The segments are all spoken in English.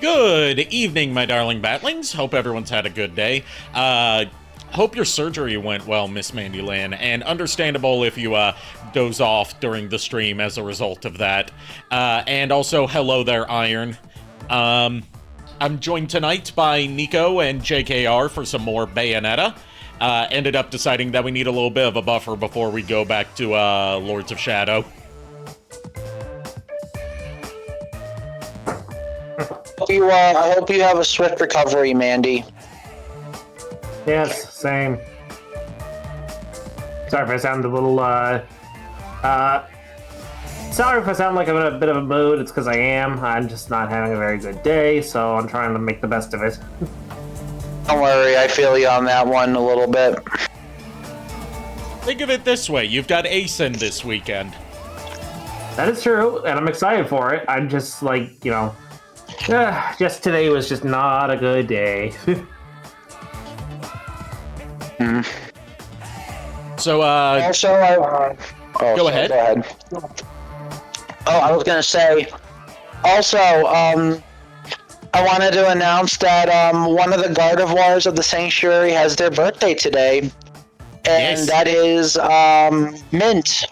Good evening, my darling batlings. Hope everyone's had a good day. Hope your surgery went well, Miss Mandy Lynn, and understandable if you doze off during the stream as a result of that. And also, hello there, Iron. I'm joined tonight by Nico and JKR for some more Bayonetta. Ended up deciding that we need a little bit of a buffer before we go back to Lords of Shadow. I hope you have a swift recovery, Mandy. Yes, same. Sorry if I sound a little, sorry if I sound like I'm in a bit of a mood. It's because I am. I'm just not having a very good day, so I'm trying to make the best of it. Don't worry, I feel you on that one a little bit. Think of it this way, you've got ASIN this weekend. That is true, and I'm excited for it. I'm just like, you know, just today was just not a good day. So, Also, go ahead. I was gonna say, also, I wanted to announce that one of the Gardevoirs of the Sanctuary has their birthday today, and Yes. that is Mint,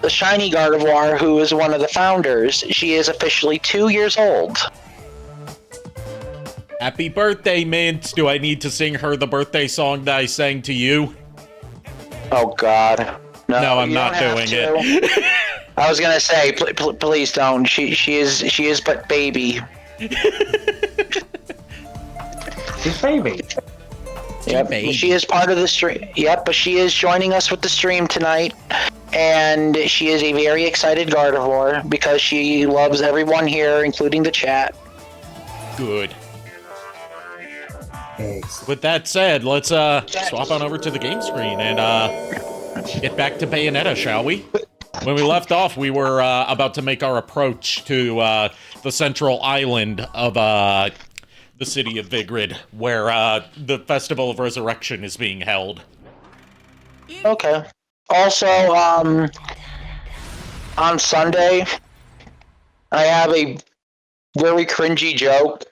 the shiny Gardevoir, who is one of the founders. She is officially 2 years old. Happy birthday, Mint. Do I need to sing her the birthday song that I sang to you? Oh God, No, I'm you not don't have doing to. I was gonna say, please don't. She is but baby. She's baby. Yep, Baby. she is part of the stream. Yep, but she is joining us with the stream tonight, and she is a very excited Gardevoir because she loves everyone here, including the chat. Good. Thanks. With that said, let's swap on over to the game screen and get back to Bayonetta, shall we? When we left off, we were about to make our approach to the central island of the city of Vigrid, where the Festival of Resurrection is being held. Okay. Also, on Sunday, I have a very cringy joke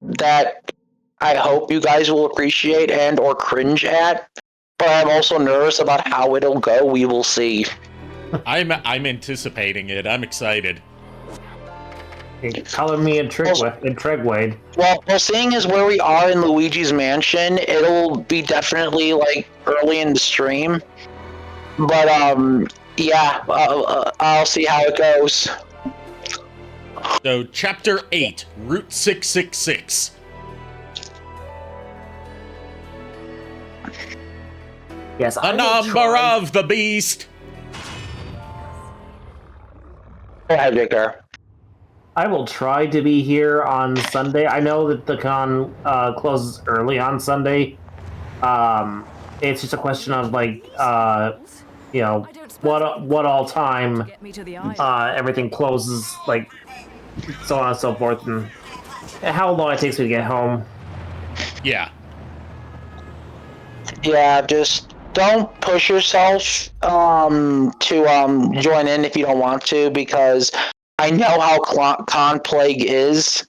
that I hope you guys will appreciate and or cringe at, but I'm also nervous about how it'll go. We will see. I'm anticipating it. I'm excited. You're calling me Tregwade. Well, seeing as where we are in Luigi's mansion, it'll be definitely like early in the stream. But yeah, I'll see how it goes. So, Chapter 8, Route 666. Yes, The number of the beast. Go ahead, Victor. I will try to be here on Sunday. I know that the con closes early on Sunday. It's just a question of like, you know, what all time everything closes, like so on and so forth, and how long it takes me to get home. Yeah. Yeah, just don't push yourself to join in if you don't want to, because I know how con plague is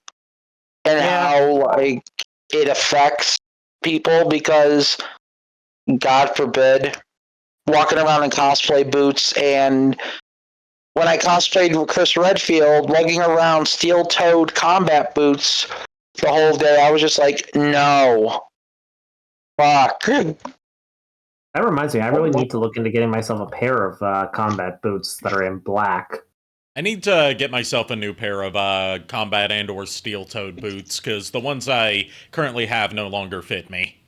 and how like it affects people, because God forbid walking around in cosplay boots, and when I cosplayed Chris Redfield, lugging around steel-toed combat boots the whole day, I was just like, no. Fuck. That reminds me, I really need to look into getting myself a pair of combat boots that are in black. I need to get myself a new pair of combat and or steel-toed boots, because the ones I currently have no longer fit me.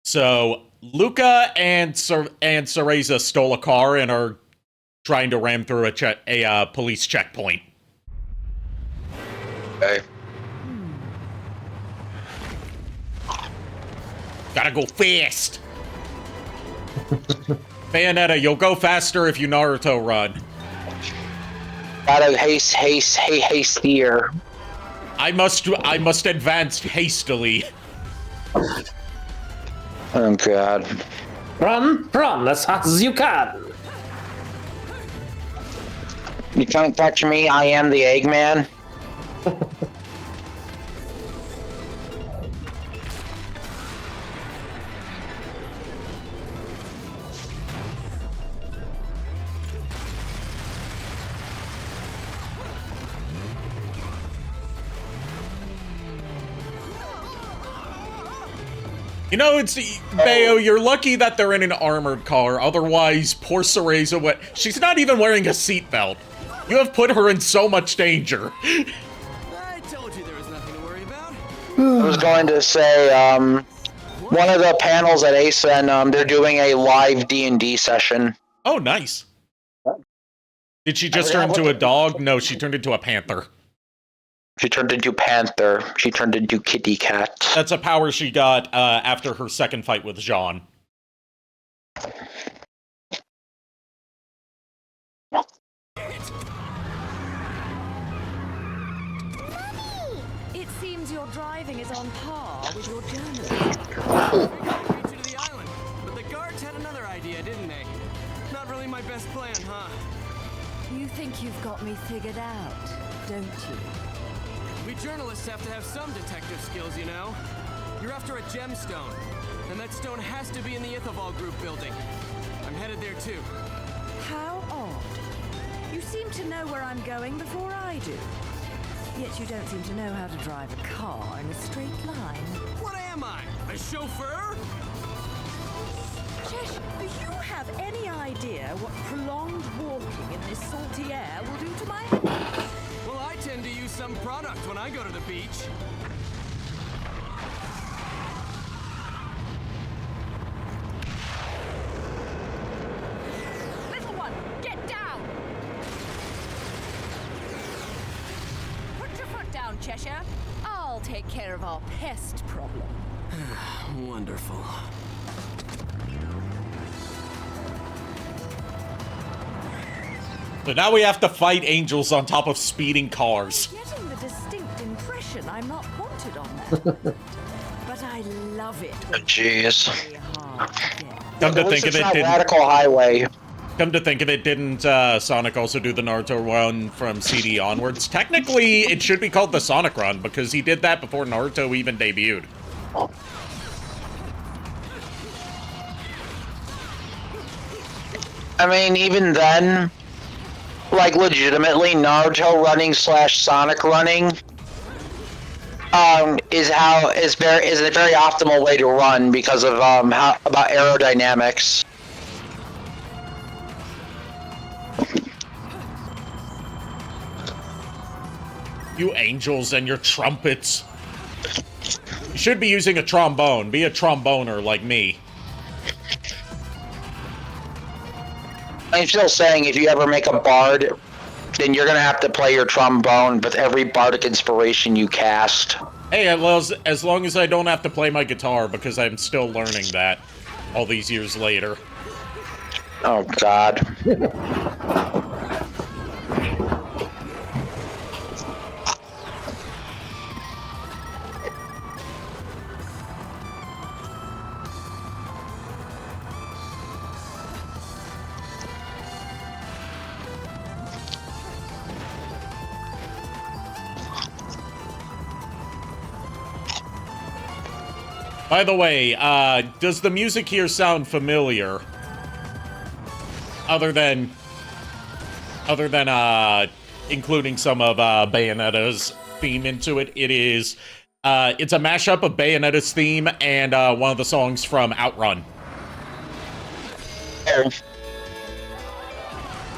So Luca and Cereza stole a car and are trying to ram through a police checkpoint. Okay. Gotta go fast. Bayonetta, you'll go faster if you Naruto run. Gotta hastier. I must advance hastily. Oh God. Run as fast as you can. You can't touch me, I am the Eggman. You know, it's Bayo, you're lucky that they're in an armored car. Otherwise, poor Cereza, she's not even wearing a seatbelt. You have put her in so much danger. I told you there was nothing to worry about. I was going to say, one of the panels at ASEN, they're doing a live D&D session. Oh, nice. Did she just turn into a dog? No, she turned into a panther. She turned into Panther. She turned into Kitty Cat. That's a power she got after her second fight with Jeanne. It seems your driving is on par with your journalism. To the island, but the guards had another idea, didn't they? Not really my best plan, huh? You think you've got me figured out, don't you? We journalists have to have some detective skills, you know. You're after a gemstone, and that stone has to be in the Ithaval Group building. I'm headed there too. How odd. You seem to know where I'm going before I do. Yet you don't seem to know how to drive a car in a straight line. What am I? A chauffeur? Chesh, do you have any idea what prolonged walking in this salty air will do to my head? Well, I tend to use some product when I go to the beach. Little one, get down! Put your foot down, Cheshire. I'll take care of our pest problem. Wonderful. So now we have to fight angels on top of speeding cars. Getting the distinct impression I'm not haunted on that. But I love it. when Jeez. it's very hard to get. Come to At least think of it's it, not didn't Radical Highway. Come to think of it, didn't Sonic also do the Naruto run from CD onwards? Technically, it should be called the Sonic run, because he did that before Naruto even debuted. I mean, even then, like, legitimately, Naruto running / Sonic running is a very optimal way to run because of about aerodynamics. You angels and your trumpets. You should be using a trombone. Be a tromboner like me. I'm still saying, if you ever make a bard, then you're gonna have to play your trombone with every bardic inspiration you cast. Hey, as long as I don't have to play my guitar, because I'm still learning that all these years later. Oh, God. By the way, does the music here sound familiar? Other than including some of Bayonetta's theme into it, it's a mashup of Bayonetta's theme and one of the songs from Outrun. Oh.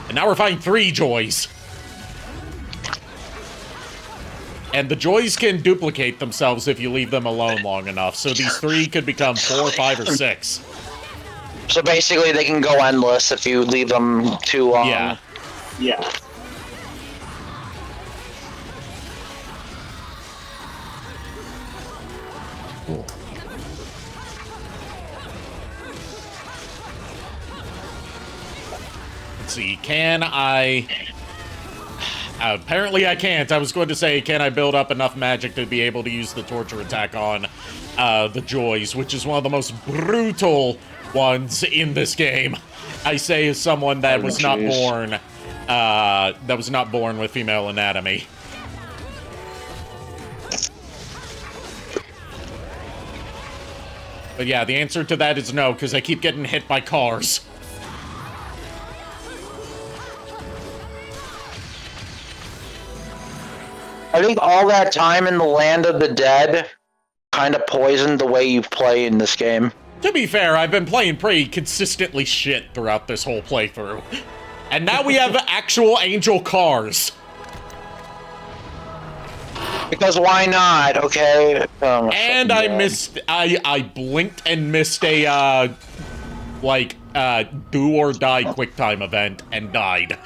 And now we're fighting 3 Joys. And the Joys can duplicate themselves if you leave them alone long enough, so these 3 could become 4, 5, or 6. So basically, they can go endless if you leave them too long. Yeah. Yeah. Let's see, can I... apparently I can't. I was going to say, can I build up enough magic to be able to use the torture attack on the Joys, which is one of the most brutal ones in this game. I say as someone that was not born that was not born with female anatomy. But yeah, the answer to that is no, because I keep getting hit by cars. I think all that time in the land of the dead kind of poisoned the way you play in this game. To be fair, I've been playing pretty consistently shit throughout this whole playthrough. And now we have actual angel cars. Because why not, okay? And I missed, I blinked and missed a, do or die QuickTime event and died.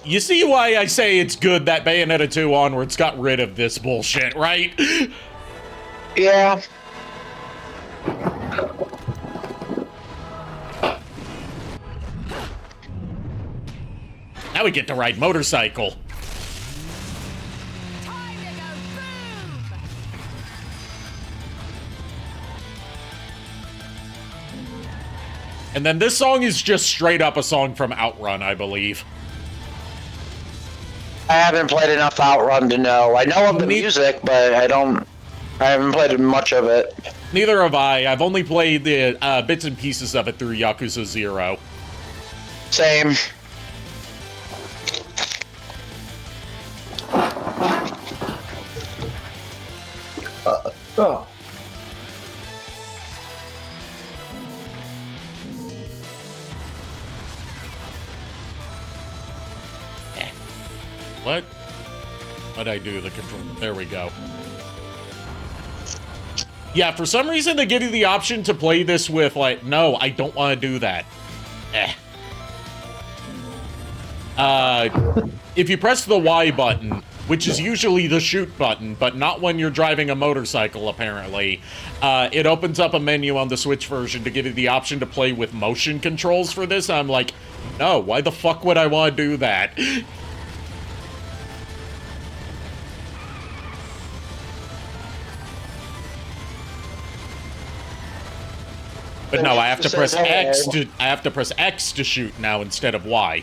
You see why I say it's good that Bayonetta 2 onwards got rid of this bullshit, right? Yeah. Now we get to ride motorcycle. And then this song is just straight up a song from Outrun, I believe. I haven't played enough Outrun to know. I know of the music, but I haven't played much of it. Neither have I. I've only played the bits and pieces of it through Yakuza 0. Same. Oh. What? What'd I do? The control. There we go. Yeah, for some reason they give you the option to play this with, like, no, I don't want to do that. If you press the Y button, which is usually the shoot button, but not when you're driving a motorcycle, apparently, it opens up a menu on the Switch version to give you the option to play with motion controls for this. I'm like, no, why the fuck would I want to do that? But no, I have to press X to shoot now instead of Y,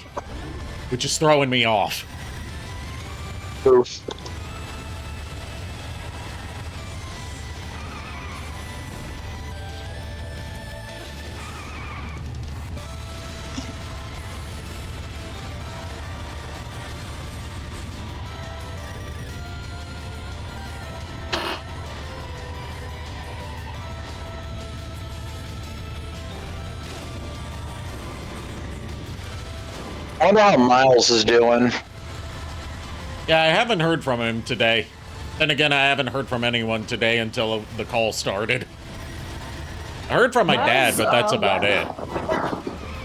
which is throwing me off. Oof. I wonder how Miles is doing. Yeah, I haven't heard from him today. Then again, I haven't heard from anyone today until the call started. I heard from my dad, but that's about it.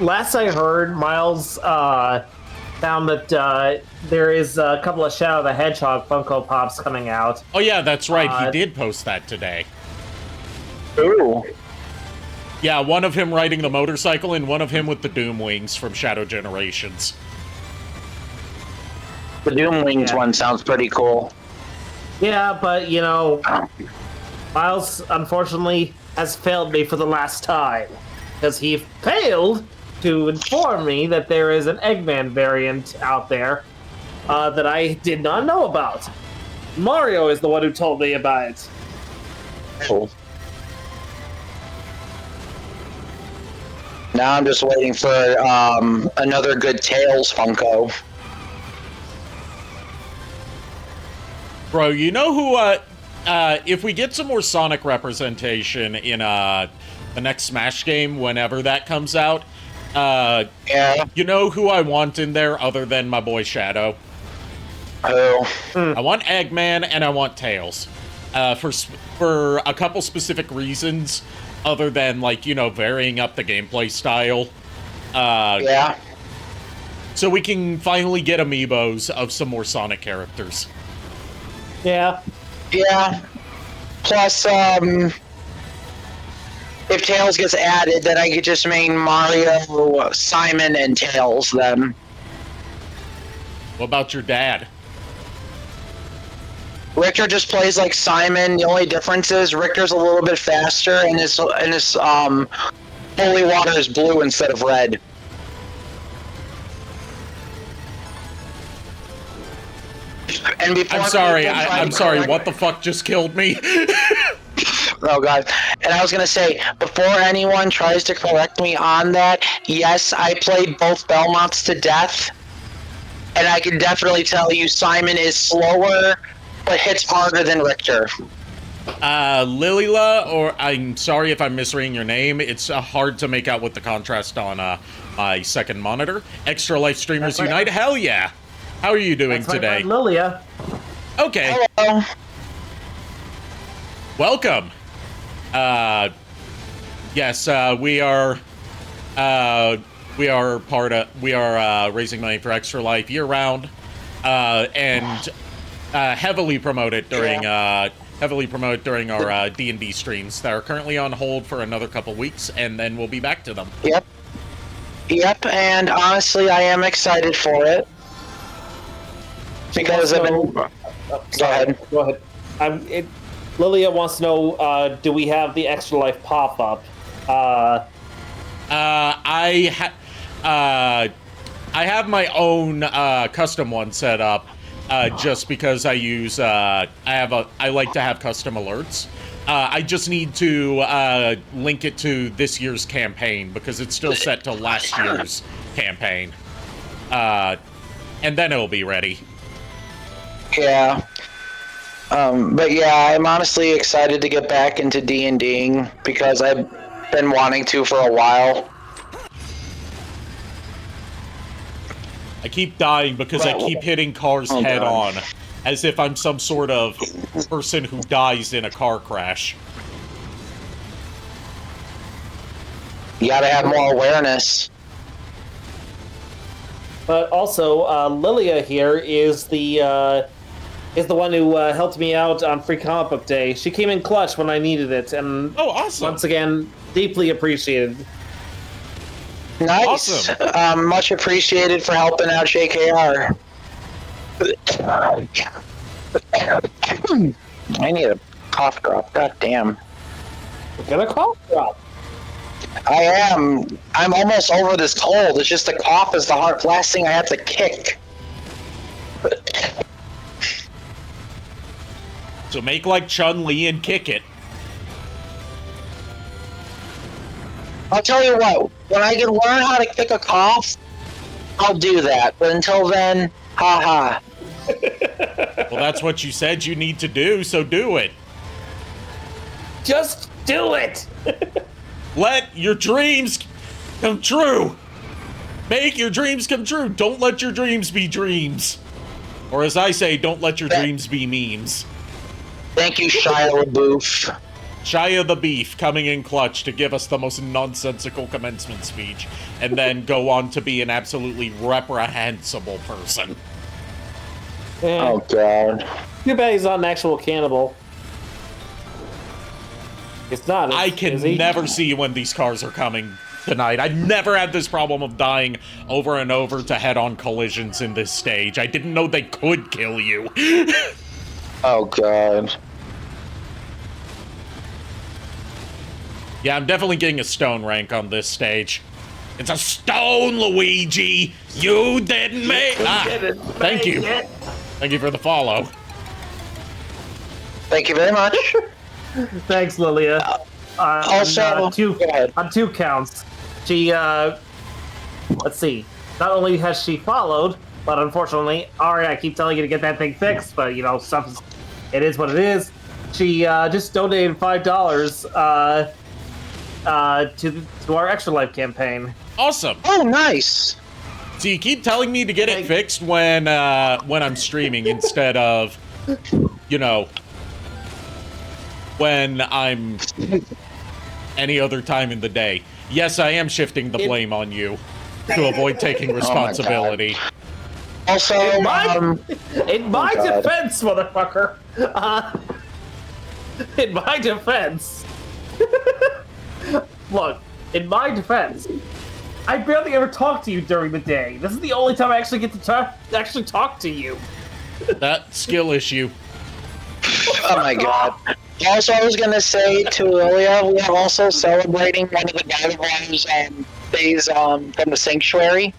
Last I heard, Miles found that there is a couple of Shadow the Hedgehog Funko Pops coming out. Oh yeah, that's right. He did post that today. Ooh. Yeah, one of him riding the motorcycle and one of him with the Doom Wings from Shadow Generations. The Doom Wings one sounds pretty cool. Yeah, but, you know, Miles, unfortunately, has failed me for the last time. Because he failed to inform me that there is an Eggman variant out there that I did not know about. Mario is the one who told me about it. Cool. Now I'm just waiting for another good Tails Funko. Bro, you know who, if we get some more Sonic representation in, the next Smash game, whenever that comes out, yeah. You know who I want in there other than my boy Shadow? Who? I want Eggman and I want Tails. For a couple specific reasons, other than, like, you know, varying up the gameplay style. Yeah. So we can finally get amiibos of some more Sonic characters. Yeah. Yeah. Plus, if Tails gets added, then I could just main Mario, Simon, and Tails then. What about your dad? Richter just plays like Simon. The only difference is Richter's a little bit faster, and his holy water is blue instead of red. And before I'm sorry. people try I'm to sorry. correct- What the fuck just killed me? Oh god. And I was gonna say, before anyone tries to correct me on that, yes, I played both Belmonts to death. And I can definitely tell you Simon is slower, but hits harder than Richter. Lilila, or I'm sorry if I'm misreading your name. It's hard to make out with the contrast on my second monitor. Extra Life Streamers That's right. Unite. Hell yeah. How are you doing That's today? my friend Lilia. Okay. Hello. Welcome. Yes, we are raising money for Extra Life year round, and heavily promoted during our D&D streams that are currently on hold for another couple weeks, and then we'll be back to them. Yep, and honestly, I am excited for it. Because I've been... Go ahead. Go ahead. Lilia wants to know, do we have the Extra Life pop-up? I have my own custom one set up, just because I use I like to have custom alerts. I just need to link it to this year's campaign because it's still set to last year's campaign, and then it'll be ready. Yeah. But yeah, I'm honestly excited to get back into D&Ding because I've been wanting to for a while. I keep dying because I keep hitting cars head on, as if I'm some sort of person who dies in a car crash. You gotta have more awareness. But also, Lilia here is the one who helped me out on Free Comic Book Day. She came in clutch when I needed it, and awesome! Once again, deeply appreciated. Nice. Awesome. Much appreciated for helping out JKR. I need a cough drop. God damn. Get a cough drop. I am. I'm almost over this cold. It's just the cough is the last thing I have to kick. So make like Chun-Li and kick it. I'll tell you what, when I can learn how to kick a cough, I'll do that. But until then, haha. Well, that's what you said you need to do, so do it. Just do it! Let your dreams come true. Make your dreams come true. Don't let your dreams be dreams. Or as I say, don't let your dreams be memes. Thank you, Shia LaBeouf. Shia the Beef coming in clutch to give us the most nonsensical commencement speech, and then go on to be an absolutely reprehensible person. Yeah. Oh, God. Too bad he's not an actual cannibal. It's not. I can never see when these cars are coming tonight. I've never had this problem of dying over and over to head-on collisions in this stage. I didn't know they could kill you. Oh, God. Yeah, I'm definitely getting a stone rank on this stage. It's a stone, Luigi! You didn't make it! Thank you. Thank you for the follow. Thank you very much. Thanks, Lilia. Also, on go ahead. two counts, she, let's see, not only has she followed, but unfortunately, Ari, I keep telling you to get that thing fixed, but, you know, it is what it is. She, just donated $5, to our Extra Life campaign. Awesome. Oh, nice. So you keep telling me to get it fixed when I'm streaming instead of, you know, when I'm any other time in the day. Yes, I am shifting the blame on you to avoid taking responsibility. Also, In my defense, motherfucker. In my defense. Look, in my defense, I barely ever talk to you during the day. This is the only time I actually get to actually talk to you. That skill issue. Oh my God. Also, I was gonna say to Lilia, we are also celebrating one of the Gardevoirs days from the Sanctuary.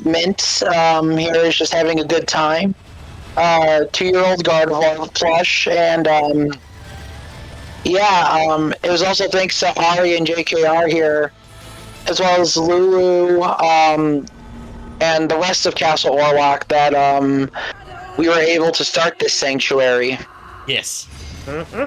Mint here is just having a good time. 2-year-old Gardevoir plush, and it was also thanks to Ari and JKR here, as well as Lulu, and the rest of Castle Orlock that we were able to start this sanctuary. Yes. Mm-hmm.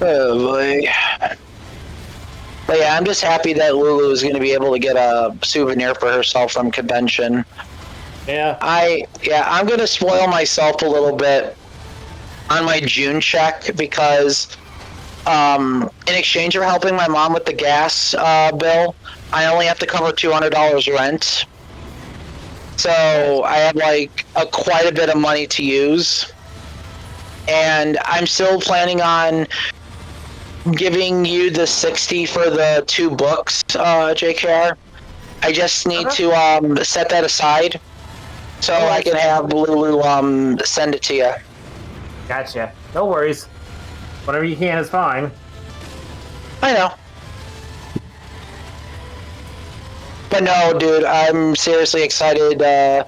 Oh boy. But yeah, I'm just happy that Lulu is going to be able to get a souvenir for herself from convention. Yeah. I'm going to spoil myself a little bit on my June check because in exchange for helping my mom with the gas bill, I only have to cover $200 rent. So I have like quite a bit of money to use. And I'm still planning on giving you the 60 for the 2 books, JKR. I just need to set that aside so I can have Lulu send it to you. Gotcha. No worries. Whatever you can is fine. I know. But no, dude, I'm seriously excited to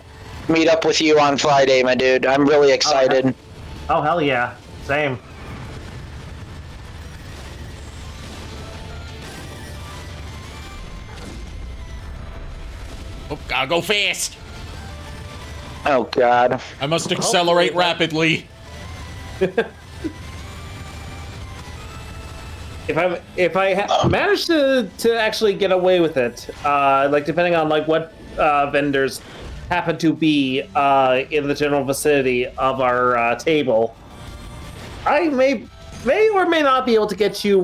meet up with you on Friday, my dude. I'm really excited. Okay. Oh, hell yeah. Same. Oh, gotta go fast. Oh, God. I must accelerate rapidly. If I manage to actually get away with it, like depending on like what vendors happen to be in the general vicinity of our table, I may or may not be able to get you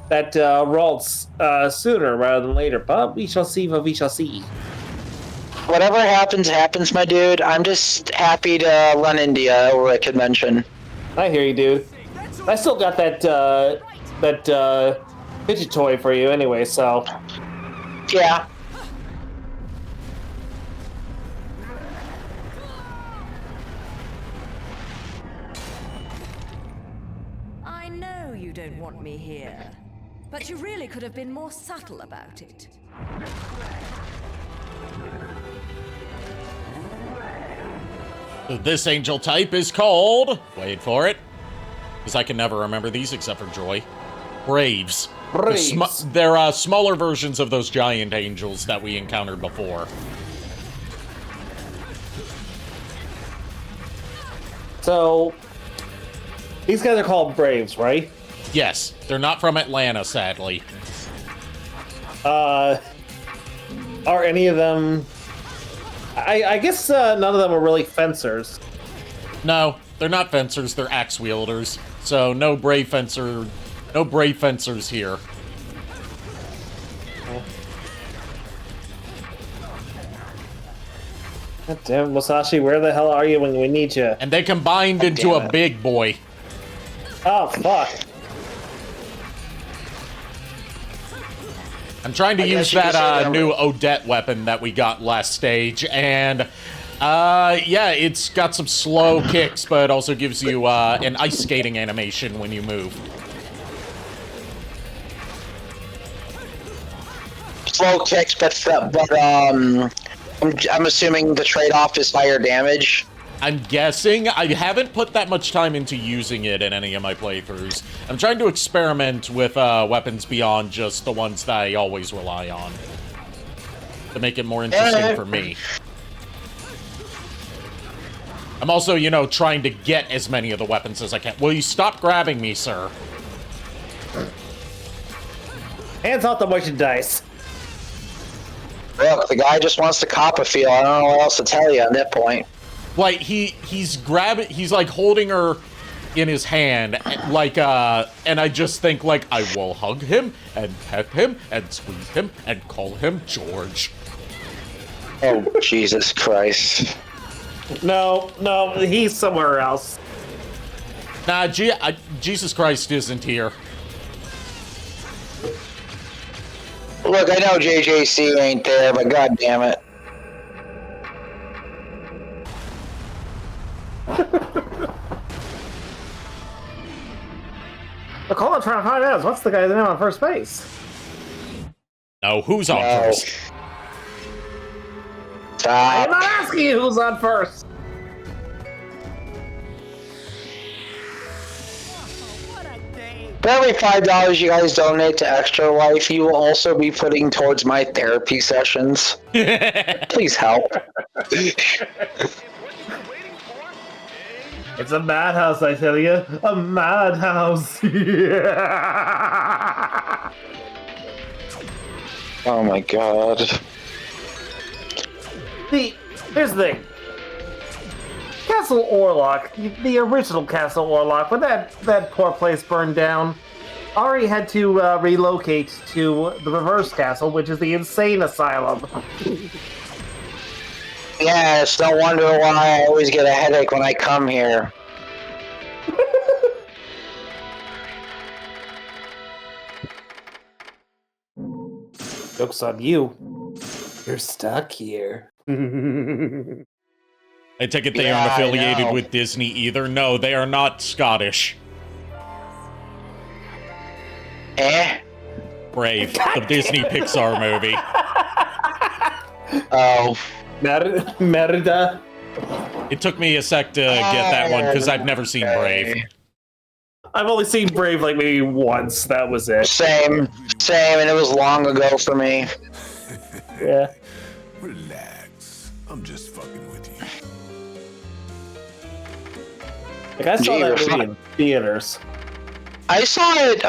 that Ralts sooner rather than later. But we shall see what we shall see. Whatever happens, happens, my dude. I'm just happy to run into you over at convention. I hear you, dude. I still got that fidget toy for you anyway, so. Yeah. I know you don't want me here, but you really could have been more subtle about it. This angel type is called... Wait for it. Because I can never remember these except for Joy. Braves. Braves. They're smaller versions of those giant angels that we encountered before. So, these guys are called Braves, right? Yes, they're not from Atlanta, sadly. Are any of them... I guess none of them are really fencers. No, they're not fencers, they're axe wielders. So no brave fencers here. God damn, Musashi, where the hell are you when we need you? And they combined into a big boy. Oh, fuck. I'm trying to use that new Odette weapon that we got last stage, and yeah, it's got some slow kicks, but also gives you an ice skating animation when you move. Slow kicks, but I'm assuming the trade-off is higher damage. I'm guessing. I haven't put that much time into using it in any of my playthroughs. I'm trying to experiment with weapons beyond just the ones that I always rely on, to make it more interesting for me. I'm also, you know, trying to get as many of the weapons as I can. Will you stop grabbing me, sir? Hands off the merchandise. Look, the guy just wants to cop a feel. I don't know what else to tell you at that point. Like, he's like holding her in his hand, like, and I just think, like, I will hug him, and pet him, and squeeze him, and call him George. Oh, Jesus Christ. No, he's somewhere else. Nah, Jesus Christ isn't here. Look, I know JJC ain't there, but god damn it. The call I'm trying to find out is what's the guy's name on first base? No, who's on first? I'm Stop. not asking you who's on first. For every $5 you guys donate to Extra Life, you will also be putting towards my therapy sessions. Please help. It's a madhouse, I tell you. A madhouse. Oh my god. Here's the thing. Castle Orlok, the original Castle Orlok, when that poor place burned down, Ari had to relocate to the Reverse Castle, which is the insane asylum. Yes, no wonder why I always get a headache when I come here. Joke's on you. You're stuck here. I take it they Yeah, aren't I affiliated know. with Disney either. No, they are not Scottish. Brave, the Disney Pixar movie. Oh. Merida. It took me a sec to get that one because I've never seen Brave. I've only seen Brave like maybe once. That was it. Same, and it was long ago for me. Yeah. Relax. I'm just fucking with you. Like I saw Gee, that you're movie fine. in theaters. I saw it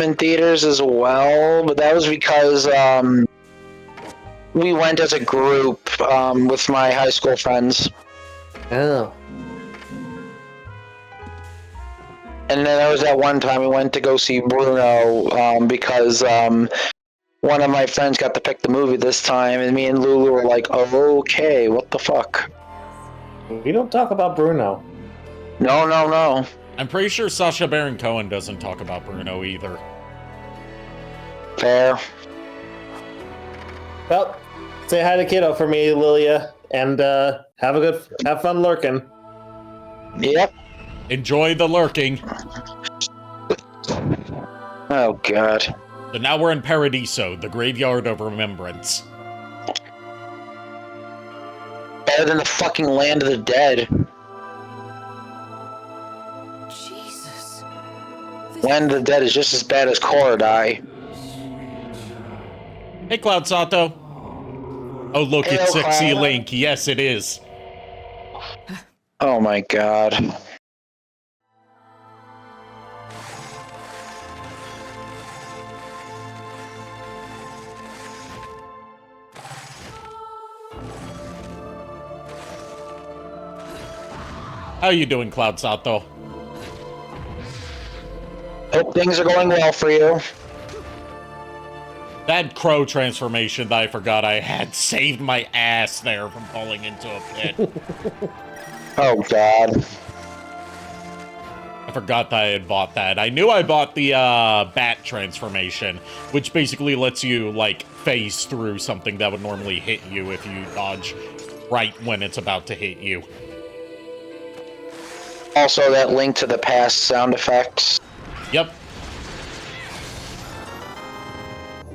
in theaters as well, but that was because we went as a group with my high school friends. Oh. And then there was that one time we went to go see Bruno because one of my friends got to pick the movie this time, and me and Lulu were like, oh, okay, what the fuck? We don't talk about Bruno. No. I'm pretty sure Sacha Baron Cohen doesn't talk about Bruno either. Fair. Well, say hi to Kiddo for me, Lilia, and have fun lurking. Yep. Enjoy the lurking. Oh, God. So now we're in Paradiso, the graveyard of remembrance. Better than the fucking land of the dead. Jesus. Land of the dead is just as bad as Korodai. Hey, Cloud Sato. Oh, look, Hello, it's Sexy Cloud. Link. Yes, it is. Oh, my God. How you doing, Cloud Sato? Hope things are going well for you. That crow transformation that I forgot I had saved my ass there from falling into a pit. Oh, God. I forgot that I had bought that. I knew I bought the bat transformation, which basically lets you, like, phase through something that would normally hit you if you dodge right when it's about to hit you. Also, that Link to the Past sound effects. Yep.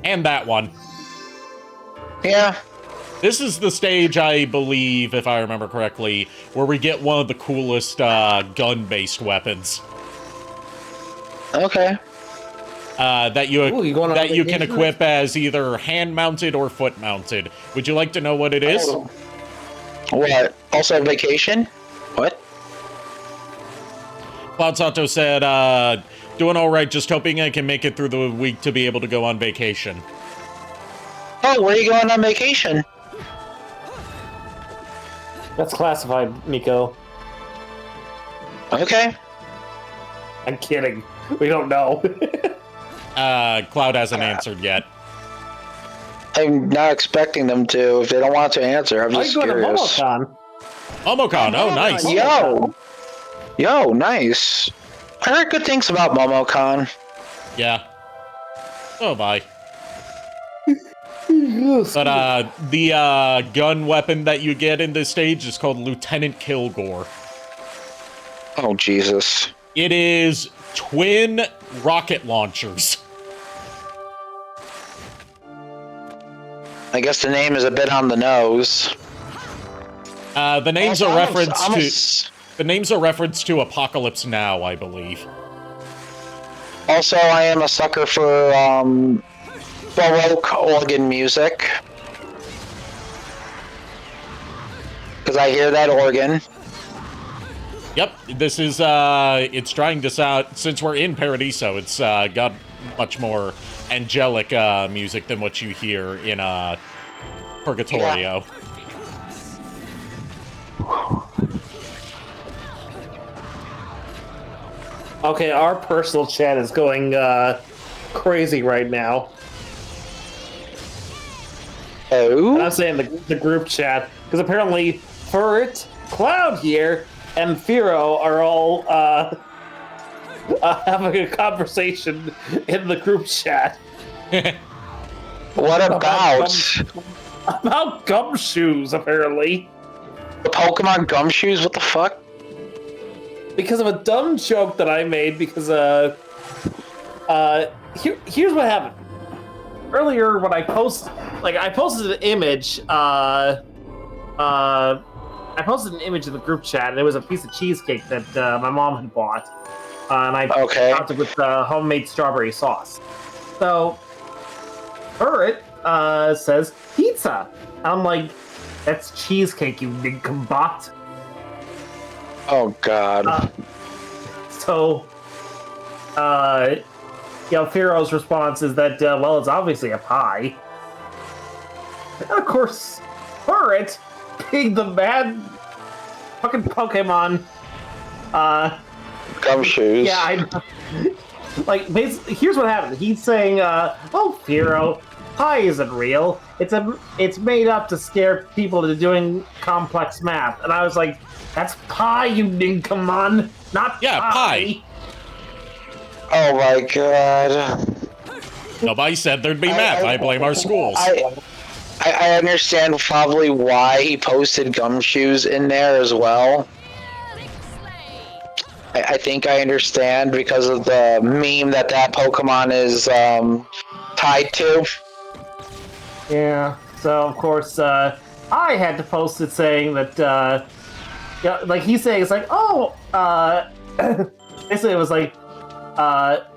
And that one. Yeah. This is the stage, I believe, if I remember correctly, where we get one of the coolest gun-based weapons. Okay. That you Ooh, you going on that you can vacation? equip as either hand-mounted or foot-mounted. Would you like to know what it is? Oh. What? Also vacation? What? Cloud Sato said, doing alright, just hoping I can make it through the week to be able to go on vacation. Oh, where are you going on vacation? That's classified, Nico. Okay. I'm kidding. We don't know. Cloud hasn't answered yet. I'm not expecting them to. If they don't want to answer, I'm I'm just going to curious. MomoCon. Momocon, oh nice. Yo, nice. I heard good things about MomoCon. Yeah. Oh, bye. But, the, gun weapon that you get in this stage is called Lieutenant Kilgore. Oh, Jesus. It is twin rocket launchers. I guess the name is a bit on the nose. The names Also, are reference to Apocalypse Now, I believe. Also, I am a sucker for Baroque organ music. Because I hear that organ. Yep, this is, it's trying this out. Since we're in Paradiso, it's got much more angelic music than what you hear in Purgatorio. Yeah. Okay, our personal chat is going crazy right now. Oh? I'm saying the group chat, because apparently Furret, Cloud here, and Firo are all having a conversation in the group chat. What about About gumshoes, apparently. the Pokemon Gumshoes? What the fuck? Because of a dumb joke that I made, because here's what happened. Earlier when I posted an image, I posted an image in the group chat, and it was a piece of cheesecake that my mom had bought, and I topped it with homemade strawberry sauce. So, Burrit says pizza. I'm like, that's cheesecake, you nincompoop. Oh god. Firo's response is that, well, it's obviously a pie. And of course, Burrit, being the mad fucking Pokemon, Gumshoes. yeah, I like, basically, here's what happened. He's saying, oh, Firo, pie isn't real. It's made up to scare people into doing complex math. And I was like, that's pie, you nincompoop, not pie. Oh my god. Nobody said there'd be math. I blame our schools. I understand probably why he posted Gumshoes in there as well. I think I understand because of the meme that Pokemon is tied to. Yeah, so of course, I had to post it saying that, like he's saying, it's like, oh, basically it was like,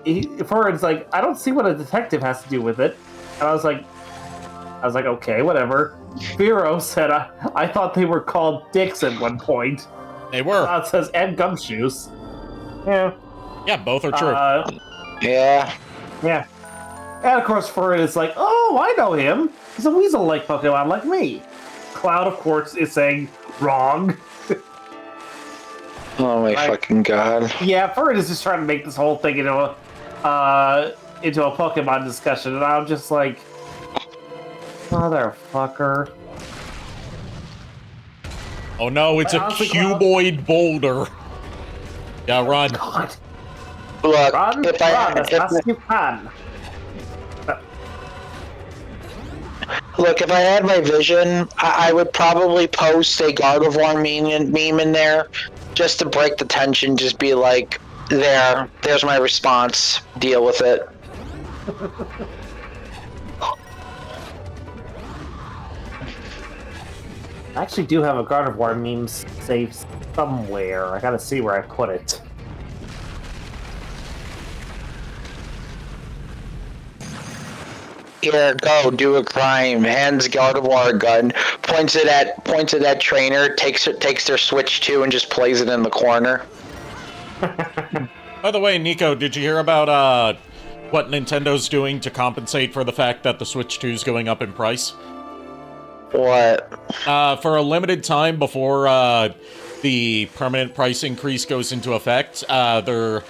it's like, I don't see what a detective has to do with it. And I was like, okay, whatever. Firo said, I thought they were called dicks at one point. They were. It says, and gumshoes. Yeah. Yeah, both are true. Yeah. Yeah. And of course, Furret is like, oh, I know him. He's a weasel-like Pokemon like me. Cloud, of course, is saying, wrong. Oh my fucking god. Yeah, Furret is just trying to make this whole thing into a Pokemon discussion, and I'm just like, motherfucker. Oh no, it's a cuboid boulder. Yeah, run. God. Look, Run as fast as you can. Look, if I had my vision, I would probably post a Gardevoir meme in there just to break the tension, just be like, there's my response, deal with it. I actually do have a Gardevoir meme saved somewhere. I gotta see where I put it. Here, go, do a crime. Hands Gardevoir a gun, points it at trainer, takes their Switch 2 and just plays it in the corner. By the way, Nico, did you hear about what Nintendo's doing to compensate for the fact that the Switch 2 is going up in price? What? For a limited time before the permanent price increase goes into effect, they're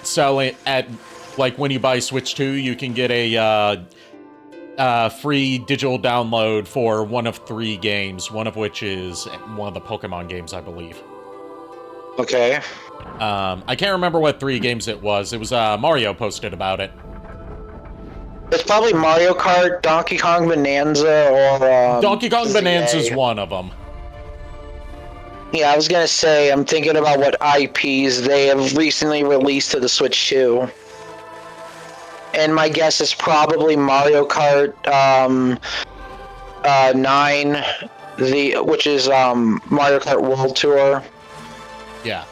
selling at, like, when you buy Switch 2, you can get a free digital download for one of 3 games, one of which is one of the Pokemon games, I believe. Okay. I can't remember what 3 games it was. It was Mario posted about it. It's probably Mario Kart, Donkey Kong Bonanza, or Donkey Kong ZA. Bonanza is one of them. Yeah, I was gonna say, I'm thinking about what IPs they have recently released to the Switch 2. And my guess is probably Mario Kart 9, which is Mario Kart World Tour, Yeah.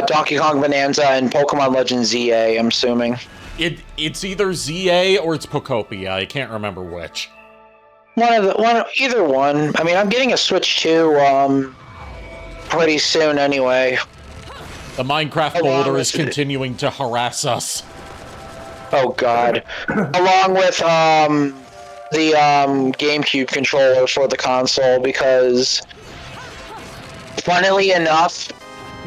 Donkey Kong Bonanza, and Pokemon Legends ZA, I'm assuming. It's either ZA or it's Pokopia. I can't remember which. Either one. I mean, I'm getting a Switch 2 pretty soon anyway. The Minecraft boulder is continuing to harass us. Oh god. Along with the GameCube controller for the console, because funnily enough,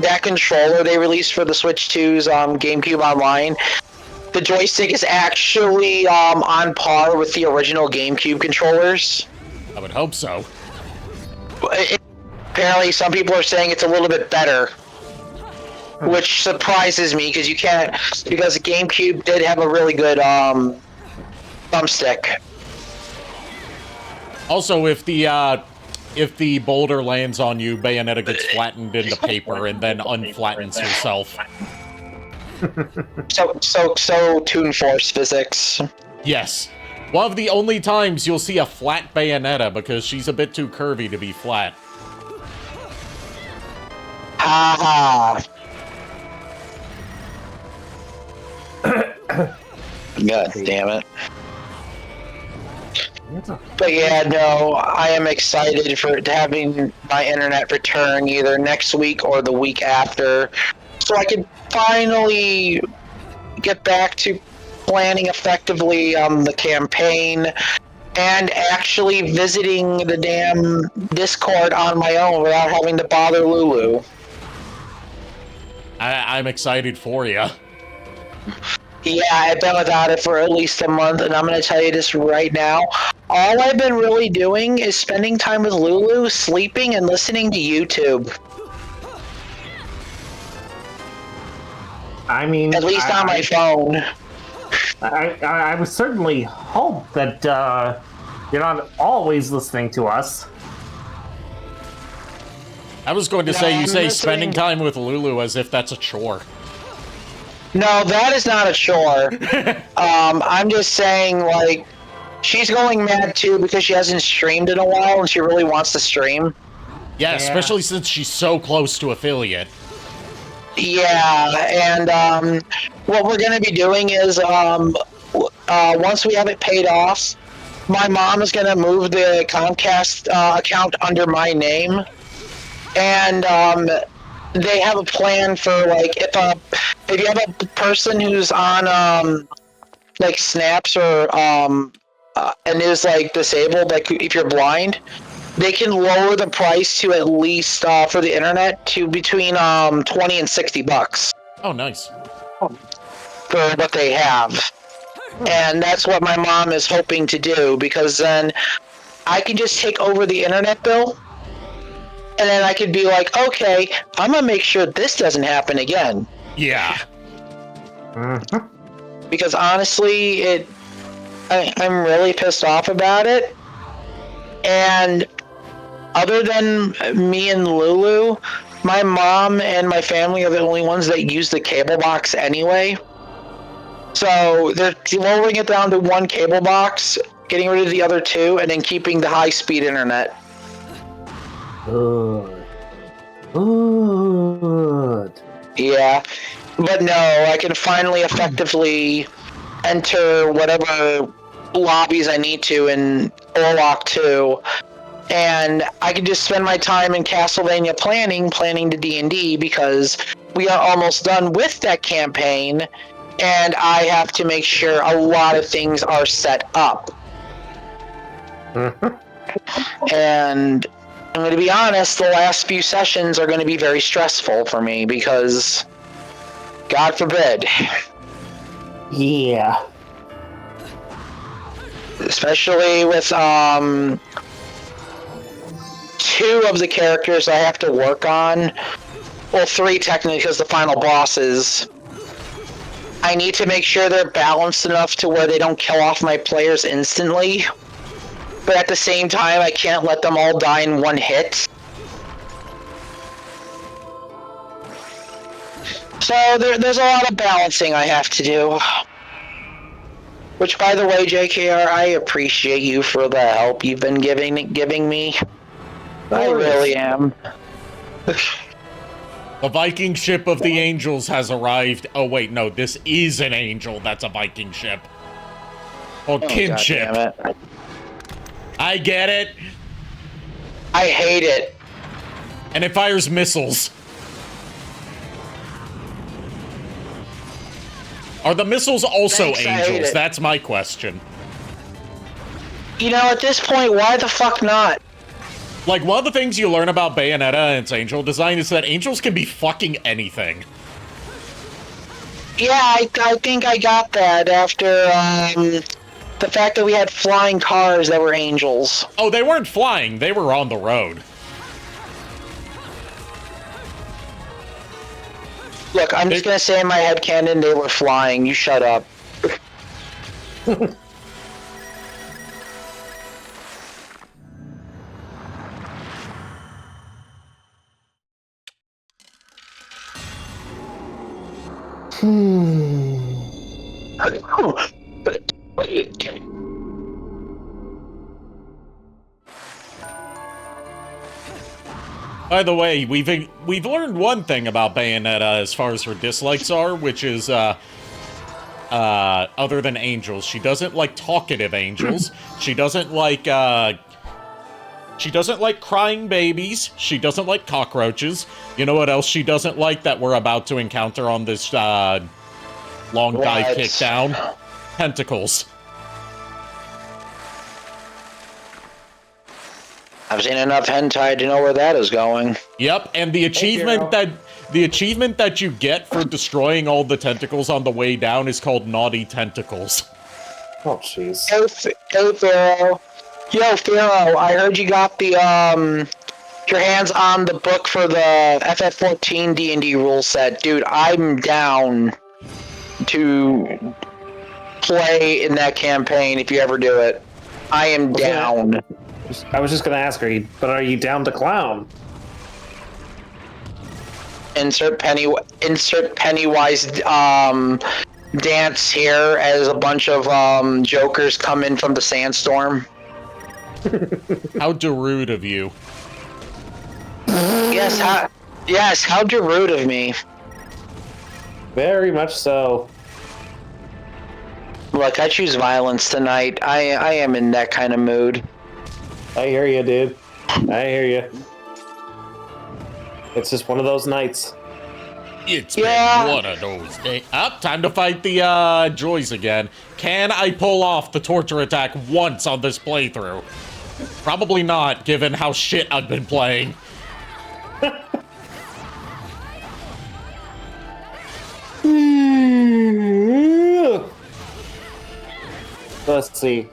that controller they released for the Switch 2's GameCube Online, the joystick is actually on par with the original GameCube controllers. I would hope so. Apparently, some people are saying it's a little bit better, which surprises me because because the GameCube did have a really good thumbstick. Also, if the boulder lands on you, Bayonetta gets flattened into paper and then unflattens herself. So Toon Force physics. Yes. One of the only times you'll see a flat Bayonetta because she's a bit too curvy to be flat. Ha God damn it. But yeah, no, I am excited for having my internet return either next week or the week after, so I can finally get back to planning effectively the campaign and actually visiting the damn Discord on my own without having to bother Lulu. I'm excited for you. Yeah, I've been without it for at least a month, and I'm going to tell you this right now. All I've been really doing is spending time with Lulu, sleeping, and listening to YouTube. I mean, at least on my phone. I would certainly hope that you're not always listening to us. I was going to say, you say spending time with Lulu as if that's a chore. No, that is not a chore. I'm just saying, like, she's going mad too because she hasn't streamed in a while and she really wants to stream. Yeah, especially since she's so close to affiliate. Yeah, and what we're going to be doing is once we have it paid off, my mom is going to move the Comcast account under my name, and they have a plan for, like, if you have a person who's on like Snaps or and is like disabled, like if you're blind, they can lower the price to at least for the internet to between $20 and $60. Oh, nice. For what they have. And that's what my mom is hoping to do, because then I can just take over the internet bill, and then I could be like, okay, I'm gonna make sure this doesn't happen again. Yeah. Because honestly, I'm really pissed off about it. And other than me and Lulu, my mom and my family are the only ones that use the cable box anyway. So they're lowering it down to one cable box, getting rid of the other two, and then keeping the high-speed internet. Good. Yeah, but no, I can finally effectively enter whatever lobbies I need to in Orlock 2, and I can just spend my time in Castlevania planning the D&D, because we are almost done with that campaign, and I have to make sure a lot of things are set up. And I'm going to be honest, the last few sessions are going to be very stressful for me because, God forbid. Yeah. Especially with two of the characters I have to work on. Well, three technically, because the final bosses. I need to make sure they're balanced enough to where they don't kill off my players instantly. But at the same time, I can't let them all die in one hit. So there's a lot of balancing I have to do. Which, by the way, JKR, I appreciate you for the help you've been giving me. I really am. The Viking ship of the Angels has arrived. Oh, wait, no, this is an angel. That's a Viking ship. Oh, kinship. God damn it. I get it. I hate it. And it fires missiles. Are the missiles also angels? That's my question. You know, at this point, why the fuck not? Like, one of the things you learn about Bayonetta and its angel design is that angels can be fucking anything. Yeah, I think I got that after, the fact that we had flying cars that were angels. Oh, they weren't flying. They were on the road. Look, I'm just gonna say in my headcanon they were flying. You shut up. By the way, we've learned one thing about Bayonetta as far as her dislikes are, which is, other than angels, she doesn't like talkative angels. She doesn't like crying babies. She doesn't like cockroaches. You know what else she doesn't like that we're about to encounter on this, long dive kick down? Tentacles. I've seen enough hentai to know where that is going. Yep, and the achievement that you get for destroying all the tentacles on the way down is called Naughty Tentacles. Oh, jeez. Hey, Pharaoh. Yo, Pharaoh, I heard you got the, your hands on the book for the FF14 D&D rule set. Dude, I'm down to play in that campaign if you ever do it. I am down. I was just gonna ask her, but are you down to clown? Insert Pennywise dance here as a bunch of jokers come in from the sandstorm. How rude of you. Yes, how rude of me. Very much so. Look, I choose violence tonight. I am in that kind of mood. I hear you, dude. I hear you. It's just one of those nights. It's been one of those days. Time to fight the Joys again. Can I pull off the torture attack once on this playthrough? Probably not, given how shit I've been playing. Let's see.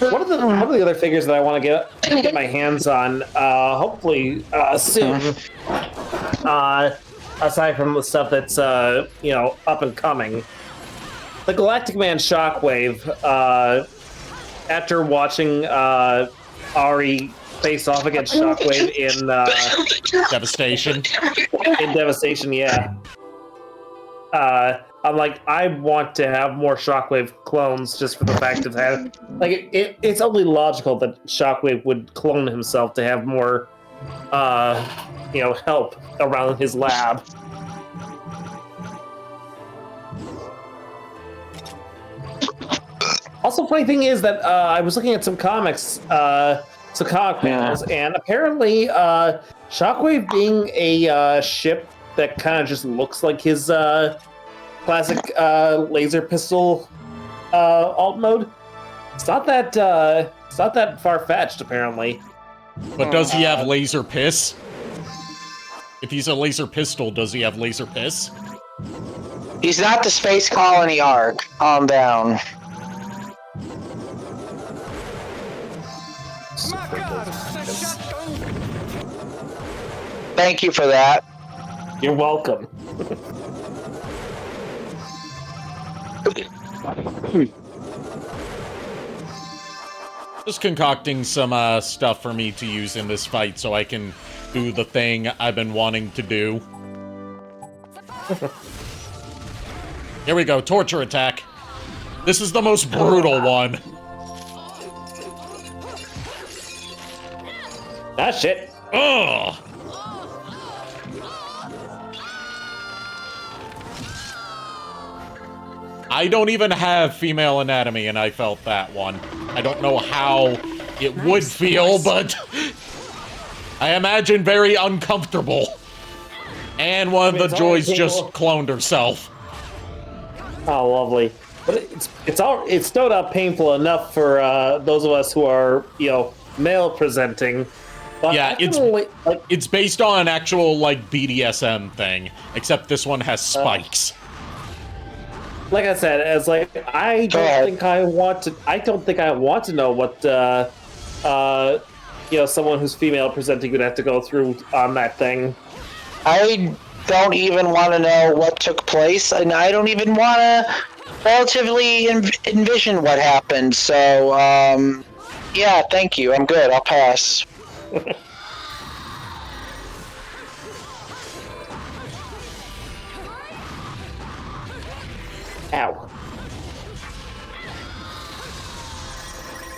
One of the other figures that I want to get my hands on, hopefully soon. Aside from the stuff that's up and coming, the Galactic Man Shockwave. After watching Ari face off against Shockwave in Devastation. In Devastation, yeah. I'm like, I want to have more Shockwave clones just for the fact of having, like, it's only logical that Shockwave would clone himself to have more, help around his lab. Also, funny thing is that I was looking at some comics, some comic panels, and apparently Shockwave being a ship that kind of just looks like his classic laser pistol alt mode. It's not that far-fetched, apparently. But does he have laser piss? If he's a laser pistol, does he have laser piss? He's not the Space Colony arc. Calm down. Thank you for that. You're welcome. Just concocting some stuff for me to use in this fight so I can do the thing I've been wanting to do. Here we go, torture attack. This is the most brutal one. Ah, shit. Ugh. I don't even have female anatomy, and I felt that one. I don't know how it would feel, but I imagine very uncomfortable. And one of the Joys just cloned herself. Oh, lovely. But it's still not painful enough for those of us who are, male presenting. But Yeah, it's based on an actual like BDSM thing, except this one has spikes. Like I said, I don't think I want to know what someone who's female presenting would have to go through on that thing. I don't even want to know what took place, and I don't even want to relatively envision what happened. So, yeah, thank you. I'm good. I'll pass. Ow.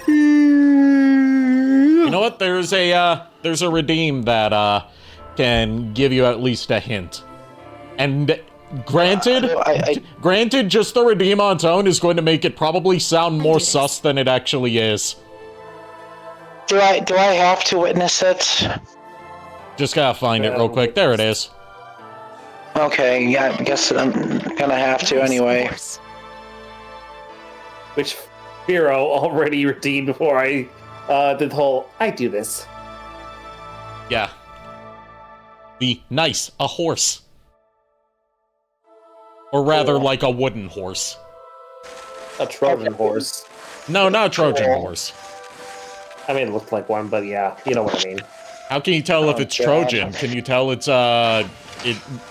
You know what? There's a redeem that can give you at least a hint. And granted, granted, just the redeem on its own is going to make it probably sound more sus than it actually is. Do I have to witness it? Just gotta find it real quick. There it is. Okay, yeah, I guess I'm gonna have to anyway. Which Firo already redeemed before I did the whole I do this. Yeah. A horse. Or rather, like a wooden horse. A Trojan horse. No, not a Trojan horse. I mean, it looked like one, but yeah, you know what I mean. How can you tell if it's Trojan? Can you tell it's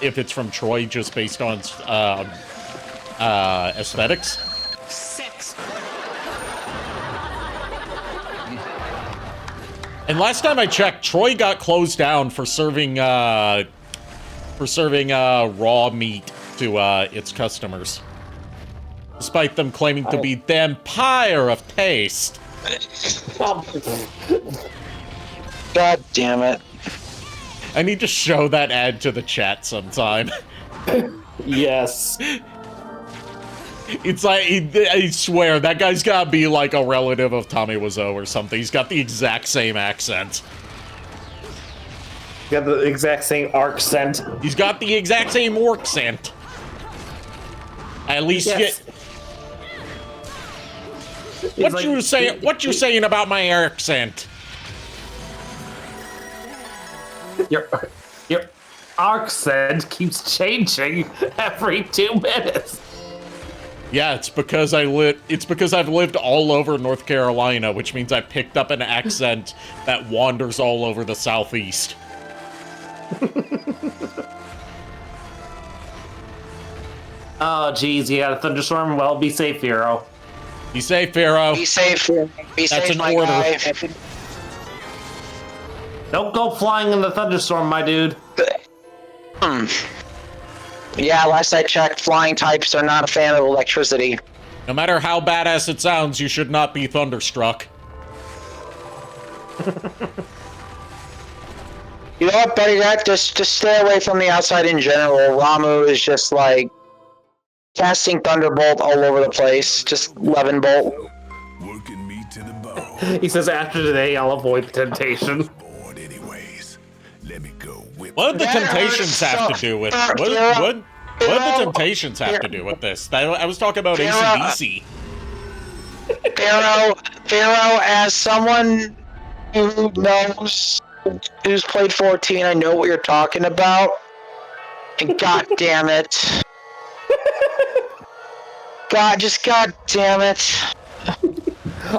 if it's from Troy just based on aesthetics? Sex. And last time I checked, Troy got closed down for serving raw meat to its customers, despite them claiming to be the empire of taste. God damn it. I need to show that ad to the chat sometime. Yes. It's like, I swear, that guy's gotta be like a relative of Tommy Wiseau or something. He's got the exact same accent. Got the exact same arc scent. He's got the exact same orc scent. At least Yes. What you saying about my accent? Your accent keeps changing every 2 minutes. Yeah, it's because I've lived all over North Carolina, which means I picked up an accent that wanders all over the Southeast. Oh, geez, you got a thunderstorm? Well, be safe, Hero. Be safe, Pharaoh. Be safe. Be That's safe, an my order. guy. Don't go flying in the thunderstorm, my dude. Yeah, last I checked, flying types are not a fan of electricity. No matter how badass it sounds, you should not be thunderstruck. You know what, Betty? That just stay away from the outside in general. Ramu is just like casting Thunderbolt all over the place. Just Levin Bolt. Working me to the bone. He says, after today, I'll avoid the temptation. Bored anyways. Let me go whip. What did the That Temptations hurts have to so- do with Pharaoh, what did the Pharaoh, Temptations have to do with this? I was talking about Pharaoh, AC/DC. Pharaoh, as someone who knows, who's played 14, I know what you're talking about. And god damn it. God damn it.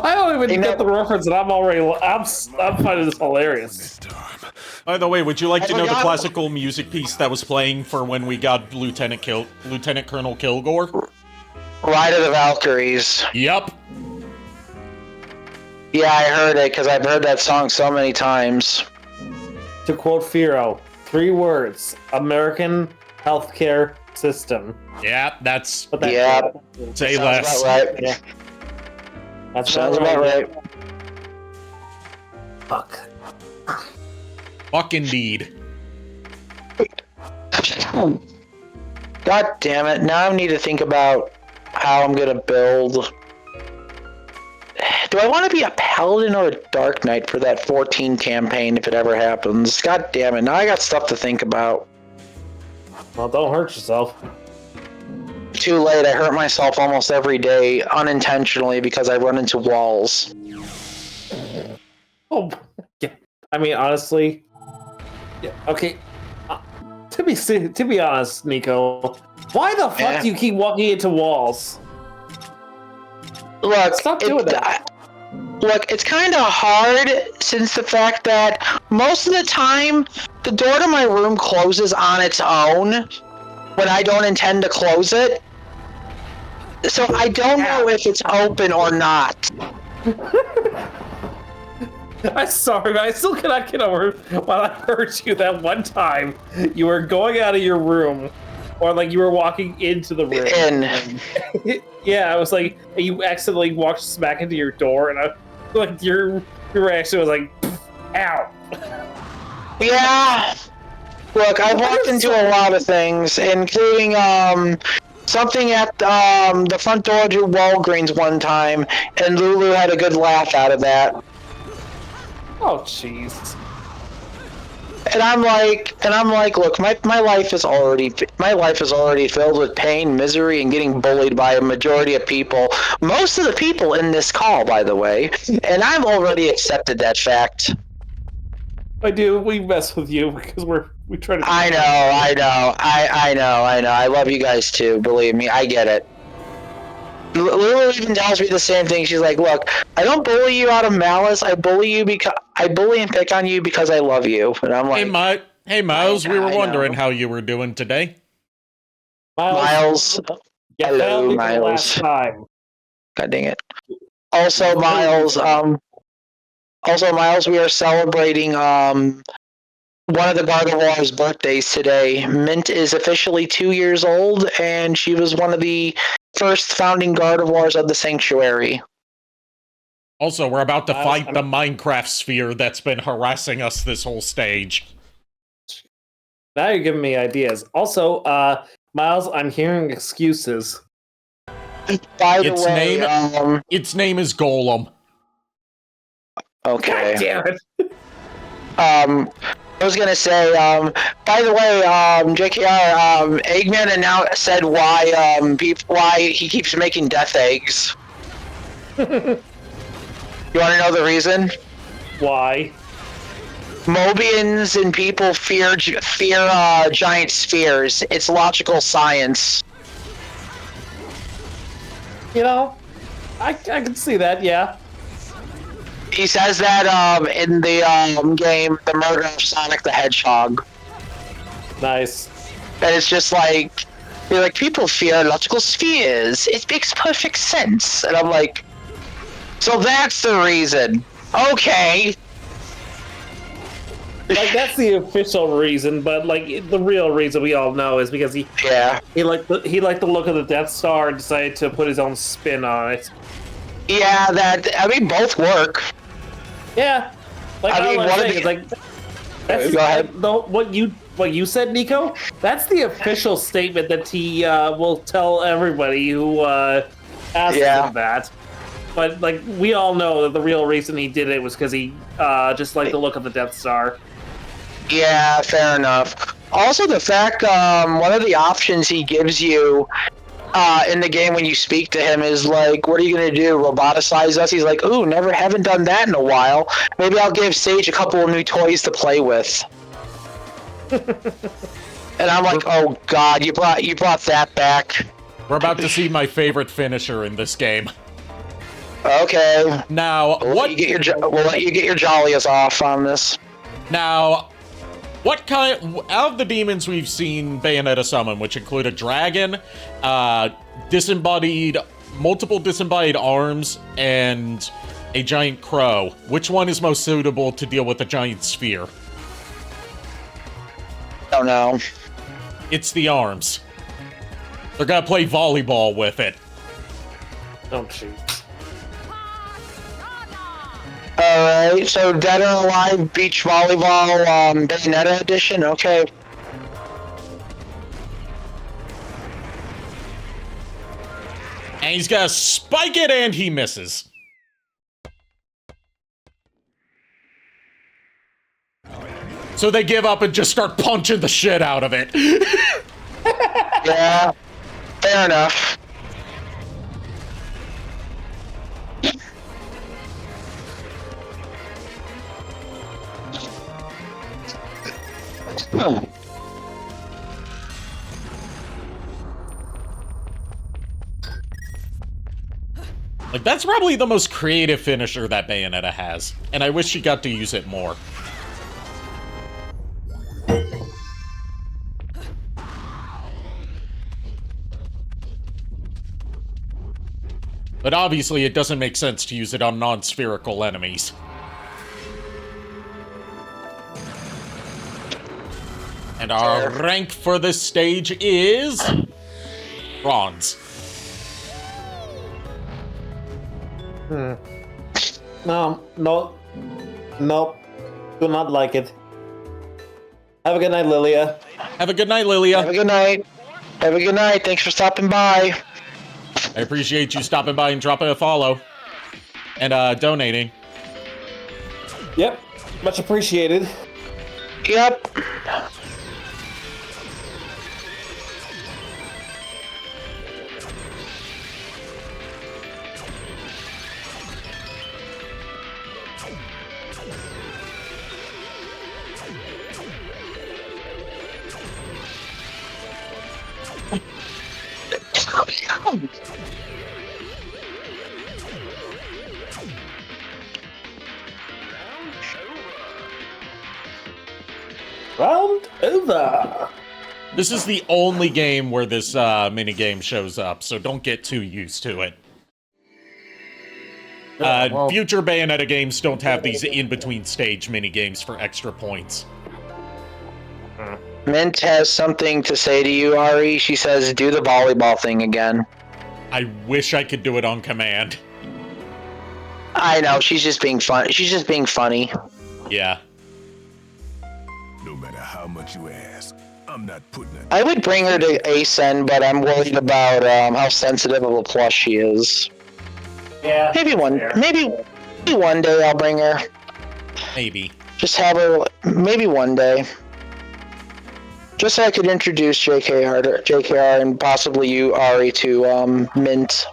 I don't even get the reference, and I'm finding this hilarious. This time. By the way, would you like to know the forgot- classical music piece that was playing for when we got Lieutenant Colonel Kilgore? Ride of the Valkyries. Yup. Yeah, I heard it because I've heard that song so many times. To quote Firo, 3 words: American healthcare system. Yeah, that's But that's Yeah. say Sounds less. about right. Yeah. That's Sounds about right. Fuck. Fuck indeed. God damn it. Now I need to think about how I'm gonna build. Do I want to be a paladin or a dark knight for that 14 campaign if it ever happens? God damn it. Now I got stuff to think about. Well, don't hurt yourself. Too late. I hurt myself almost every day unintentionally because I run into walls. Oh, yeah. I mean, honestly, yeah. Okay. To be honest, Nico, why the fuck do you keep walking into walls? Look, Stop doing that. Look, it's kind of hard since the fact that most of the time the door to my room closes on its own when I don't intend to close it. So I don't know if it's open or not. I'm sorry, but I still cannot get over while I heard you that one time you were going out of your room, or like you were walking into the room. Yeah, I was like, you accidentally walked smack into your door, and I like your reaction was like, ow. Yeah. Look, I've walked into a lot of things, including something at the front door to Walgreens one time, and Lulu had a good laugh out of that. Oh, jeez. And I'm like, look, my life is already filled with pain, misery, and getting bullied by a majority of people. Most of the people in this call, by the way, and I've already accepted that fact. I do. We mess with you because we try to. I know. I love you guys too. Believe me, I get it. Lulu even tells me the same thing. She's like, "Look, I don't bully you out of malice. I bully and pick on you because I love you." And I'm like, Hey, Miles, we were I wondering know. how you were doing today. Miles. Hello, Miles. Last time. God dang it. Also, Miles, we are celebrating one of the Gardevoir's birthdays today. Mint is officially 2 years old, and she was one of the first founding Gardevoirs of the Sanctuary. Also, we're about to fight the Minecraft sphere that's been harassing us this whole stage. Now you're giving me ideas. Also, Miles, I'm hearing excuses. By the way, its name is Golem. Okay. God damn it. I was gonna say, by the way, JKR, Eggman now said why he keeps making death eggs. You want to know the reason? Why? Mobians and people fear giant spheres. It's logical science. You know, I can see that. Yeah. He says that in the game, The Murder of Sonic the Hedgehog. Nice. And it's just like, you're like, people fear logical spheres. It makes perfect sense. And I'm like, so that's the reason. Okay. Like, that's the official reason, but like the real reason we all know is because he liked the look of the Death Star and decided to put his own spin on it. Yeah, both work. Yeah, like I mean, all I'm one of saying the- is like that's Go ahead. what you said, Nico. That's the official statement that he will tell everybody who asks him that. But like we all know that the real reason he did it was because he just liked the look of the Death Star. Yeah, fair enough. Also, the fact one of the options he gives you in the game when you speak to him is like, what are you going to do, roboticize us? He's like, ooh, haven't done that in a while. Maybe I'll give Sage a couple of new toys to play with. And I'm like, oh god, you brought that back. We're about to see my favorite finisher in this game. Okay. Now, we'll let you get your jolliest off on this. Now, what kind out of the demons we've seen Bayonetta summon, which include a dragon, multiple disembodied arms, and a giant crow, which one is most suitable to deal with a giant sphere? Oh no. It's the arms. They're gonna play volleyball with it. Don't shoot. Alright, so Dead or Alive Beach Volleyball Bayonetta Edition, okay. And he's gonna spike it, and he misses. So they give up and just start punching the shit out of it. Yeah, fair enough. Like, that's probably the most creative finisher that Bayonetta has, and I wish she got to use it more. But obviously, it doesn't make sense to use it on non-spherical enemies. And our rank for this stage is... bronze. No, nope. Do not like it. Have a good night, Lilia. Have a good night, Lilia. Have a good night. Have a good night. Thanks for stopping by. I appreciate you stopping by and dropping a follow. And, donating. Yep, much appreciated. Yep. Round over. This is the only game where this minigame shows up, so don't get too used to it. Future Bayonetta games don't have these in-between stage minigames for extra points. Mint has something to say to you, Ari. She says, do the volleyball thing again. I wish I could do it on command. I know, she's just being fun. She's just being funny. Yeah. No matter how much you ask, I'm not putting it. I would bring her to Ascend, but I'm worried about how sensitive of a plush she is. Yeah. Maybe maybe one day I'll bring her. Maybe. Just have her, maybe one day. Just so I could introduce JKR and possibly you, Ari, to Mint.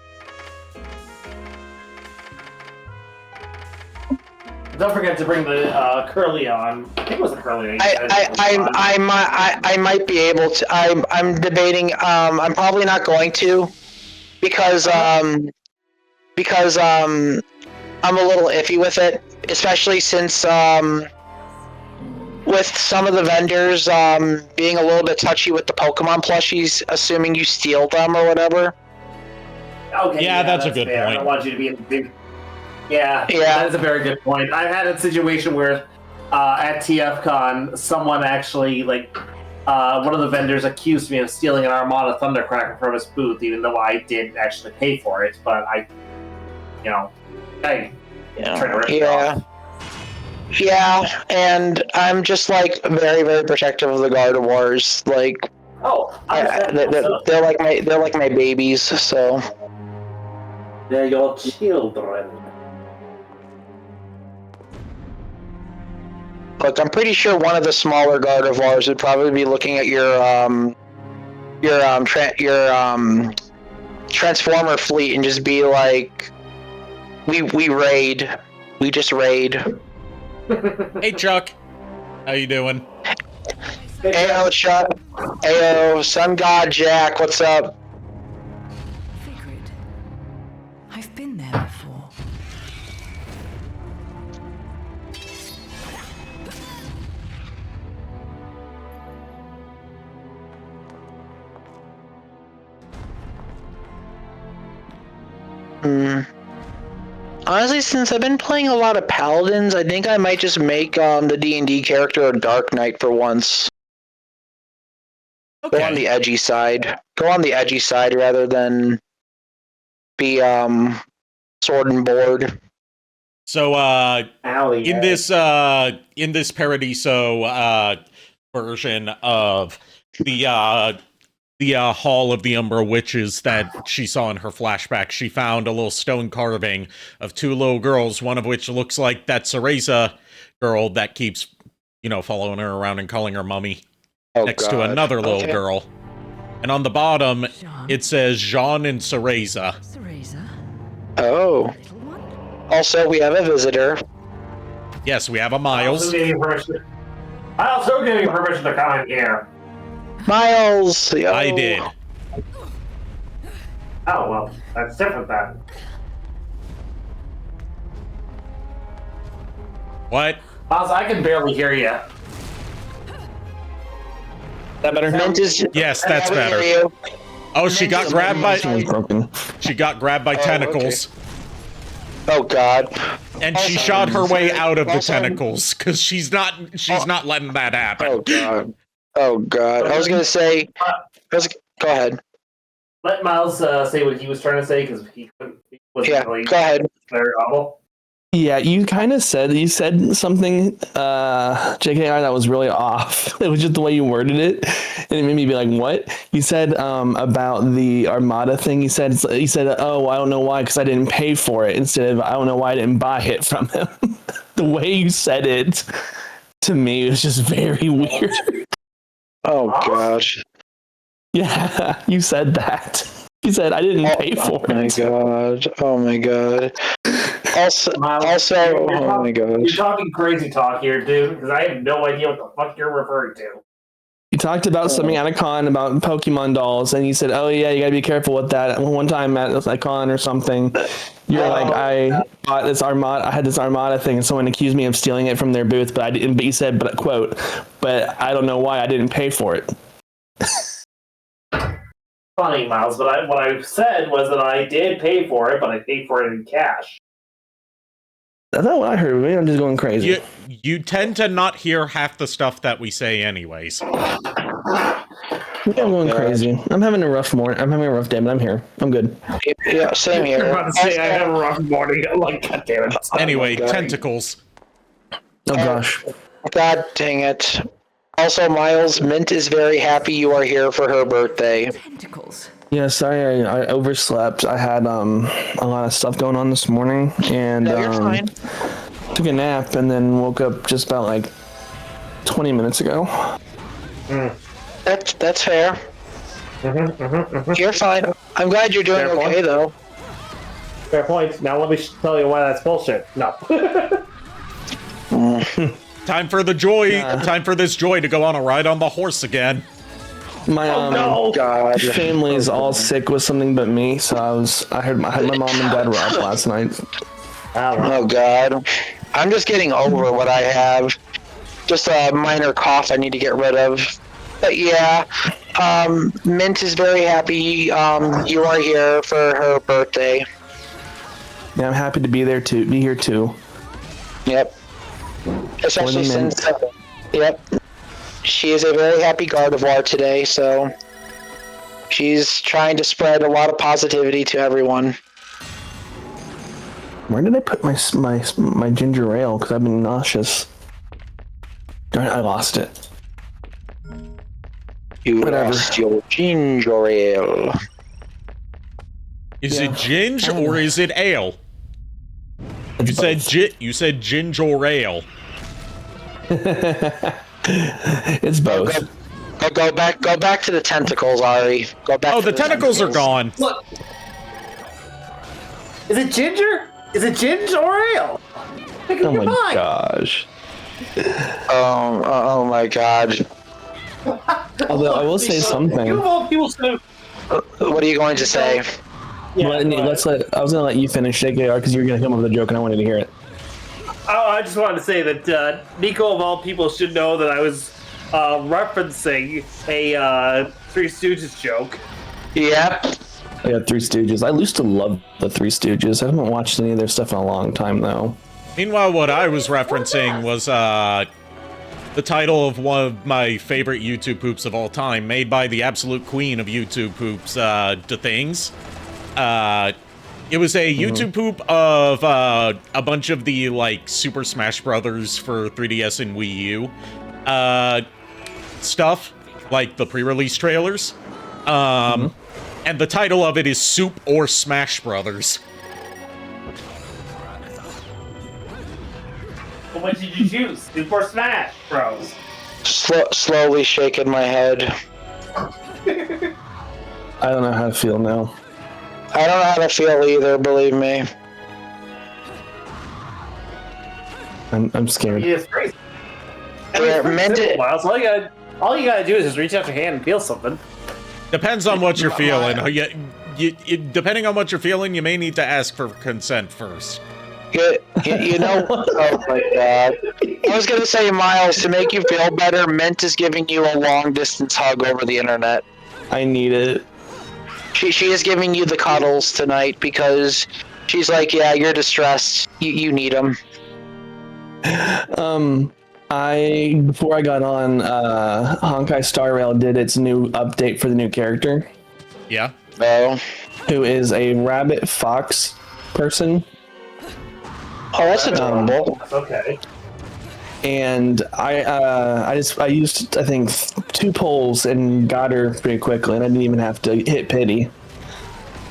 Don't forget to bring the curly on. I think it was the curly. I might be able to. I'm debating. I'm probably not going to, because I'm a little iffy with it, especially since with some of the vendors being a little bit touchy with the Pokemon plushies, assuming you steal them or whatever. Okay. Yeah, that's a good fair. point. I don't want you to be in the big. Yeah, that's a very good point. I've had a situation where at TFCon, someone actually, like, one of the vendors accused me of stealing an Armada Thundercracker from his booth, even though I didn't actually pay for it, but I tried to rip it off. Yeah, and I'm just, like, very, very protective of the Gardevoirs. Like, they're like my babies, so. They're your children. Look, I'm pretty sure one of the smaller Gardevoirs would probably be looking at your Transformer fleet and just be like, we raid, we just raid. Hey, Chuck. How you doing? Ayo, Chuck. Ayo, Sun God Jack, what's up? Figured. I've been there before. Honestly, since I've been playing a lot of Paladins, I think I might just make the D&D character a Dark Knight for once. Go on the edgy side. Go on the edgy side rather than be sword and board. So Alley, in this Paradiso version of the Hall of the Umbra Witches that she saw in her flashback, she found a little stone carving of two little girls, one of which looks like that Cereza girl that keeps, following her around and calling her mummy, next to another little girl. And on the bottom, it says Jeanne and Cereza. Cereza? Oh. Little one? Also, we have a visitor. Yes, we have a I Miles. also gave you permission to come in here. Miles! Yo. I did. Oh, well, that's different then. What? Miles, I can barely hear you. That better? Yes, that's better. Oh, she got grabbed by tentacles. Oh God! And she shot her way out of the tentacles because she's not letting that happen. Oh God! Oh God! I was gonna say. Go ahead. Let Miles say what he was trying to say because he wasn't really go ahead. very audible. Yeah, you said something, JKR, that was really off. It was just the way you worded it, and it made me be like, what? You said about the Armada thing, you said, oh, I don't know why, because I didn't pay for it, instead of, I don't know why I didn't buy it from him. The way you said it, to me, was just very weird. Oh, gosh. Yeah, you said that. You said, I didn't pay for it. Oh, my God. Also, oh my gosh. You're talking crazy talk here, dude, because I have no idea what the fuck you're referring to. You talked about something at a con about Pokemon dolls, and you said, oh yeah, you gotta be careful with that. One time at a con or something, you're like, I bought this Armada, I had this Armada thing, and someone accused me of stealing it from their booth, but I didn't, but you said, quote, but I don't know why I didn't pay for it. Funny, Miles, but what I said was that I did pay for it, but I paid for it in cash. That's not what I heard. Maybe I'm just going crazy. You tend to not hear half the stuff that we say anyways. Maybe I'm going crazy. I'm having a rough morning. I'm having a rough day, but I'm here. I'm good. Yeah, same here. I'm about to say I have a rough morning. I'm like, God damn it. Anyway, tentacles. Oh gosh. God dang it. Also, Miles, Mint is very happy you are here for her birthday. Tentacles. Yeah, sorry, I overslept. I had a lot of stuff going on this morning, and No, you're fine. took a nap, and then woke up just about like 20 minutes ago. That's fair. You're fine. I'm glad you're doing Fair okay, point. though. Fair point. Now let me tell you why that's bullshit. No. Time for the joy. Time for this joy to go on a ride on the horse again. My God. family's all sick with something but me, so I heard my mom and dad were up last night. Oh God. I'm just getting over what I have. Just a minor cough I need to get rid of. But yeah, Mint is very happy you are here for her birthday. Yeah, I'm happy to be here too. Yep. Especially Mint. since, yep. She is a very happy Gardevoir today, so she's trying to spread a lot of positivity to everyone. Where did I put my ginger ale? Because I've been nauseous. Darn it, I lost it. You Whatever. lost your ginger ale. Is it ginge or is it ale? You said ginger ale. It's both. Go back to the tentacles, Ari. Go back. Oh, to the tentacles are gone. Look. Is it ginger? Is it ginger or ale? Oh my gosh. Oh my God. Although I will say something. What are you going to say? I was gonna let you finish, JKR, because you were gonna come up with a joke and I wanted to hear it. Oh, I just wanted to say that Nico, of all people, should know that I was referencing a Three Stooges joke. Yep. I got Three Stooges. I used to love the Three Stooges. I haven't watched any of their stuff in a long time, though. Meanwhile, what I was referencing was the title of one of my favorite YouTube poops of all time, made by the absolute queen of YouTube poops, The Things. It was a YouTube poop of a bunch of the, like, Super Smash Brothers for 3DS and Wii U stuff, like the pre-release trailers. And the title of it is Soup or Smash Brothers. What did you choose? Soup or Smash Bros? Slowly shaking my head. I don't know how to feel now. I don't know how to feel either, believe me. I'm scared. It's crazy. Yeah, meant it. Miles, all you gotta do is just reach out your hand and feel something. Depends on what you're feeling. Depending on what you're feeling, you may need to ask for consent first. You know, oh my god. I was gonna say, Miles, to make you feel better, Mint is giving you a long distance hug over the internet. I need it. She is giving you the cuddles tonight because she's like, yeah, you're distressed. You need them. Before I got on, Honkai Star Rail did its new update for the new character. Yeah. Oh. Who is a rabbit fox person. Oh, that's adorable. Okay. And I used I think 2 polls and got her pretty quickly, and I didn't even have to hit pity.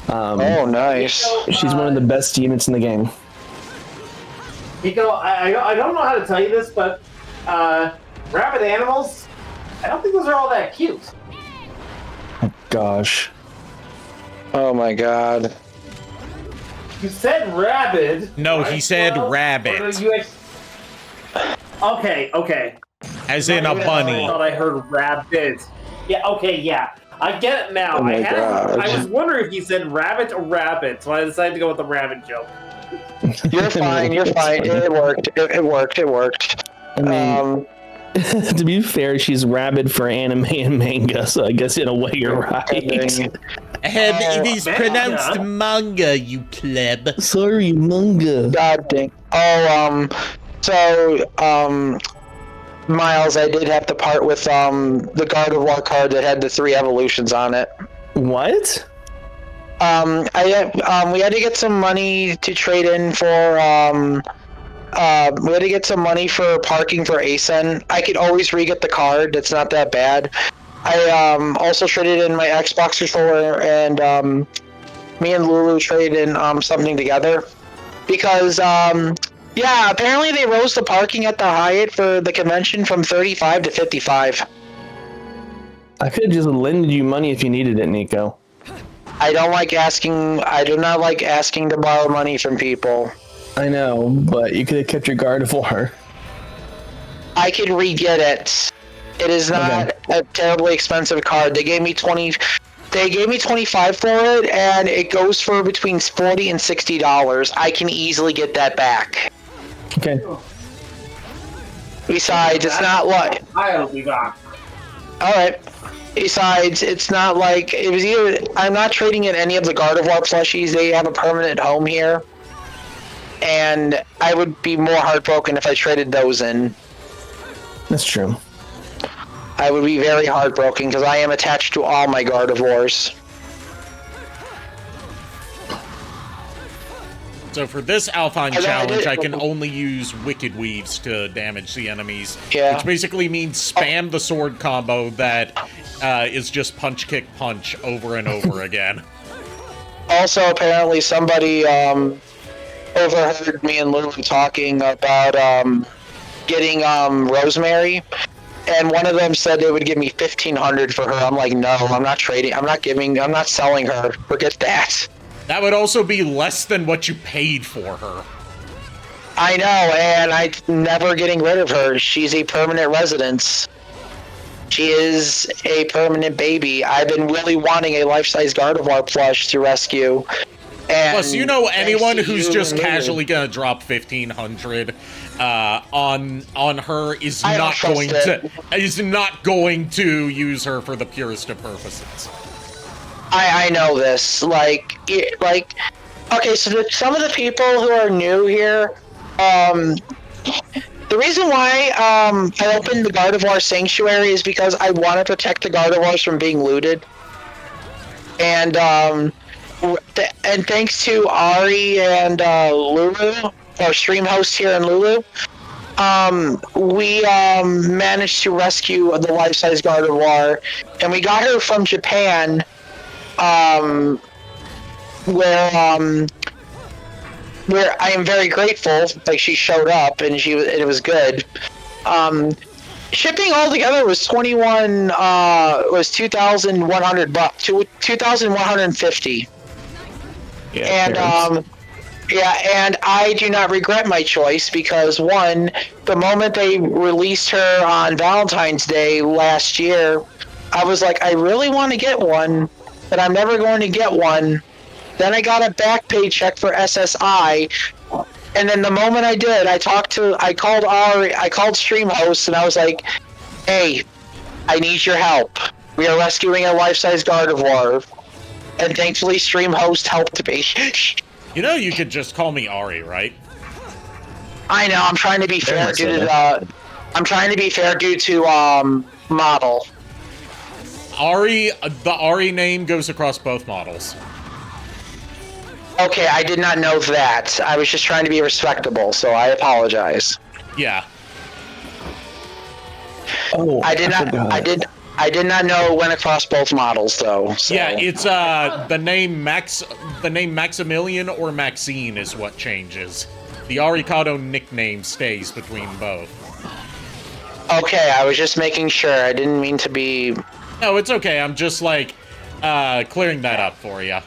Oh, nice. She's one of the best units in the game. Nico, I don't know how to tell you this, but rabbit animals, I don't think those are all that cute. Oh, gosh. Oh my god. You said rabbit. No, right? he said Well, rabbit. Okay. As in a bunny. I thought I heard rabbit. Yeah, okay, yeah. I get it now. Oh my God. I was wondering if you said rabbit or rabbit, so I decided to go with the rabbit joke. You're fine. It worked. It worked. I mean, to be fair, she's rabid for anime and manga, so I guess in a way you're right. It is pronounced manga, you pleb. Sorry, manga. God dang. Miles, I did have to part with the God of War card that had the 3 evolutions on it. What? We had to get some money to trade in for we had to get some money for parking for ASEN. I could always re-get the card. It's not that bad. I also traded in my Xbox controller, and me and Lulu traded in something together because yeah, apparently they rose the parking at the Hyatt for the convention from 35 to 55. I could have just lended you money if you needed it, Nico. I do not like asking to borrow money from people. I know, but you could have kept your guard of war. I can re-get it. It is not a terribly expensive card. They gave me 20. They gave me 25 for it, and it goes for between $40 and $60. I can easily get that back. Okay. Besides, it's not like. I'll be back. All right. Besides, it's not like it was either. I'm not trading in any of the Gardevoir plushies. They have a permanent home here, and I would be more heartbroken if I traded those in. That's true. I would be very heartbroken because I am attached to all my Gardevoirs. So for this Alpine challenge, I can only use Wicked Weaves to damage the enemies. Yeah. Which basically means spam the sword combo that is just punch, kick, punch over and over again. Also, apparently somebody overheard me and Lulu talking about getting Rosemary, and one of them said they would give me $1,500 for her. I'm like, no, I'm not trading. I'm not selling her. Forget that. That would also be less than what you paid for her. I know, and I'm never getting rid of her. She's a permanent residence. She is a permanent baby. I've been really wanting a life-size Gardevoir plush to rescue. And plus, you know anyone who's just casually gonna drop $1,500 on her is not going to use her for the purest of purposes. I know this. Okay, so some of the people who are new here, The reason why I opened the Gardevoir Sanctuary is because I want to protect the Gardevoirs from being looted. And and thanks to Ari and Lulu, our stream host here in Lulu, we managed to rescue the life-size Gardevoir, and we got her from Japan, where I am very grateful. Like, she showed up and it was good. Shipping altogether was 2,100 bucks, 2,150. Yeah, And and I do not regret my choice because, one, the moment they released her on Valentine's Day last year, I was like, I really want to get one, but I'm never going to get one. Then I got a back paycheck for SSI, and then the moment I did, I called Streamhost, and I was like, hey, I need your help. We are rescuing a life-size Gardevoir. And thankfully, Streamhost helped me. You know, you could just call me Ari, right? I know. I'm trying to be fair due to model. Ari, the Ari name goes across both models. Okay, I did not know that. I was just trying to be respectable, so I apologize. Yeah. Oh, I did not know it went across both models though. So. Yeah, it's the name Maximilian or Maxine is what changes. The Arikado nickname stays between both. Okay, I was just making sure. I didn't mean to be. No, it's okay. I'm just like clearing that up for you.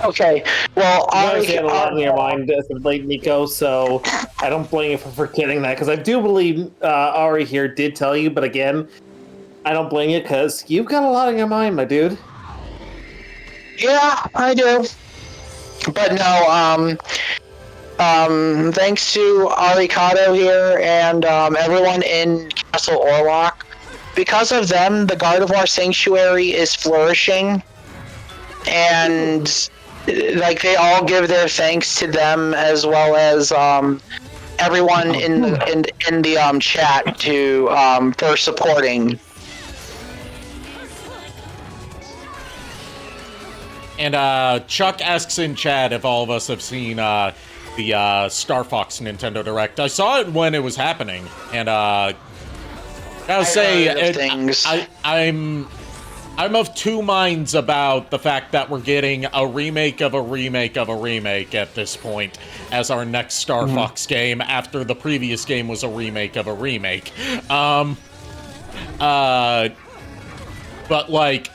Okay. Well, You obviously had a lot in your mind as of late, Nico, so I don't blame you for forgetting that, because I do believe Ari here did tell you, but again, I don't blame you, because you've got a lot in your mind, my dude. Yeah, I do. But no, thanks to Arikado here and everyone in Castle Orlok, because of them, the Gardevoir Sanctuary is flourishing. And like they all give their thanks to them, as well as everyone in the chat for supporting. And Chuck asks in chat if all of us have seen the Star Fox Nintendo Direct. I saw it when it was happening, and I'll say I'm of two minds about the fact that we're getting a remake of a remake of a remake at this point as our next Star Fox game, after the previous game was a remake of a remake. But like,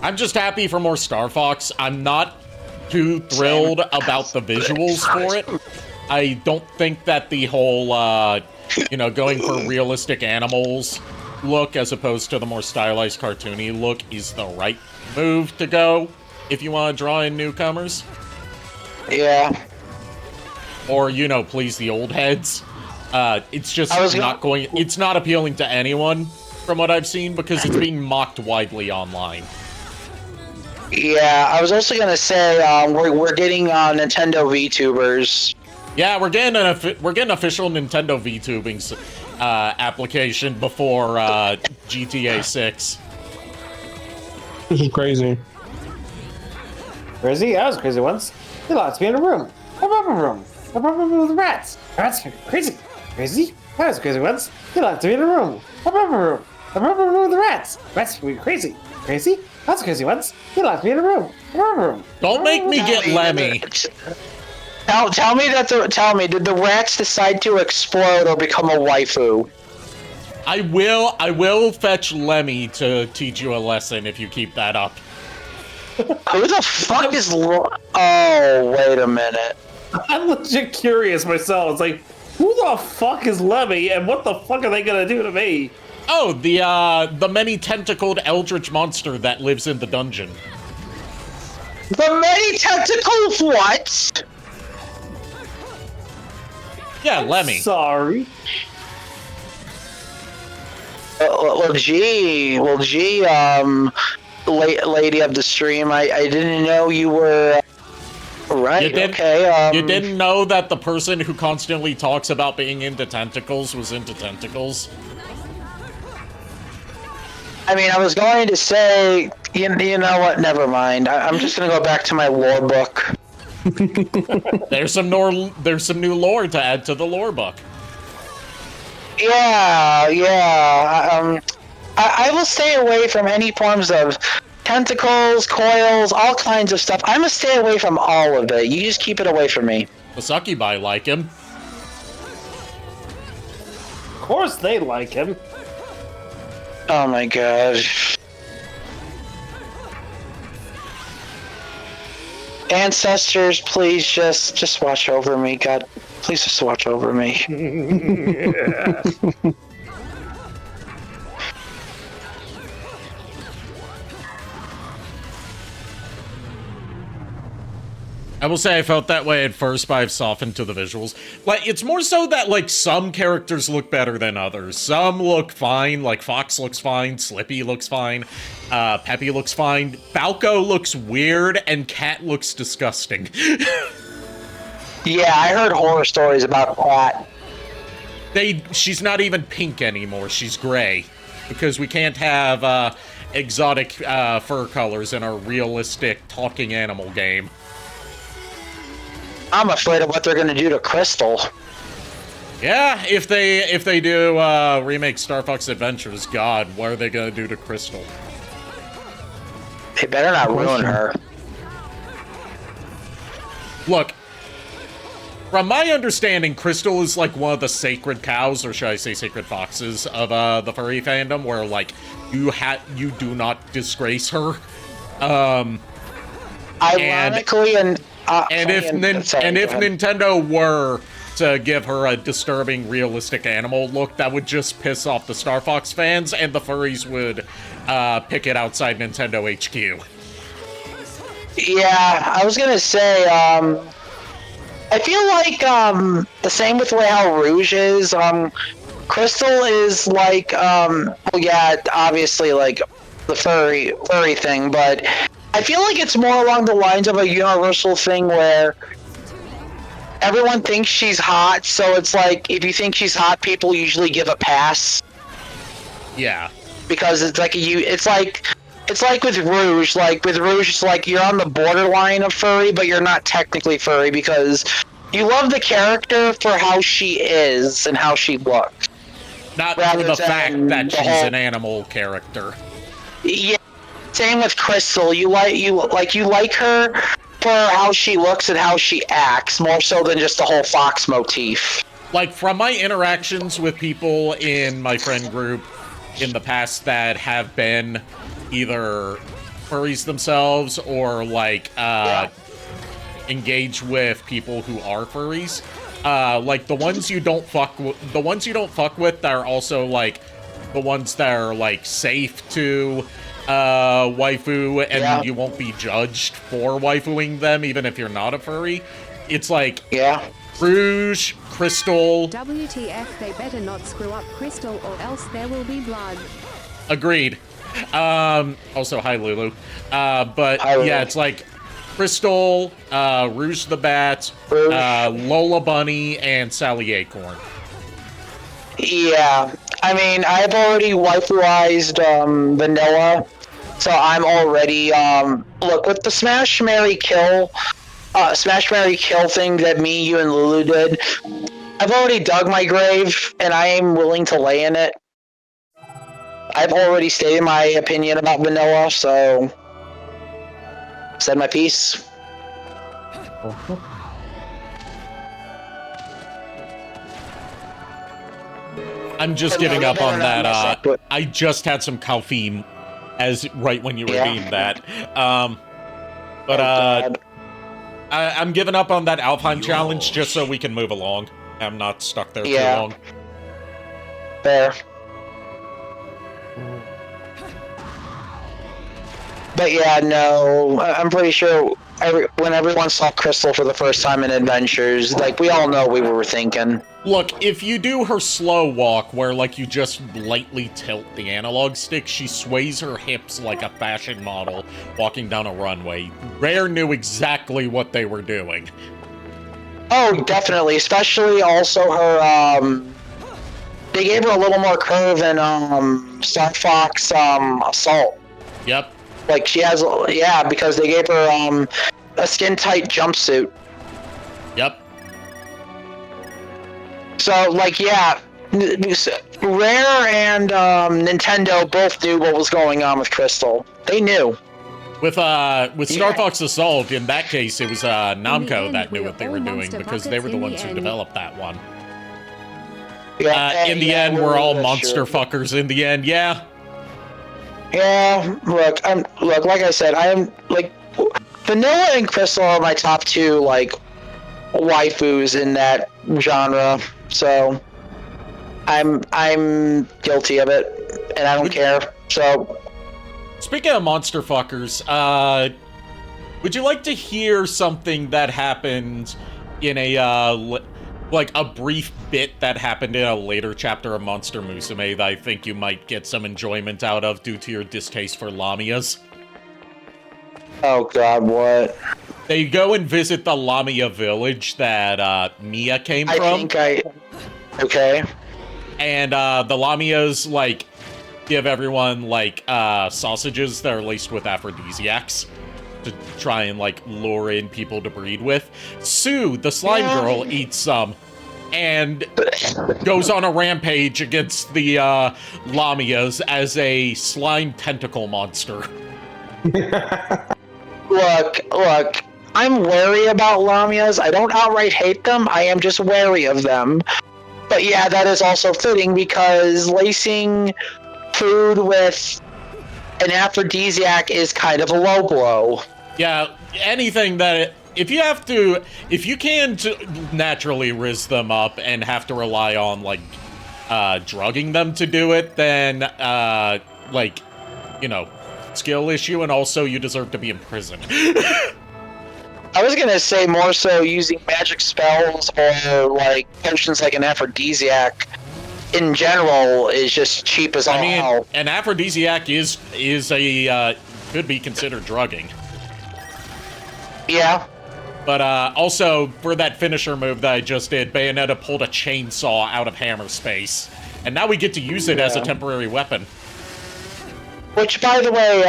I'm just happy for more Star Fox. I'm not too thrilled about the visuals for it. I don't think that the whole, going for realistic animals look as opposed to the more stylized cartoony look is the right move to go if you want to draw in newcomers. Yeah. Or, please the old heads. It's just it's not appealing to anyone from what I've seen because it's being mocked widely online. Yeah, I was also gonna say we're getting Nintendo VTubers. Yeah, we're getting official Nintendo VTubing application before GTA 6. This is crazy. Crazy? I was crazy once. They locked me in a room. A rubber room. A rubber room with rats. Rats are crazy. Crazy? I was crazy once. They locked me in a room. A rubber room. A rubber room with rats. Rats were crazy. Crazy? I was crazy once. They locked me in a room. A rubber room. Don't make me get Lemmy. Tell me, did the rats decide to explode or become a waifu? I will fetch Lemmy to teach you a lesson if you keep that up. Who the fuck is Oh, wait a minute. I'm legit curious myself. It's like, who the fuck is Lemmy and what the fuck are they gonna do to me? Oh, the many-tentacled eldritch monster that lives in the dungeon. The many-tentacled what? Yeah, Lemmy. Sorry. Well, gee, lady of the stream, I didn't know you were Right. You didn't, Okay. you didn't know that the person who constantly talks about being into tentacles was into tentacles? I mean, I was going to say, you know what? Never mind. I'm just going to go back to my lore book. There's some new lore to add to the lore book. Yeah. I will stay away from any forms of tentacles, coils, all kinds of stuff. I'm going to stay away from all of it. You just keep it away from me. The succubi like him. Of course they like him. Oh my god. Ancestors, please just watch over me. God, please just watch over me. I will say I felt that way at first, but I've softened to the visuals. Like, it's more so that, like, some characters look better than others. Some look fine, like Fox looks fine, Slippy looks fine, Peppy looks fine, Falco looks weird, and Cat looks disgusting. Yeah, I heard horror stories about Cat. She's not even pink anymore, she's gray. Because we can't have, exotic, fur colors in our realistic talking animal game. I'm afraid of what they're gonna do to Crystal. Yeah, if they do remake Star Fox Adventures, God, what are they gonna do to Crystal? They better not ruin her. Look, from my understanding, Crystal is like one of the sacred cows, or should I say sacred foxes, of the furry fandom, where like you do not disgrace her. Ironically, if Nintendo were to give her a disturbing, realistic animal look, that would just piss off the Star Fox fans, and the furries would pick it outside Nintendo HQ. Yeah, I was gonna say, I feel like the same with the way how Rouge is. Crystal is like, well, yeah, obviously like the furry thing, but I feel like it's more along the lines of a universal thing where everyone thinks she's hot, so it's like if you think she's hot, people usually give a pass. Yeah. Because it's like it's like with Rouge. Like with Rouge, it's like you're on the borderline of furry, but you're not technically furry because you love the character for how she is and how she looks. Not for the fact that she's an animal character. Yeah. Same with Crystal. You like her for how she looks and how she acts, more so than just the whole Fox motif. Like, from my interactions with people in my friend group in the past that have been either furries themselves or, like, engage with people who are furries, like, the ones you don't fuck with that are also, like, the ones that are, like, safe to waifu, and you won't be judged for waifuing them, even if you're not a furry. It's like, Rouge, Crystal. WTF, they better not screw up Crystal or else there will be blood. Agreed. Also, hi, Lulu. But, hi, Lulu. Yeah, it's like Crystal, Rouge the Bat, Lola Bunny, and Sally Acorn. Yeah, I mean, I've already waifuized Vanilla, so I'm already look with the Smash Marry Kill thing that me, you, and Lulu did. I've already dug my grave, and I am willing to lay in it. I've already stated my opinion about Vanilla, so said my piece. I'm just giving up on that. I just had some caffeine as right when you redeemed that. I'm giving up on that Alpine challenge just so we can move along. I'm not stuck there too long. Fair. But yeah, no, I'm pretty sure when everyone saw Crystal for the first time in Adventures, like, we all know we were thinking. Look, if you do her slow walk, where, like, you just lightly tilt the analog stick, she sways her hips like a fashion model walking down a runway. Rare knew exactly what they were doing. Oh, definitely. Especially also her, they gave her a little more curve in, Star Fox, Assault. Yep. Like, she has, yeah, because they gave her, a skin-tight jumpsuit. Yep. So, like, yeah, Rare and Nintendo both knew what was going on with Crystal. They knew. With Star Fox Assault, in that case, it was Namco that knew what they were doing because they were the ones who developed that one. Yeah, in the end, we're all monster fuckers in the end, yeah. Yeah, look, like I said, I am, like, Vanilla and Crystal are my top two, like, waifus in that genre, so I'm guilty of it, and I don't care, so... Speaking of monster fuckers, would you like to hear something that happened in a, like, a brief bit that happened in a later chapter of Monster Musume that I think you might get some enjoyment out of due to your distaste for Lamias? Oh god, what? They go and visit the Lamia village that Mia came from. Okay. And the Lamias, like, give everyone, like, sausages that are laced with aphrodisiacs to try and, like, lure in people to breed with. Sue, the slime girl, eats some and goes on a rampage against the Lamias as a slime tentacle monster. Look, I'm wary about Lamias. I don't outright hate them, I am just wary of them. But yeah, that is also fitting because lacing food with an aphrodisiac is kind of a low blow. Yeah, anything that... If you can naturally rizz them up and have to rely on, like, drugging them to do it, then, like, you know, skill issue, and also you deserve to be in prison. I was gonna say more so using magic spells or, like, potions like an aphrodisiac in general is just cheap as all hell. I mean, an aphrodisiac is a, could be considered drugging. Yeah. But, also, for that finisher move that I just did, Bayonetta pulled a chainsaw out of hammer space. And now we get to use it as a temporary weapon. Which, by the way,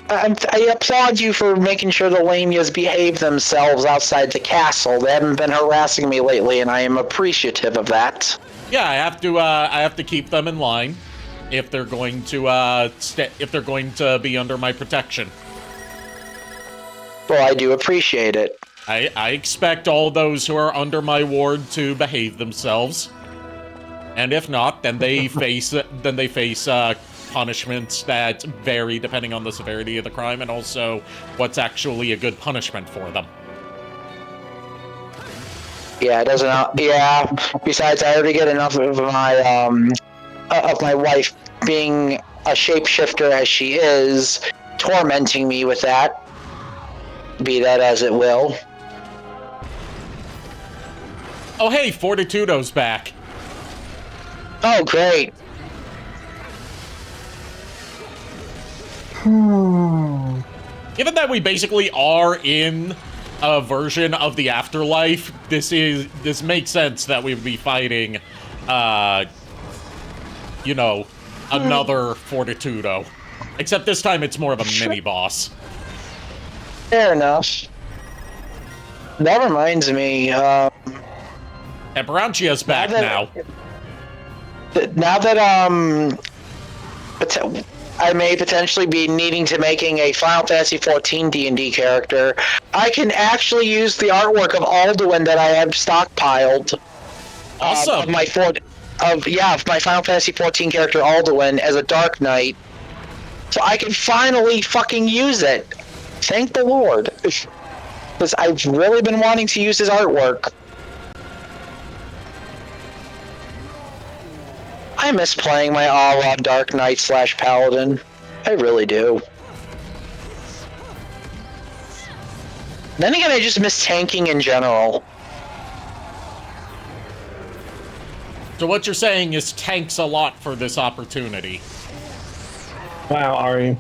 I applaud you for making sure the Lamias behave themselves outside the castle. They haven't been harassing me lately, and I am appreciative of that. Yeah, I have to keep them in line if they're going to be under my protection. Well, I do appreciate it. I expect all those who are under my ward to behave themselves, and if not, then they face punishments that vary depending on the severity of the crime and also what's actually a good punishment for them. Yeah, it doesn't. Yeah. Besides, I already get enough of my wife being a shapeshifter as she is, tormenting me with that. Be that as it will. Oh, hey, Fortitudo's back. Oh, great. Given that we basically are in a version of the afterlife, this makes sense that we would be fighting, you know, another Fortitudo. Except this time it's more of a mini-boss. Fair enough. That reminds me, and Branchia's back now. Now that, I may potentially be needing to making a Final Fantasy XIV D&D character, I can actually use the artwork of Alduin that I have stockpiled. Awesome. Of my Final Fantasy XIV character Alduin as a Dark Knight. So I can finally fucking use it. Thank the Lord. Because I've really been wanting to use his artwork. I miss playing my all-out Dark Knight / Paladin. I really do. Then again, I just miss tanking in general. So what you're saying is tanks a lot for this opportunity. Wow, Ari.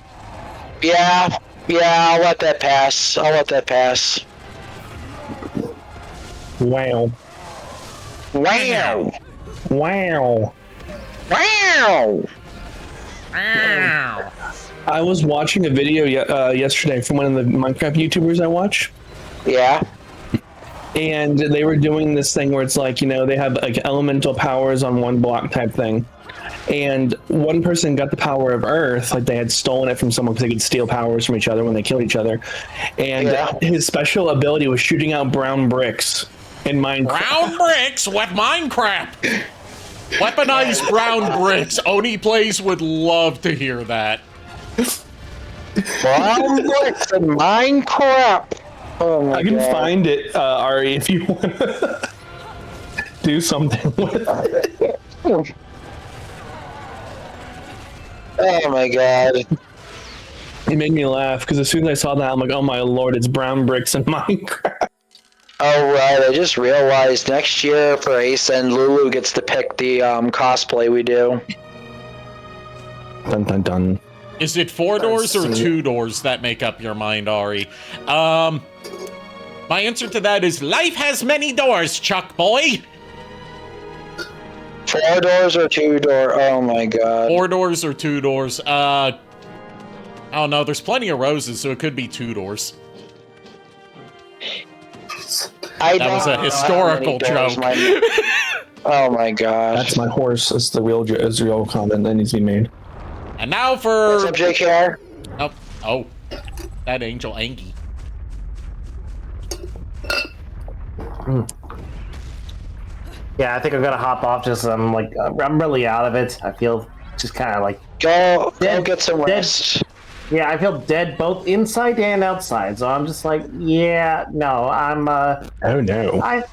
Yeah, I'll let that pass. Wow. Wow! Wow. Wow! I was watching a video yesterday from one of the Minecraft YouTubers I watch. Yeah. And they were doing this thing where it's like, they have like elemental powers on one block type thing. And one person got the power of Earth, like they had stolen it from someone because they could steal powers from each other when they killed each other. And his special ability was shooting out brown bricks in Minecraft. Brown bricks? What Minecraft? Weaponized brown bricks. Oni Plays would love to hear that. Brown bricks in Minecraft. Oh my I can God. find it, Ari, if you want to do something with it. Oh my God. It made me laugh because as soon as I saw that, I'm like, oh my lord, it's brown bricks in Minecraft. Oh right, I just realized next year for Ace and Lulu gets to pick the cosplay we do. Dun dun dun. Is it 4 doors or 2 doors that make up your mind, Ari? My answer to that is life has many doors, Chuck boy. 4 doors or 2 door? Oh my God. 4 doors or 2 doors? I don't know. There's plenty of roses, so it could be 2 doors. That was a historical joke. Oh my gosh. That's my horse. That's the real Israel comment that needs to be made. And now for... What's up, JKR? Oh. That Angel Angie. Yeah, I think I'm gonna hop off. I'm really out of it. I feel just kind of like go get some rest. Yeah, I feel dead both inside and outside. So I'm just like, yeah, no, I'm. Oh no. I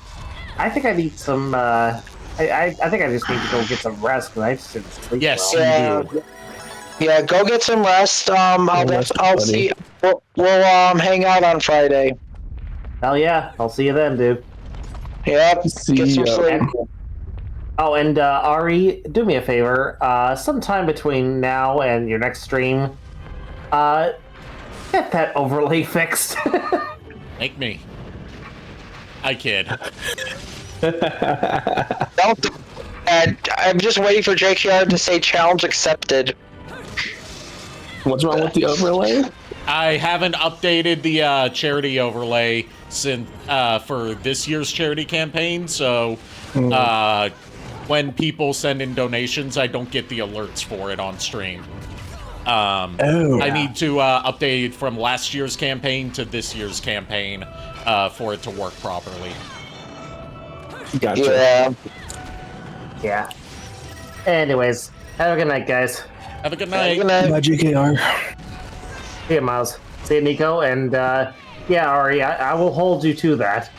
think I need some. I think I just need to go get some rest because I just didn't sleep. Yes, well. you do. Yeah, go get some rest. I'll see. We'll hang out on Friday. Hell yeah, I'll see you then, dude. Yep. Get some sleep. Oh, and Ari, do me a favor. Sometime between now and your next stream, get that overlay fixed. Make me. I kid. I'm just waiting for JKR to say challenge accepted. What's wrong with the overlay? I haven't updated the charity overlay since for this year's charity campaign, so when people send in donations, I don't get the alerts for it on stream. I need to update from last year's campaign to this year's campaign for it to work properly. Gotcha. Yeah. Anyways, have a good night, guys. Have a good night. Good night. Bye, JKR. See you, Miles. See you, Nico. And yeah, Ari, I will hold you to that.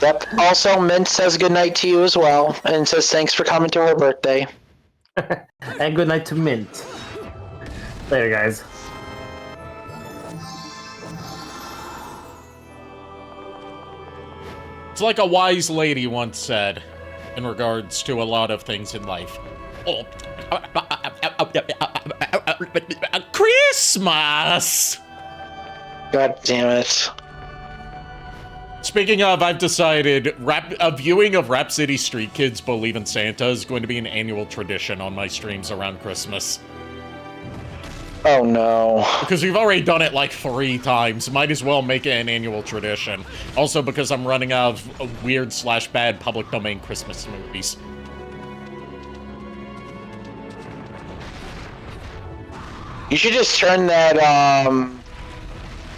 Yep. Also, Mint says good night to you as well, and says thanks for coming to her birthday. And good night to Mint. Later, guys. It's like a wise lady once said in regards to a lot of things in life. Oh. Christmas! God damn it. Speaking of, I've decided a viewing of Rap City Street Kids Believe in Santa is going to be an annual tradition on my streams around Christmas. Oh no. Because we've already done it like 3 times, might as well make it an annual tradition. Also because I'm running out of weird/bad public domain Christmas movies. You should just turn that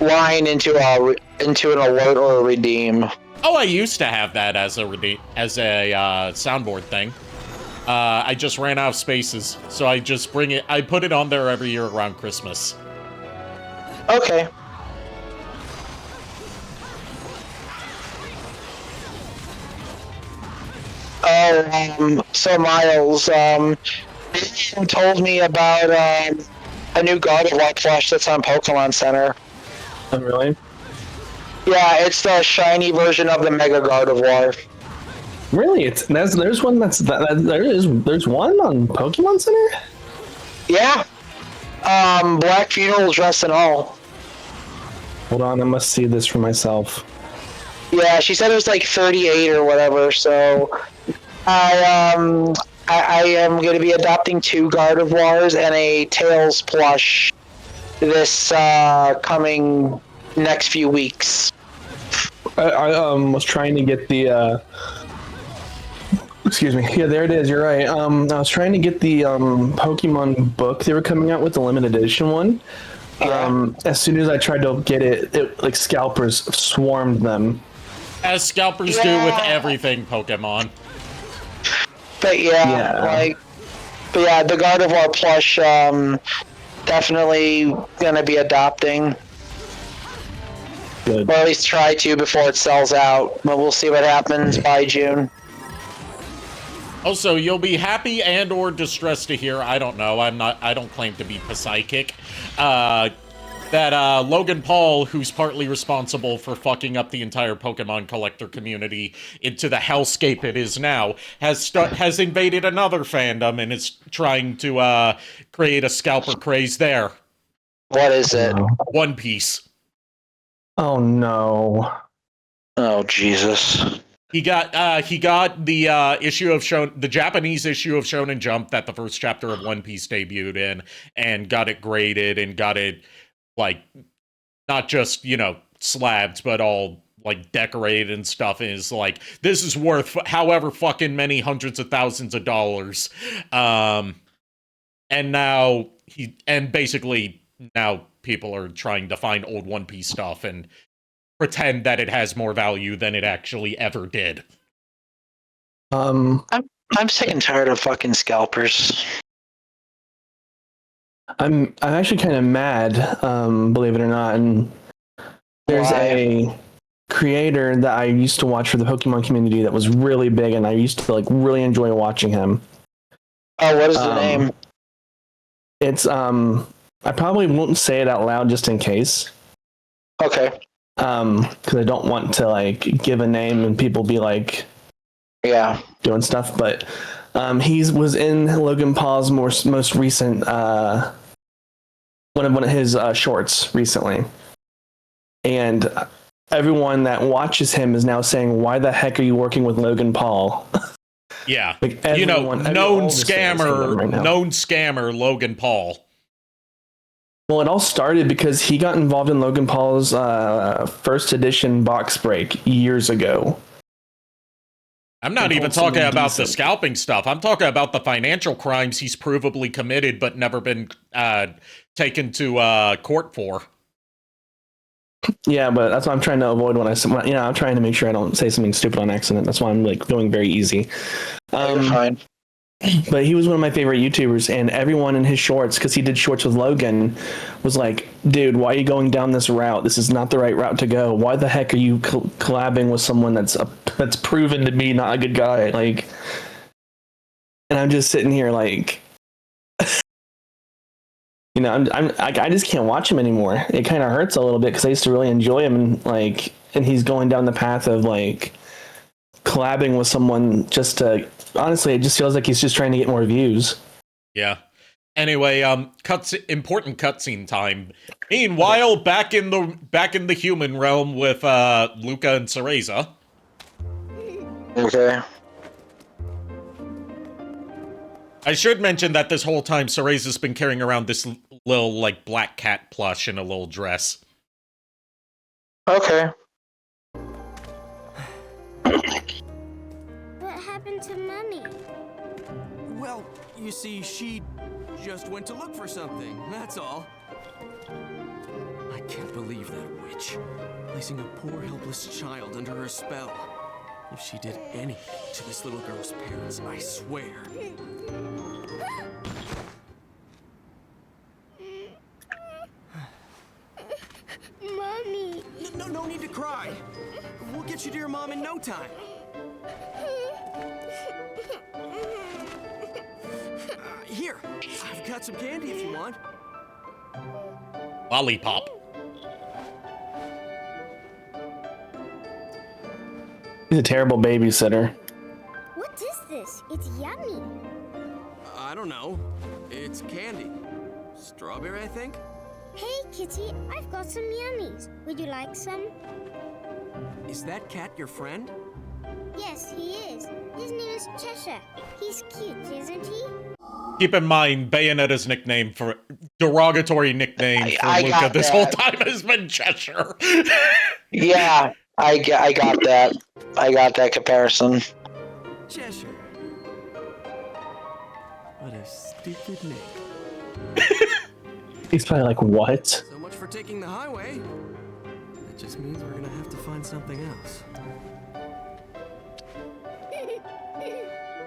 line into an alert or a redeem. Oh, I used to have that as a soundboard thing. I just ran out of spaces, so I just I put it on there every year around Christmas. Okay. Oh, so Miles, you told me about a new God of War plush that's on Pokemon Center. Oh, really? Yeah, it's the shiny version of the Mega Gardevoir. Really? There's one there's one on Pokemon Center? Yeah. Black funeral dress and all. Hold on, I must see this for myself. Yeah, she said it was like 38 or whatever, so I am going to be adopting 2 Gardevoirs and a Tails plush this coming next few weeks. I was trying to get the excuse me. Yeah, there it is. You're right. I was trying to get the Pokemon book they were coming out with, the limited edition one. As soon as I tried to get it like scalpers swarmed them. As scalpers do with everything Pokemon. But the Gardevoir plush, definitely gonna be adopting. Good. Or at least try to before it sells out. But we'll see what happens by June. Also, you'll be happy and or distressed to hear, I don't know, I don't claim to be psychic, that Logan Paul, who's partly responsible for fucking up the entire Pokemon collector community into the hellscape it is now, has invaded another fandom and is trying to create a scalper craze there. What is it? One Piece. Oh no. Oh Jesus. He got the issue of the Japanese issue of Shonen Jump that the first chapter of One Piece debuted in, and got it graded and got it like not just, you know, slabbed, but all like decorated and stuff, and is like, this is worth however fucking many hundreds of thousands of dollars. And now basically now people are trying to find old One Piece stuff and pretend that it has more value than it actually ever did. I'm sick and tired of fucking scalpers. I'm actually kind of mad, believe it or not. And there's a creator that I used to watch for the Pokemon community that was really big, and I used to like really enjoy watching him. Oh, what is the name? It's I probably won't say it out loud just in case. Okay. Because I don't want to like give a name and people be like, doing stuff. But he was in Logan Paul's most recent one of his shorts recently, and everyone that watches him is now saying, "Why the heck are you working with Logan Paul?" Yeah, like known scammer Logan Paul. Well, it all started because he got involved in Logan Paul's first edition box break years ago. I'm not even talking about the scalping stuff. I'm talking about the financial crimes he's provably committed but never been taken to court for. Yeah, but that's what I'm trying to avoid when I'm trying to make sure I don't say something stupid on accident. That's why I'm like going very easy. You're fine. But he was one of my favorite YouTubers, and everyone in his shorts, because he did shorts with Logan, was like, dude, why are you going down this route? This is not the right route to go. Why the heck are you collabing with someone that's proven to be not a good guy? Like, and I'm just sitting here like, you know, I just can't watch him anymore. It kind of hurts a little bit because I used to really enjoy him, and he's going down the path of like collabing with someone just to. Honestly, it just feels like he's just trying to get more views. Yeah. Anyway, important cutscene time. Meanwhile, back in the human realm with Luca and Cereza. Okay. I should mention that this whole time Cereza's been carrying around this little like black cat plush in a little dress. Okay. What happened to Mummy? Well, you see, she just went to look for something, that's all. I can't believe that witch, placing a poor helpless child under her spell. If she did anything to this little girl's parents, I swear. Mommy! No need to cry. We'll get you to your mom in no time. Here, I've got some candy if you want. He's a terrible babysitter. What is this? It's yummy. I don't know. It's candy. Strawberry, I think? Hey, Kitty, I've got some yummies. Would you like some? Is that cat your friend? Yes, he is. His name is Cheshire. He's cute, isn't he? Keep in mind, Bayonetta's derogatory nickname for I Luca got this that. whole time has been Cheshire. Yeah, I got that. I got that comparison. Cheshire. What a stupid name. He's probably like, what? So much for taking the highway. That just means we're gonna have to find something else.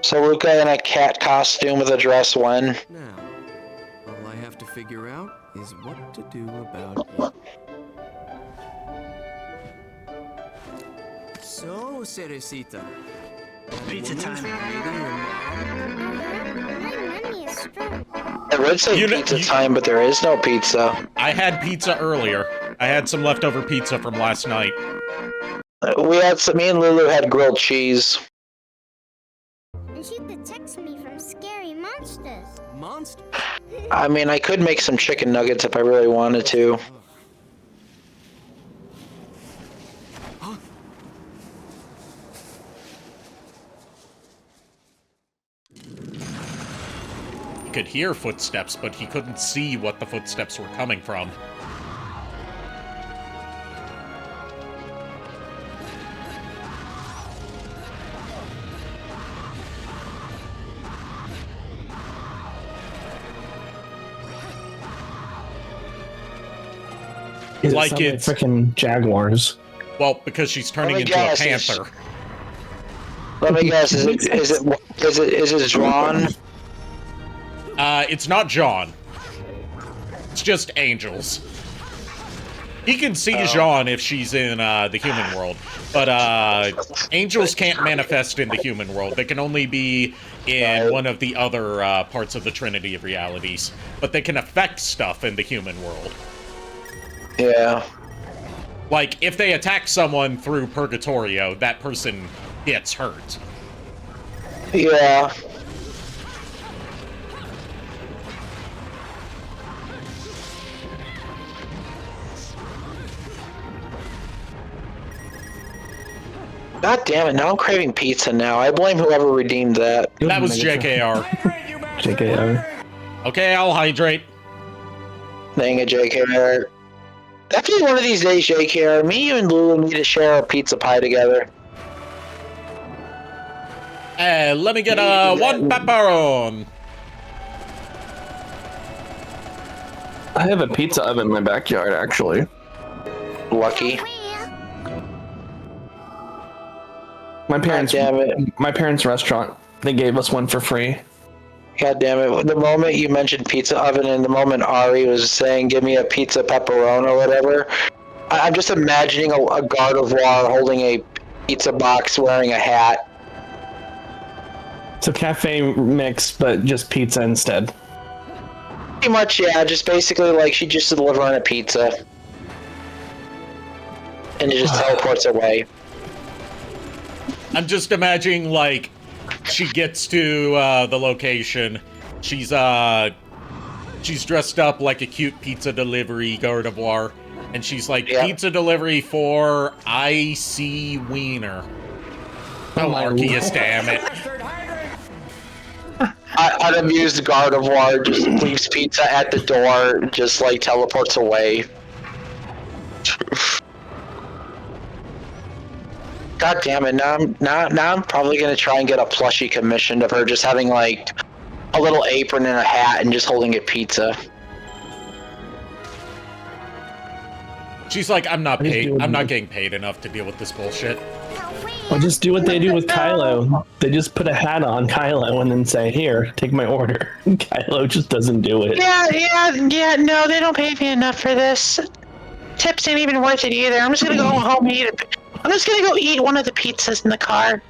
So Luca in a cat costume with a dress when? Now, all I have to figure out is what to do about it. So, Cerecita. Pizza time. My mommy is strong. I would say pizza time, but there is no pizza. I had pizza earlier. I had some leftover pizza from last night. Me and Lulu had grilled cheese. And she protects me from scary monsters. Monster? I mean, I could make some chicken nuggets if I really wanted to. He could hear footsteps, but he couldn't see what the footsteps were coming from. Like it's freaking jaguars. Well, because she's turning into a panther. Let me guess. Is it drawn? It's not Jeanne. It's just angels. He can see Jeanne if she's in the human world, but angels can't manifest in the human world. They can only be in one of the other parts of the Trinity of Realities, but they can affect stuff in the human world. Yeah. Like, if they attack someone through Purgatorio, that person gets hurt. Yeah. God damn it, now I'm craving pizza now. I blame whoever redeemed that. That was JKR. JKR. Okay, I'll hydrate. Dang it, JKR. Definitely one of these days, JKR, me, you, and Lulu need to share a pizza pie together. Let me get one pepperoni. I have a pizza oven in my backyard, actually. Lucky. My parents' restaurant, they gave us one for free. God damn it. The moment you mentioned pizza oven and the moment Ari was saying, give me a pizza pepperoni or whatever, I'm just imagining a Gardevoir holding a pizza box wearing a hat. It's a cafe mix, but just pizza instead. Pretty much, yeah. Just basically like she just delivering a pizza. And it just teleports away. I'm just imagining, like, she gets to the location. She's dressed up like a cute pizza delivery Gardevoir, and she's like, pizza delivery for I.C. Wiener. Oh, Arceus, damn it. Unamused Gardevoir just leaves pizza at the door, just like teleports away. God damn it! Now I'm probably gonna try and get a plushie commissioned of her just having like a little apron and a hat and just holding a pizza. She's like, I'm not getting paid enough to deal with this bullshit. Well, just do what they do with Kylo. They just put a hat on Kylo and then say, here, take my order. Kylo just doesn't do it. Yeah, no, they don't pay me enough for this. Tips ain't even worth it either. I'm just gonna go home and eat it. I'm just gonna go eat one of the pizzas in the car.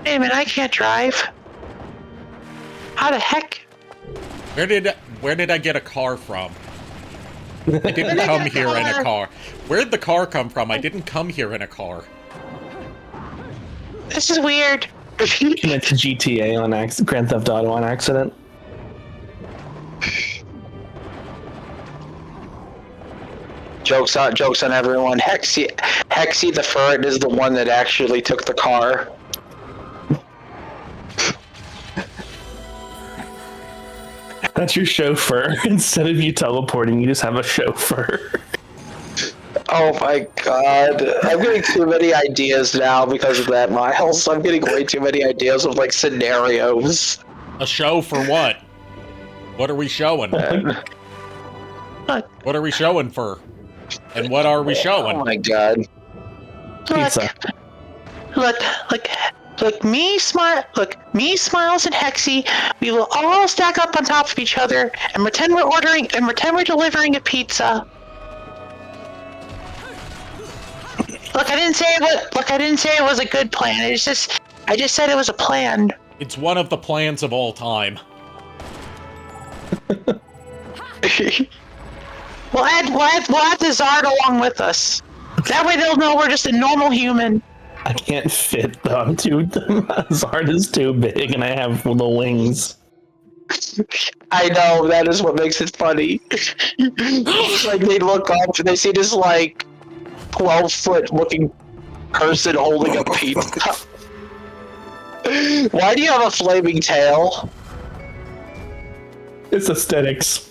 Wait a minute, I can't drive. How the heck? Where did I get a car from? I didn't come here in a car. Where'd the car come from? I didn't come here in a car. This is weird. Commit to GTA on Grand Theft Auto on accident. Jokes on everyone. Hexy the ferret is the one that actually took the car. That's your chauffeur. Instead of you teleporting, you just have a chauffeur. Oh my god. I'm getting too many ideas now because of that, Miles. I'm getting way too many ideas of, like, scenarios. A show for what? What are we showing? What are we showing for? And what are we showing? Oh my god. Pizza. Look, me, Smiles, and Hexy, we will all stack up on top of each other and pretend we're delivering a pizza. Look, I didn't say it was a good plan. I just said it was a plan. It's one of the plans of all time. We'll add the Zard along with us. That way they'll know we're just a normal human. I can't fit though, dude. Zard is too big and I have the wings. I know, that is what makes it funny. It's like they look up and they see this, like, 12-foot looking person holding a pizza. Why do you have a flaming tail? It's aesthetics.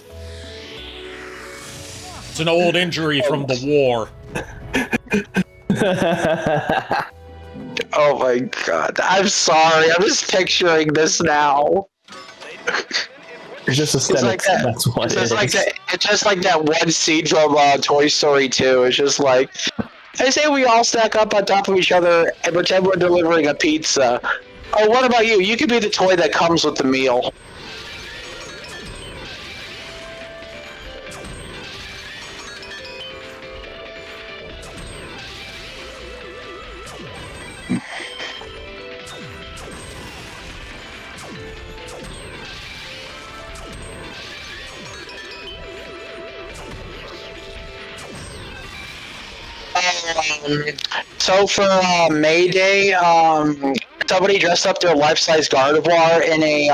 It's an old injury from the war. Oh my god. I'm sorry. I'm just picturing this now. It's just aesthetics. That's what it is. It's just like that one scene from Toy Story 2. It's just like, I say we all stack up on top of each other and pretend we're delivering a pizza. Oh, what about you? You could be the toy that comes with the meal. So for May Day, somebody dressed up their life-size Gardevoir in a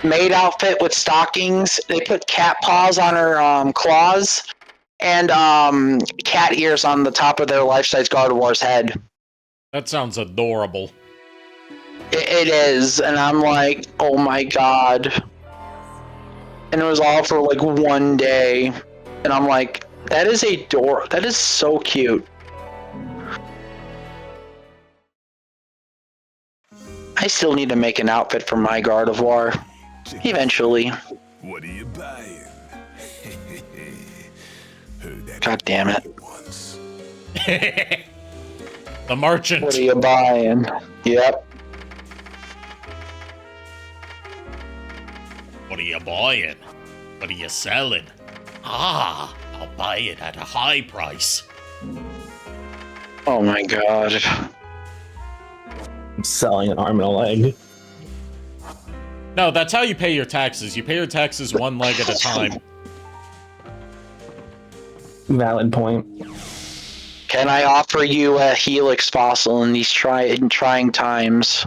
maid outfit with stockings. They put cat paws on her claws and cat ears on the top of their life-size Gardevoir's head. That sounds adorable. It is, and I'm like, oh my god. And it was all for like one day, and I'm like, that is so cute. I still need to make an outfit for my Gardevoir. Eventually. What are you buying? God damn it. The merchant. What are you buying? Yep. What are you buying? What are you selling? Ah, I'll buy it at a high price. Oh my god. I'm selling an arm and a leg. No, that's how you pay your taxes. You pay your taxes one leg at a time. Valid point. Can I offer you a Helix fossil in these trying times?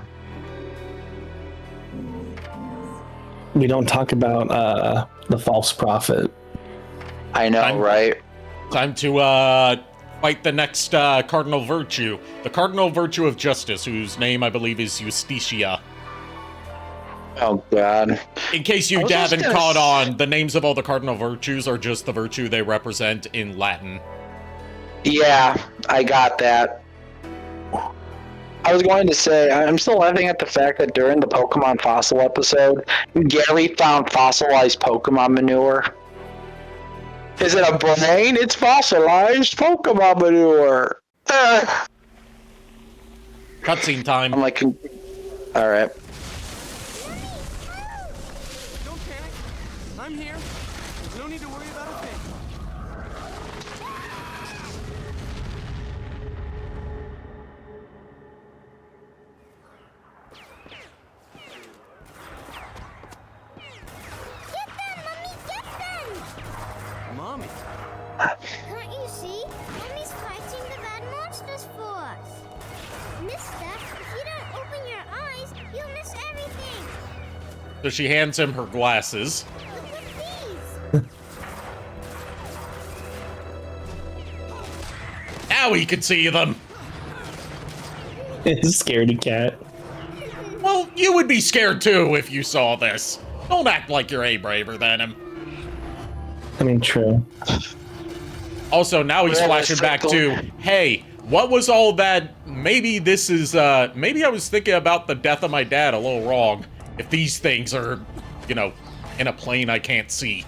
We don't talk about the false prophet. I know, right? Time to fight the next Cardinal Virtue. The Cardinal Virtue of Justice, whose name I believe is Justitia. Oh god. In case you haven't caught on, the names of all the Cardinal Virtues are just the virtue they represent in Latin. Yeah, I got that. I was going to say, I'm still laughing at the fact that during the Pokemon Fossil episode, Gary found fossilized Pokemon manure. Is it a brain? It's fossilized Pokemon manure. Cutscene time. I'm like, alright. Don't panic. I'm here. There's no need to worry about a thing. Mommy, So she hands him her glasses. Now he can see them. Scaredy cat. Well, you would be scared too if you saw this. Don't act like you're braver than him. I mean, true. Also, now he's flashing back to, hey, what was all that? Maybe this is, maybe I was thinking about the death of my dad a little wrong. If these things are, you know, in a plane I can't see.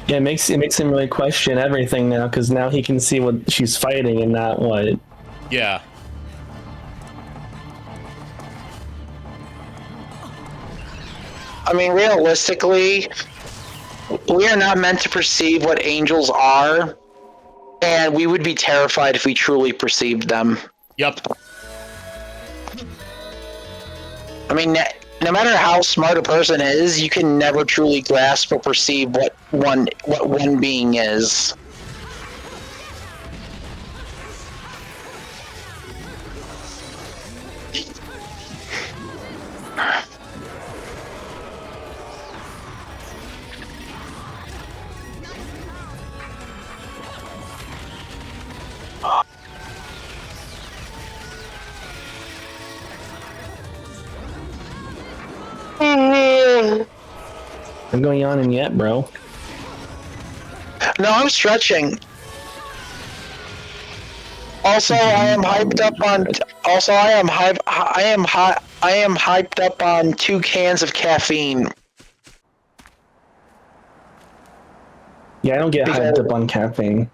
Yeah, it makes him really question everything now, because now he can see what she's fighting and not what. Yeah. I mean, realistically, we are not meant to perceive what angels are, and we would be terrified if we truly perceived them. Yep. I mean, no matter how smart a person is, you can never truly grasp or perceive what one being is. I'm going on and yet, bro. No, I'm stretching. Also, I am hyped up on. Also, I am hyped up on 2 cans of caffeine. Yeah, I don't get hyped up on caffeine.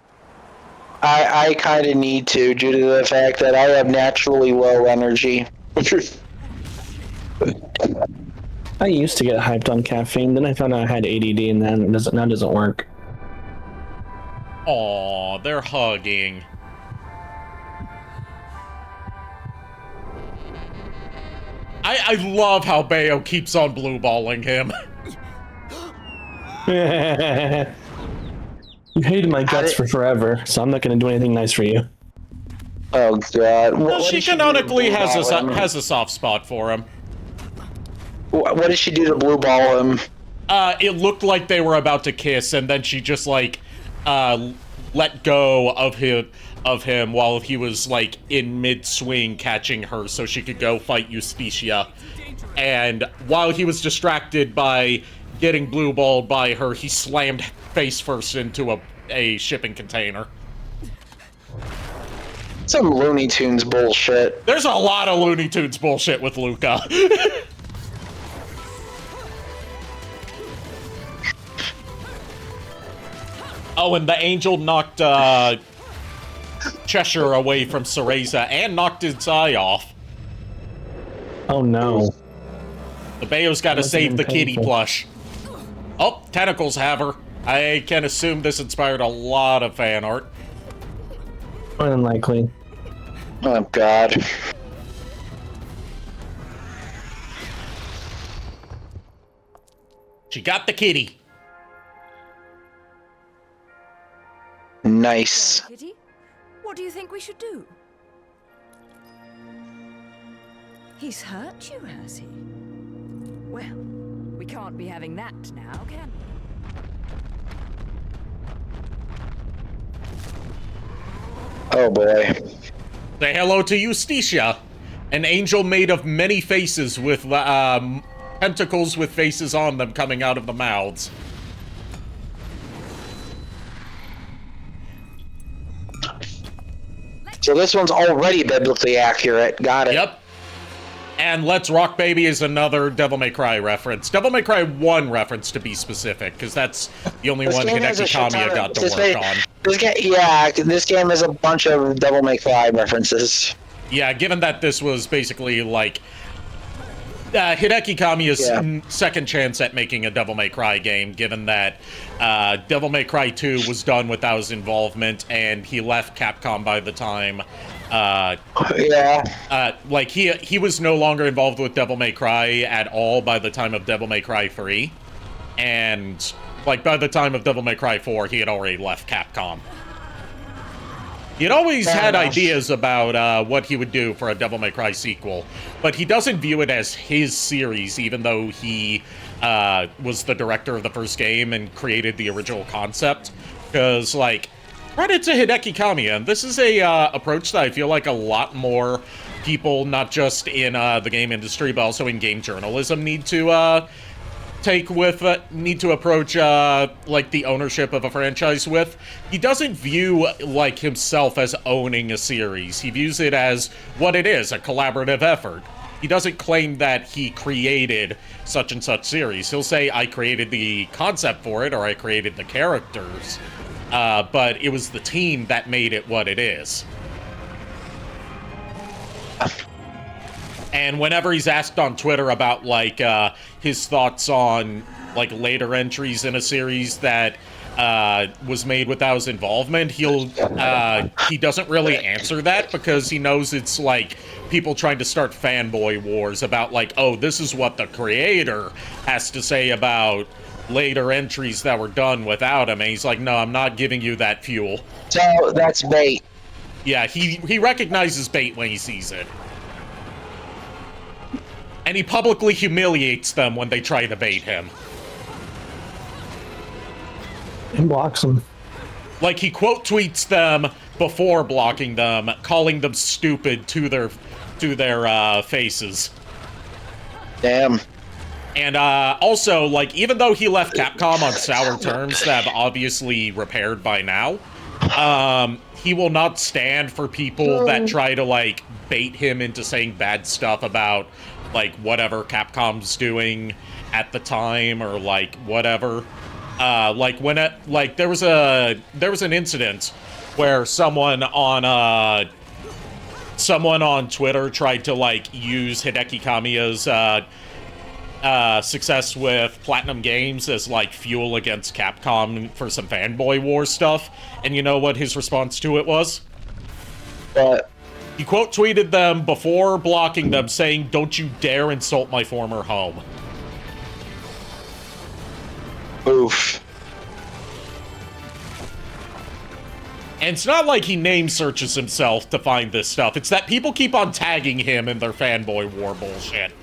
I kind of need to, due to the fact that I have naturally low energy. I used to get hyped on caffeine, then I found out I had ADD, and then it doesn't work. Aw, they're hugging. I love how Bayo keeps on blue-balling him. You hated my guts for forever, so I'm not going to do anything nice for you. Oh god. Well, she canonically has a soft spot for him. What did she do to blue ball him? It looked like they were about to kiss, and then she just, like, let go of him while he was, like, in mid-swing catching her so she could go fight Justicia. And while he was distracted by getting blue-balled by her, he slammed face first into a shipping container. Some Looney Tunes bullshit. There's a lot of Looney Tunes bullshit with Luca. Oh, and the angel knocked Cheshire away from Cereza and knocked his eye off. Oh no. The Bayo's gotta save the kitty plush. Oh, Tentacles have her. I can assume this inspired a lot of fan art. More than likely. Oh god. She got the kitty. Nice. Well, Kitty, what do you think we should do? He's hurt you, has he? Well, we can't be having that now, can we? Oh boy. Say hello to Justicia, an angel made of many faces with tentacles with faces on them coming out of the mouths. So this one's already biblically accurate. Got it. Yep. And Let's Rock Baby is another Devil May Cry reference. Devil May Cry 1 reference, to be specific, because that's the only one Hideki Kamiya got to work on. This game has a bunch of Devil May Cry references. Yeah, given that this was basically, like, Hideki Kamiya's second chance at making a Devil May Cry game, given that Devil May Cry 2 was done without his involvement, and he left Capcom by the time... like, he was no longer involved with Devil May Cry at all by the time of Devil May Cry 3. And, like, by the time of Devil May Cry 4, he had already left Capcom. He'd always Fair had enough. ideas about what he would do for a Devil May Cry sequel, but he doesn't view it as his series, even though he was the director of the first game and created the original concept. Because, like, credit to Hideki Kamiya, and this is a approach that I feel like a lot more people, not just in the game industry, but also in game journalism, need to approach like the ownership of a franchise with. He doesn't view like himself as owning a series. He views it as what it is, a collaborative effort. He doesn't claim that he created such and such series. He'll say, I created the concept for it, or I created the characters, but it was the team that made it what it is. And whenever he's asked on Twitter about, like, his thoughts on, like, later entries in a series that was made without his involvement, he doesn't really answer that because he knows it's, like, people trying to start fanboy wars about, like, oh, this is what the creator has to say about later entries that were done without him. And he's like, no, I'm not giving you that fuel. So that's bait. Yeah, he recognizes bait when he sees it. And he publicly humiliates them when they try to bait him. And blocks them. Like, he quote tweets them before blocking them, calling them stupid to their faces. Damn. And also, like, even though he left Capcom on sour terms that have obviously repaired by now, he will not stand for people that try to, like, bait him into saying bad stuff about, like, whatever Capcom's doing at the time, or, like, whatever. Like, when it, like, there was an incident where someone on Twitter tried to, like, use Hideki Kamiya's, success with Platinum Games as, like, fuel against Capcom for some fanboy war stuff. And you know what his response to it was? He quote tweeted them before blocking them, saying, "Don't you dare insult my former home." Oof. And it's not like he name searches himself to find this stuff. It's that people keep on tagging him in their fanboy war bullshit.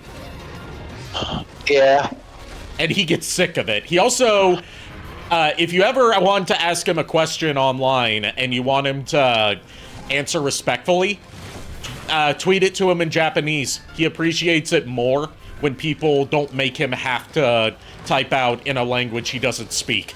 Yeah. And he gets sick of it. He also, if you ever want to ask him a question online and you want him to answer respectfully, tweet it to him in Japanese. He appreciates it more when people don't make him have to type out in a language he doesn't speak.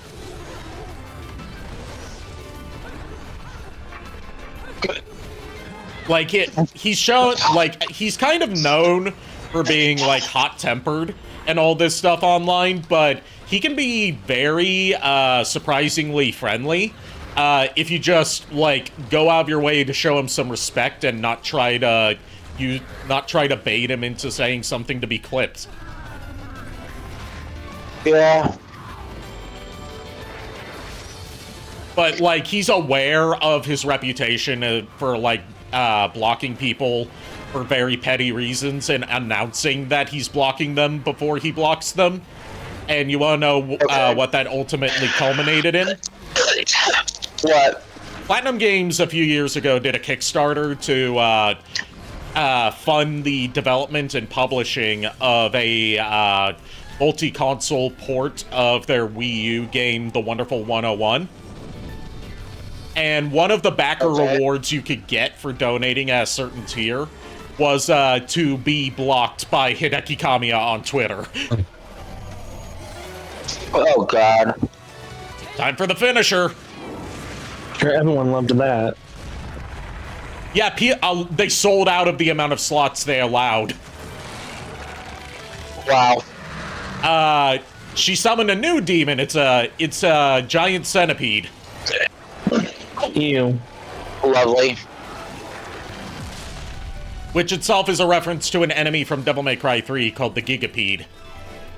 Like, he's shown, like, he's kind of known for being, like, hot-tempered and all this stuff online, but he can be very, surprisingly friendly. If you just, like, go out of your way to show him some respect and not try to bait him into saying something to be clipped. Yeah. But, like, he's aware of his reputation for, like, blocking people for very petty reasons and announcing that he's blocking them before he blocks them. And you want to know what that ultimately culminated in? What? Platinum Games a few years ago did a Kickstarter to fund the development and publishing of a multi-console port of their Wii U game, The Wonderful 101. And one of the backer rewards you could get for donating at a certain tier was to be blocked by Hideki Kamiya on Twitter. Oh, God. Time for the finisher. Sure, everyone loved that. Yeah, they sold out of the amount of slots they allowed. Wow. She summoned a new demon. It's a giant centipede. Ew. Lovely. Which itself is a reference to an enemy from Devil May Cry 3 called the Gigapede.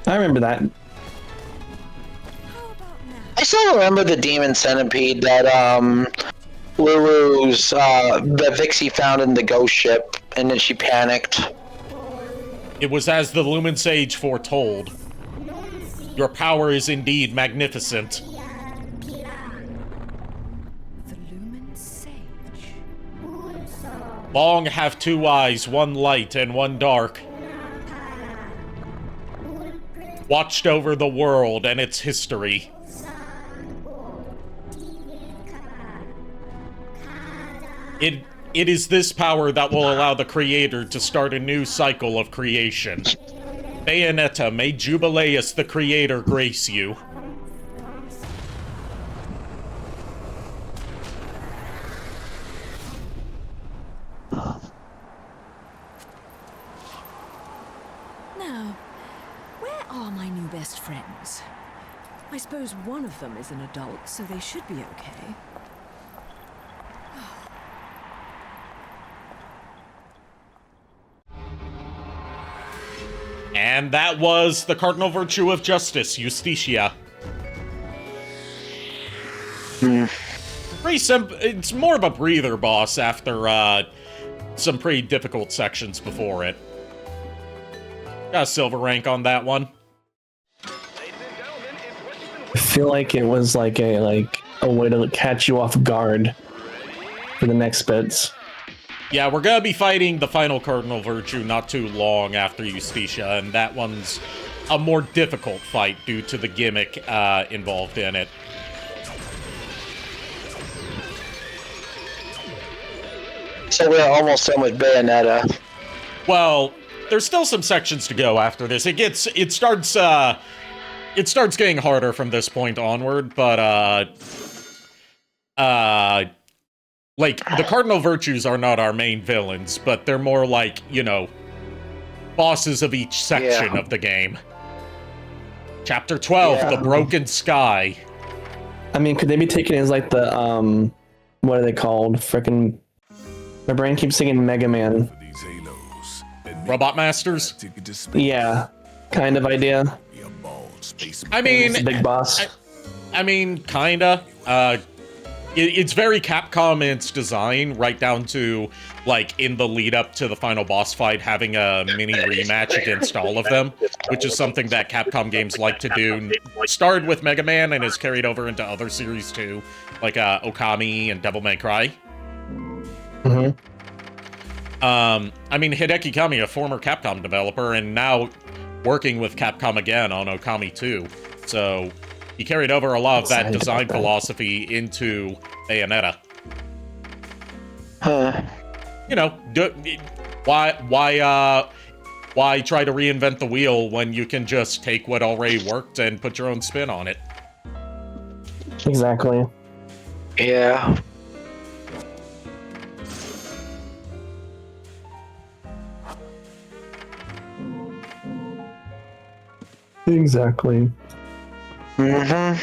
I remember that. I still remember the demon centipede that Luru's that Vixie found in the ghost ship, and then she panicked. It was as the Lumen Sage foretold. Your power is indeed magnificent. The Lumen Sage. Long have two eyes, one light and one dark. Watched over the world and its history. It is this power that will allow the Creator to start a new cycle of creation. Bayonetta, may Jubileus the Creator grace you. Now, where are my new best friends? I suppose one of them is an adult, so they should be okay. And that was the Cardinal Virtue of Justice, Justitia. Pretty simple. It's more of a breather boss after some pretty difficult sections before it. Got a silver rank on that one. I feel like it was like a way to catch you off guard for the next bits. Yeah, we're gonna be fighting the final Cardinal Virtue not too long after Justitia, and that one's a more difficult fight due to the gimmick involved in it. So we're almost done with Bayonetta. Well, there's still some sections to go after this. It starts getting harder from this point onward, but like, the Cardinal Virtues are not our main villains, but they're more like, you know, bosses of each section of the game. Chapter 12, The Broken Sky. I mean, could they be taken as like the, what are they called? Frickin'... My brain keeps singing Mega Man. Robot Masters? Yeah, kind of idea. I mean... It's a big boss. I mean, kinda. It's very Capcom in its design, right down to, like, in the lead-up to the final boss fight, having a mini rematch against all of them, which is something that Capcom games like to do. Started with Mega Man and is carried over into other series, too, like Okami and Devil May Cry. Mm-hmm. I mean, Hideki Kami, a former Capcom developer, and now working with Capcom again on Okami 2, so... He carried over a lot of that design philosophy into Bayonetta. You know, why try to reinvent the wheel when you can just take what already worked and put your own spin on it? Exactly. Yeah. Exactly. Mm-hmm.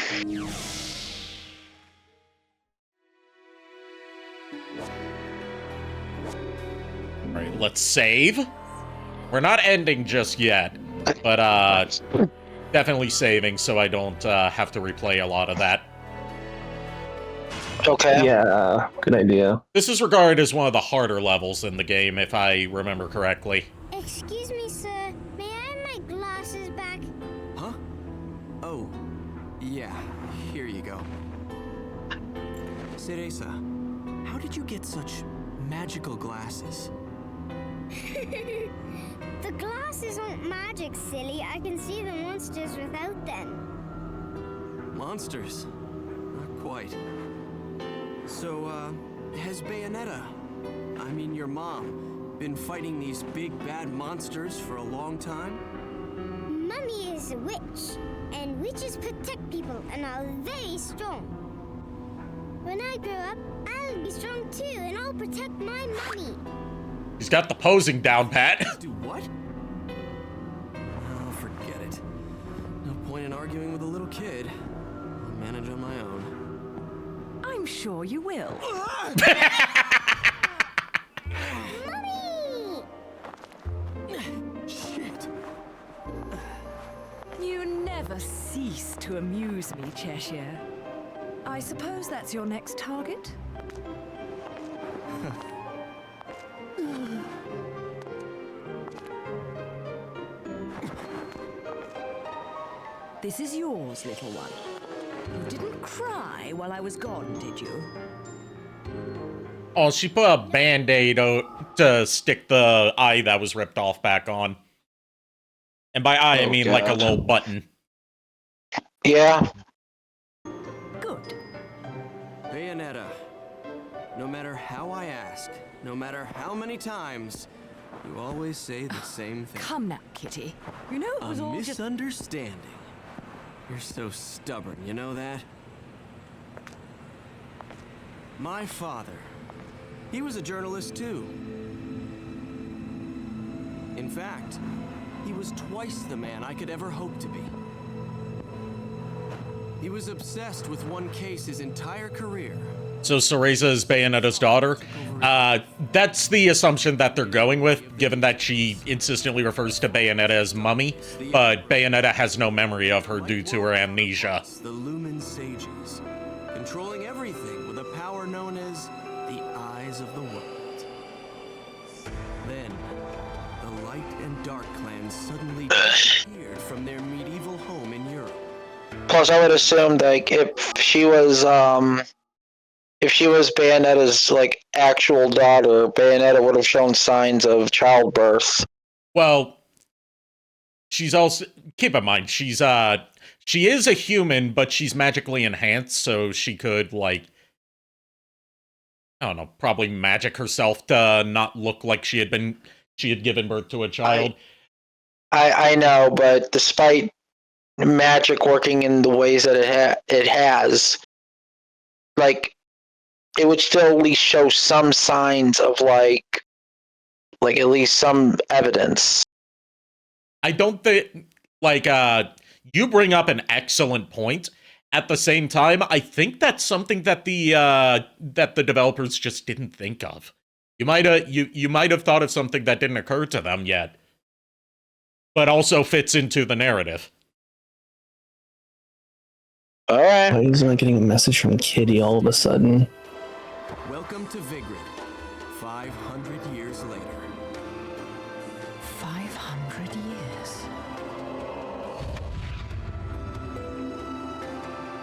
Alright, let's save. We're not ending just yet, but definitely saving so I don't have to replay a lot of that. Okay. Yeah, good idea. This is regarded as one of the harder levels in the game, if I remember correctly. Excuse me, sir. May I have my glasses back? Huh? Oh, yeah. Here you go. Cereza, how did you get such magical glasses? The glasses aren't magic, silly. I can see the monsters without them. Monsters? Not quite. So, has Bayonetta, I mean your mom, been fighting these big bad monsters for a long time? Mummy is a witch, and witches protect people and are very strong. When I grow up, I'll be strong too, and I'll protect my mummy. He's got the posing down, Pat. Do what? Oh, forget it. No point in arguing with a little kid. I'll manage on my own. I'm sure you will. Mummy! Shit. You never cease to amuse me, Cheshire. I suppose that's your next target? This is yours, little one. You didn't cry while I was gone, did you? Oh, she put a band-aid to stick the eye that was ripped off back on. And by eye, I mean like a little button. Yeah. Good. Bayonetta, no matter how I ask, no matter how many times, you always say the same thing. Come now, Kitty. You know it was all just... misunderstanding. You're so stubborn, you know that? My father, he was a journalist too. In fact, he was twice the man I could ever hope to be. He was obsessed with one case his entire career. So Cereza is Bayonetta's daughter. That's the assumption that they're going with, given that she insistently refers to Bayonetta as Mummy, but Bayonetta has no memory of her due to her amnesia. The Lumen Sages, controlling everything with a power known as the Eyes of the World. Then, the Light and Dark clans suddenly disappeared from their medieval home in Europe. Plus, I would assume, like, if she was Bayonetta's, like, actual daughter, Bayonetta would have shown signs of childbirth. Well, she's also, keep in mind, she is a human, but she's magically enhanced, so she could, like, I don't know, probably magic herself to not look like she had given birth to a child. I know, but despite magic working in the ways that it has, like, it would still at least show some signs of like at least some evidence. I don't think, like, you bring up an excellent point. At the same time, I think that's something that the developers just didn't think of. You might have thought of something that didn't occur to them yet, but also fits into the narrative. All right. Why is I getting a message from Kitty all of a sudden? Welcome to Vigrid, 500 years later. 500 years.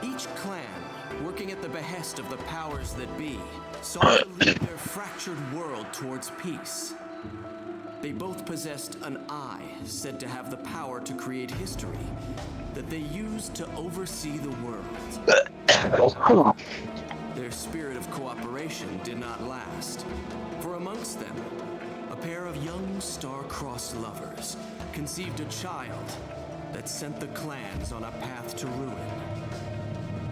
Each clan, working at the behest of the powers that be, sought to lead their fractured world towards peace. They both possessed an eye said to have the power to create history that they used to oversee the world. Their spirit of cooperation did not last, for amongst them, a pair of young star-crossed lovers conceived a child that sent the clans on a path to ruin.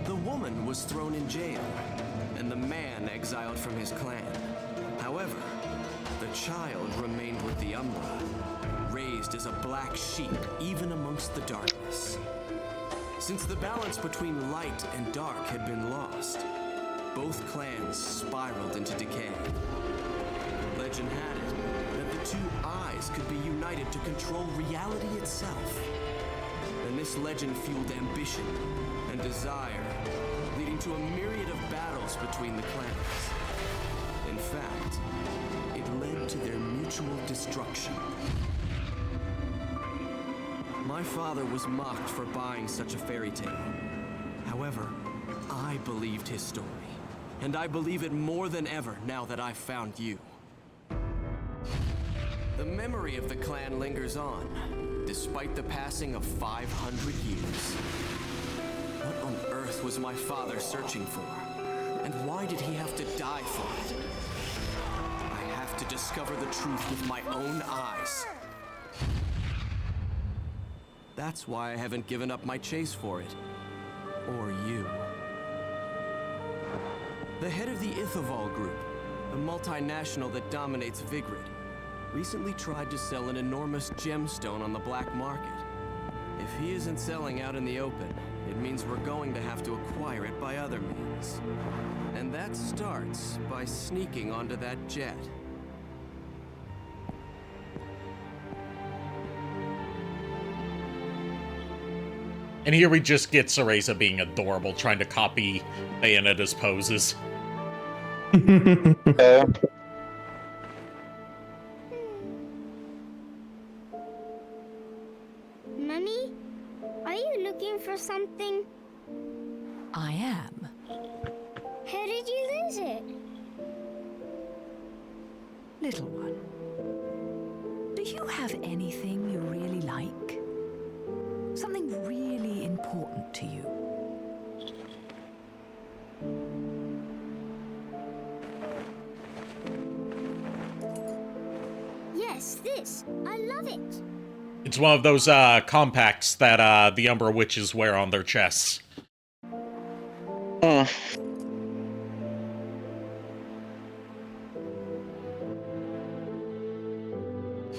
The woman was thrown in jail, and the man exiled from his clan. However, the child remained with the Umbra, raised as a black sheep even amongst the darkness. Since the balance between light and dark had been lost, both clans spiraled into decay. Legend had it that the two eyes could be united to control reality itself. And this legend fueled ambition and desire, leading to a myriad of battles between the clans. In fact, it led to their mutual destruction. My father was mocked for buying such a fairy tale. However, I believed his story, and I believe it more than ever now that I've found you. The memory of the clan lingers on, despite the passing of 500 years. What on earth was my father searching for? And why did he have to die for it? I have to discover the truth with my own eyes. That's why I haven't given up my chase for it. Or you. The head of the Ithoval Group, a multinational that dominates Vigrid, recently tried to sell an enormous gemstone on the black market. If he isn't selling out in the open, it means we're going to have to acquire it by other means. And that starts by sneaking onto that jet. And here we just get Cereza being adorable, trying to copy Bayonetta's poses. Mummy, are you looking for something? I am. How did you lose it? Little one, do you have anything you really like? Something really important to you? Yes, this. I love it. It's one of those compacts that the Umbra Witches wear on their chests.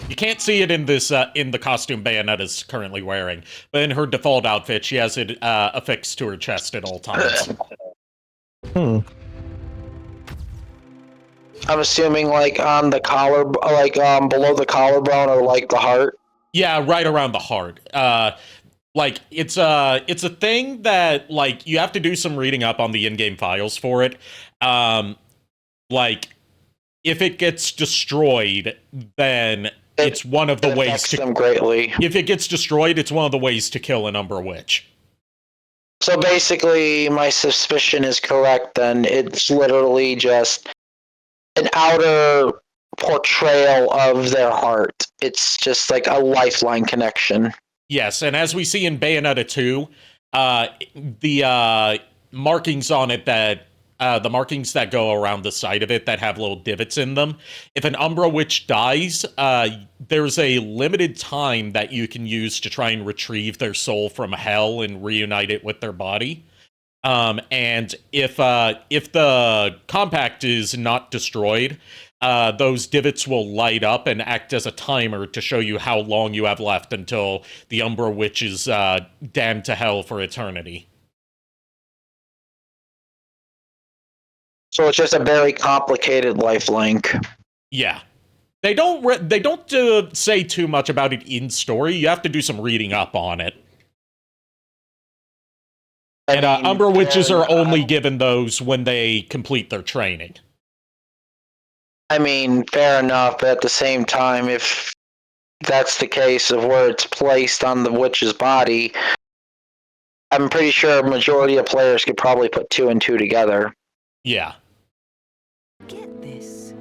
You can't see it in this in the costume Bayonetta's currently wearing, but in her default outfit, she has it affixed to her chest at all times. I'm assuming like on the collar, like below the collarbone or like the heart. Yeah, right around the heart. Like it's a thing that like you have to do some reading up on the in-game files for it. Like if it gets destroyed, then it's one of the ways to them greatly. If it gets destroyed, it's one of the ways to kill an Umbra Witch. So basically, my suspicion is correct. Then it's literally just an outer portrayal of their heart. It's just like a lifeline connection. Yes, and as we see in Bayonetta 2, the markings on it that the markings that go around the side of it that have little divots in them. If an Umbra Witch dies, there's a limited time that you can use to try and retrieve their soul from hell and reunite it with their body. And if the compact is not destroyed, those divots will light up and act as a timer to show you how long you have left until the Umbra Witch is damned to hell for eternity. So it's just a very complicated lifelink. Yeah. They don't say too much about it in story. You have to do some reading up on it. And Umbra Witches are only given those when they complete their training. I mean, fair enough, but at the same time, if that's the case of where it's placed on the witch's body, I'm pretty sure a majority of players could probably put 2 and 2 together. Yeah. Get this.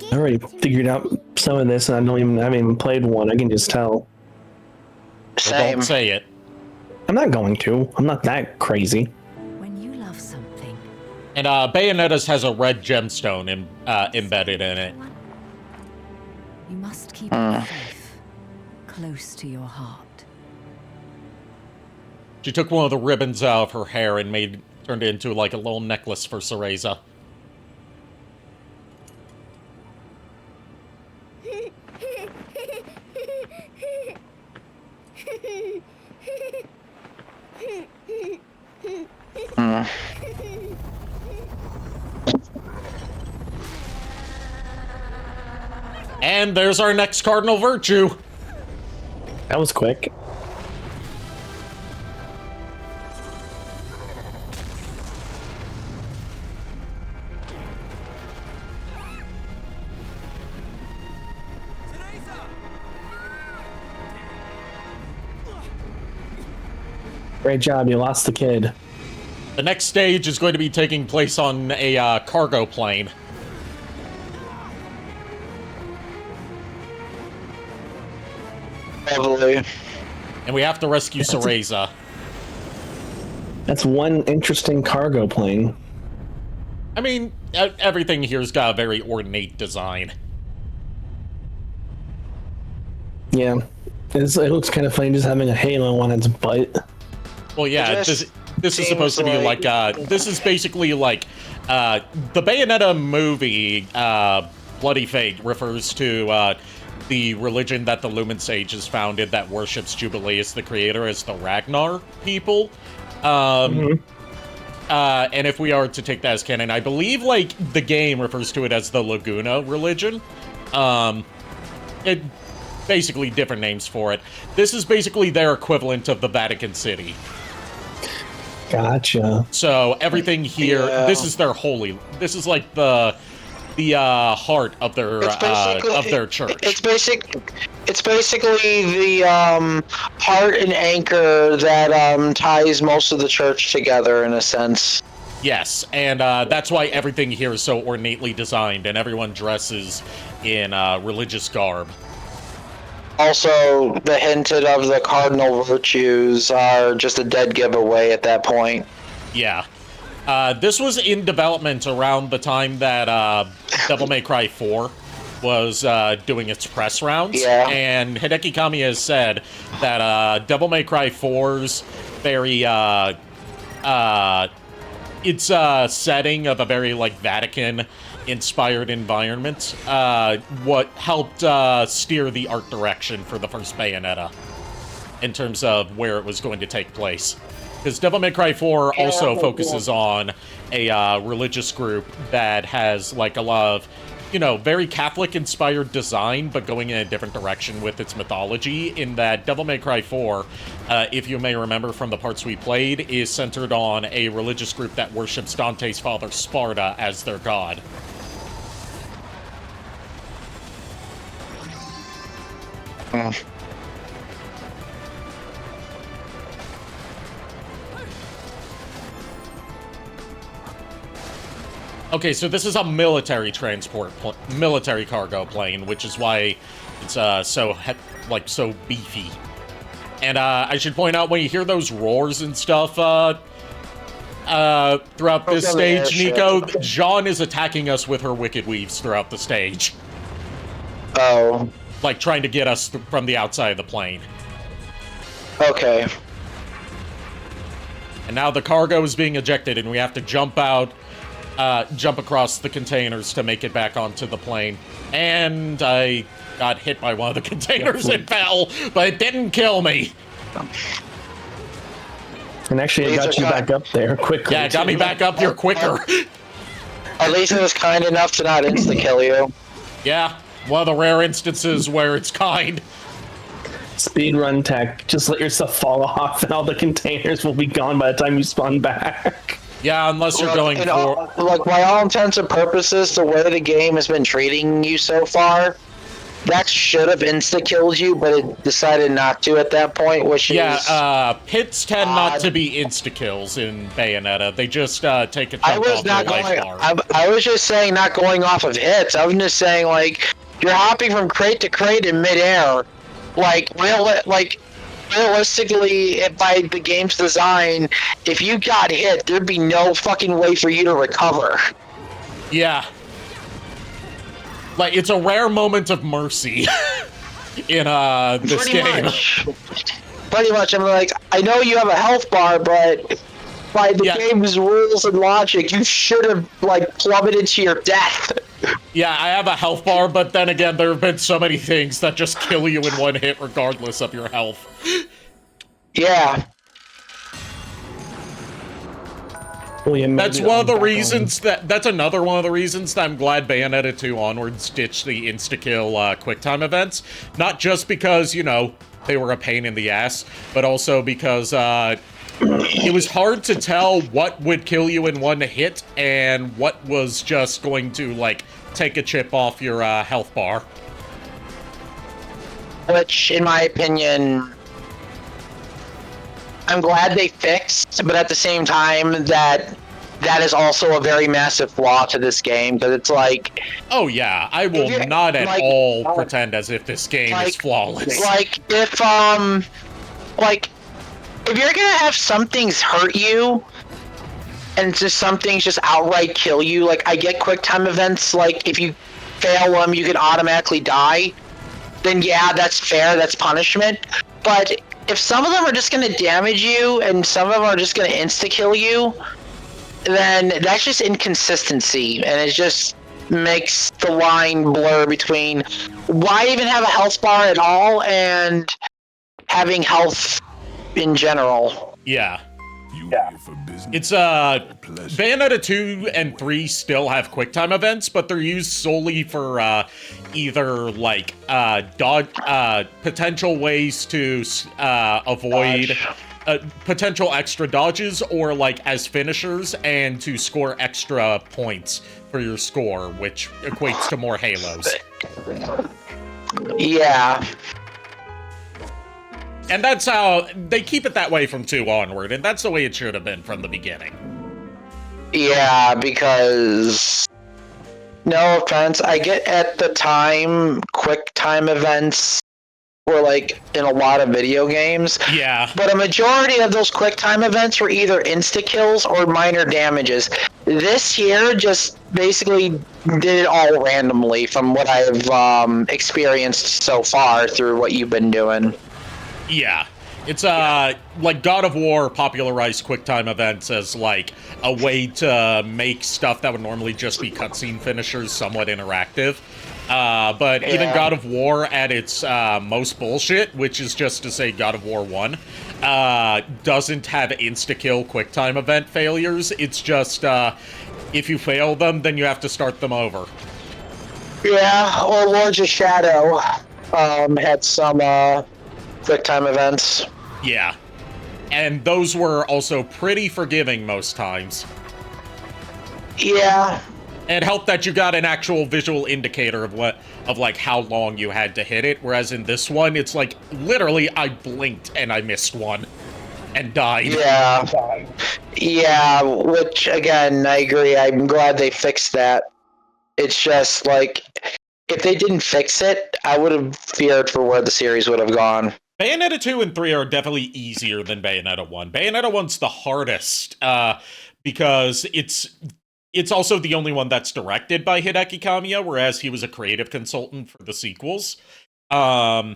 I already figured out some of this, and I haven't even played one. I can just tell. Same. Don't say it. I'm not going to. I'm not that crazy. When you love something. And Bayonetta's has a red gemstone embedded in it. You must keep it safe, close to your heart. She took one of the ribbons out of her hair and turned it into like a little necklace for Cereza. And there's our next Cardinal Virtue. That was quick. Great job, you lost the kid. The next stage is going to be taking place on a cargo plane. Probably. And we have to rescue Cereza. That's one interesting cargo plane. I mean, everything here's got a very ornate design. Yeah. It looks kind of funny just having a halo on its butt. Well, yeah, this is supposed to be like this is basically like, the Bayonetta movie, Bloody Fate, refers to, the religion that the Lumen Sages founded that worships Jubileus the Creator as the Ragnar people. And if we are to take that as canon, I believe, like, the game refers to it as the Laguna religion. It basically different names for it. This is basically their equivalent of the Vatican City. Gotcha. So everything here, this is their holy. This is like the heart of their church. It's basically the heart and anchor that ties most of the church together in a sense. Yes, and that's why everything here is so ornately designed, and everyone dresses in religious garb. Also, the hinted of the Cardinal Virtues are just a dead giveaway at that point. Yeah. This was in development around the time that Devil May Cry 4 was doing its press rounds. Yeah. And Hideki Kamiya has said that Devil May Cry 4's very, its setting of a very, like, Vatican-inspired environment, what helped steer the art direction for the first Bayonetta in terms of where it was going to take place. Because Devil May Cry 4 also focuses on a religious group that has, like, a lot of, you know, very Catholic-inspired design, but going in a different direction with its mythology, in that Devil May Cry 4, if you may remember from the parts we played, is centered on a religious group that worships Dante's father Sparta as their god. Okay, so this is a military military cargo plane, which is why it's so beefy. And I should point out, when you hear those roars and stuff throughout this stage, Nico, Jeanne is attacking us with her Wicked Weaves throughout the stage. Oh. Like, trying to get us from the outside of the plane. Okay. And now the cargo is being ejected, and we have to jump across the containers to make it back onto the plane. And I got hit by one of the containers and fell, but it didn't kill me. And actually, it got you back up there quicker. Yeah, it got me back up here quicker. At least it was kind enough to not insta-kill you. Yeah, one of the rare instances where it's kind. Speedrun tech. Just let yourself fall off, and all the containers will be gone by the time you spawn back. Yeah, unless you're going for... Look, by all intents and purposes, the way the game has been treating you so far, that should have insta-killed you, but it decided not to at that point, which is... Yeah, hits tend not to be insta-kills in Bayonetta. They just take a chunk off your life bar. I was just saying not going off of hits. I was just saying, like, you're hopping from crate to crate in midair. Realistically, by the game's design, if you got hit, there'd be no fucking way for you to recover. Yeah. Like, it's a rare moment of mercy in this game. Pretty much. I'm like, I know you have a health bar, but by the game's rules and logic, you should have, like, plummeted to your death. Yeah, I have a health bar, but then again, there have been so many things that just kill you in one hit regardless of your health. Yeah. Well, yeah, that's one of the reasons that's another one of the reasons that I'm glad Bayonetta 2 onwards ditched the insta-kill QuickTime events. Not just because, you know, they were a pain in the ass, but also because it was hard to tell what would kill you in one hit and what was just going to, like, take a chip off your health bar. Which, in my opinion, I'm glad they fixed, but at the same time, that is also a very massive flaw to this game, because it's like... Oh yeah, I will not at all pretend as if this game is flawless. If you're gonna have some things hurt you, and just some things just outright kill you, like, I get QuickTime events, like, if you fail them, you can automatically die, then yeah, that's fair, that's punishment. But if some of them are just gonna damage you, and some of them are just gonna insta-kill you, then that's just inconsistency, and it just makes the line blur between why even have a health bar at all, and having health in general. Yeah. It's Bayonetta 2 and 3 still have QuickTime events, but they're used solely for either like dodge potential ways to avoid potential extra dodges, or like as finishers and to score extra points for your score, which equates to more halos. Yeah. And that's how they keep it that way from 2 onward, and that's the way it should have been from the beginning. Yeah, because no offense, I get at the time quick time events were like in a lot of video games. Yeah. But a majority of those quick time events were either insta kills or minor damages. This here just basically did it all randomly from what I've experienced so far through what you've been doing. Yeah. It's like God of War popularized QuickTime events as like a way to make stuff that would normally just be cutscene finishers somewhat interactive. But even God of War at its most bullshit, which is just to say God of War 1, doesn't have insta-kill QuickTime event failures. It's just if you fail them, then you have to start them over. Yeah, or Lords of Shadow had some QuickTime events. Yeah. And those were also pretty forgiving most times. Yeah. It helped that you got an actual visual indicator of like how long you had to hit it, whereas in this one, it's like literally I blinked and I missed one and died. Yeah. Yeah, which again, I agree. I'm glad they fixed that. It's just like if they didn't fix it, I would have feared for where the series would have gone. Bayonetta 2 and 3 are definitely easier than Bayonetta 1. Bayonetta 1's the hardest, because it's also the only one that's directed by Hideki Kamiya, whereas he was a creative consultant for the sequels. And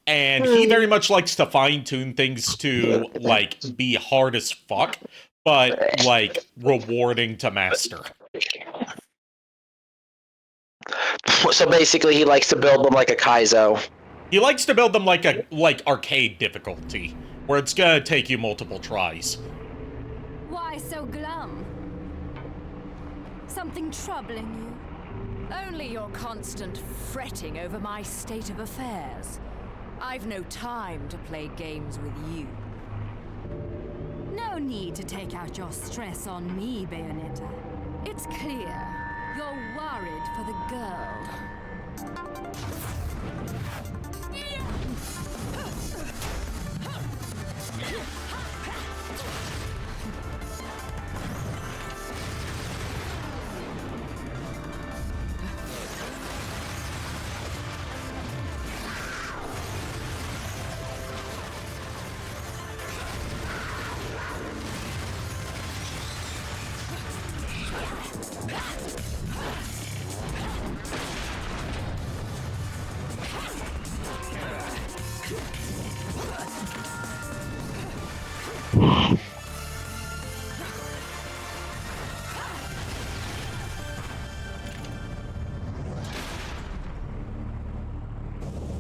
he very much likes to fine-tune things to, like, be hard as fuck, but, like, rewarding to master. So basically, he likes to build them like a Kaizo. He likes to build them like arcade difficulty, where it's gonna take you multiple tries. Why so glum? Something troubling you? Only your constant fretting over my state of affairs. I've no time to play games with you. No need to take out your stress on me, Bayonetta. It's clear you're worried for the girl.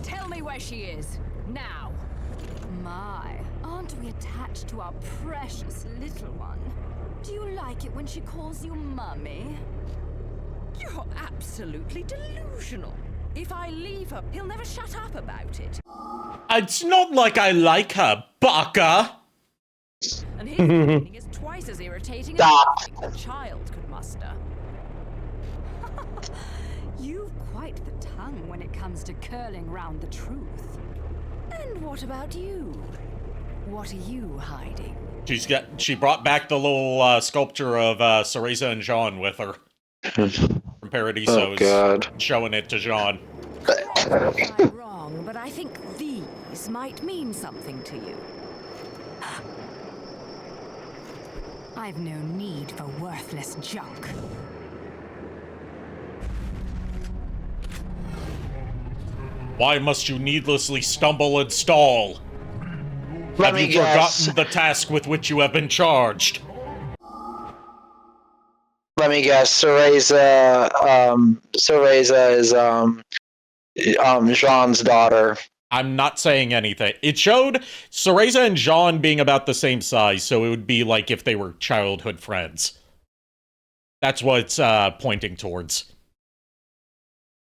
Tell me where she is, now. My, aren't we attached to our precious little one? Do you like it when she calls you Mummy? You're absolutely delusional. If I leave her, he'll never shut up about it. It's not like I like her, baka! And his meaning is twice as irritating as anything a child could muster. You've quite the tongue when it comes to curling round the truth. And what about you? What are you hiding? She brought back the little sculpture of Cereza and Jeanne with her. From Paradiso's. Oh, God. Showing it to Jeanne. I'm wrong, but I think these might mean something to you. I've no need for worthless junk. Why must you needlessly stumble and stall? Have you forgotten the task with which you have been charged? Let me guess. Cereza is Jeanne's daughter. I'm not saying anything. It showed Cereza and Jeanne being about the same size, so it would be like if they were childhood friends. That's what it's pointing towards.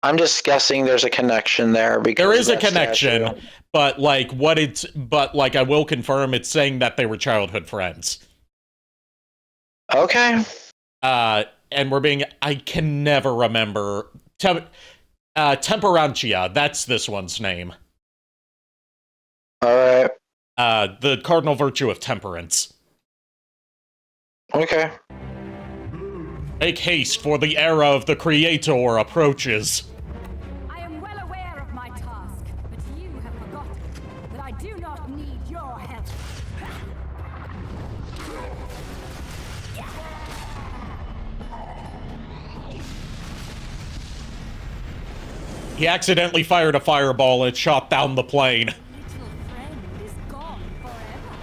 I'm just guessing there's a connection there because there is a connection, but like I will confirm it's saying that they were childhood friends. Okay. And I can never remember Temperantia. That's this one's name. All right. The cardinal virtue of temperance. Okay. Make haste, for the era of the Creator approaches. I am well aware of my task, but you have forgotten that I do not need your help. He accidentally fired a fireball and shot down the plane. Little friend is gone forever.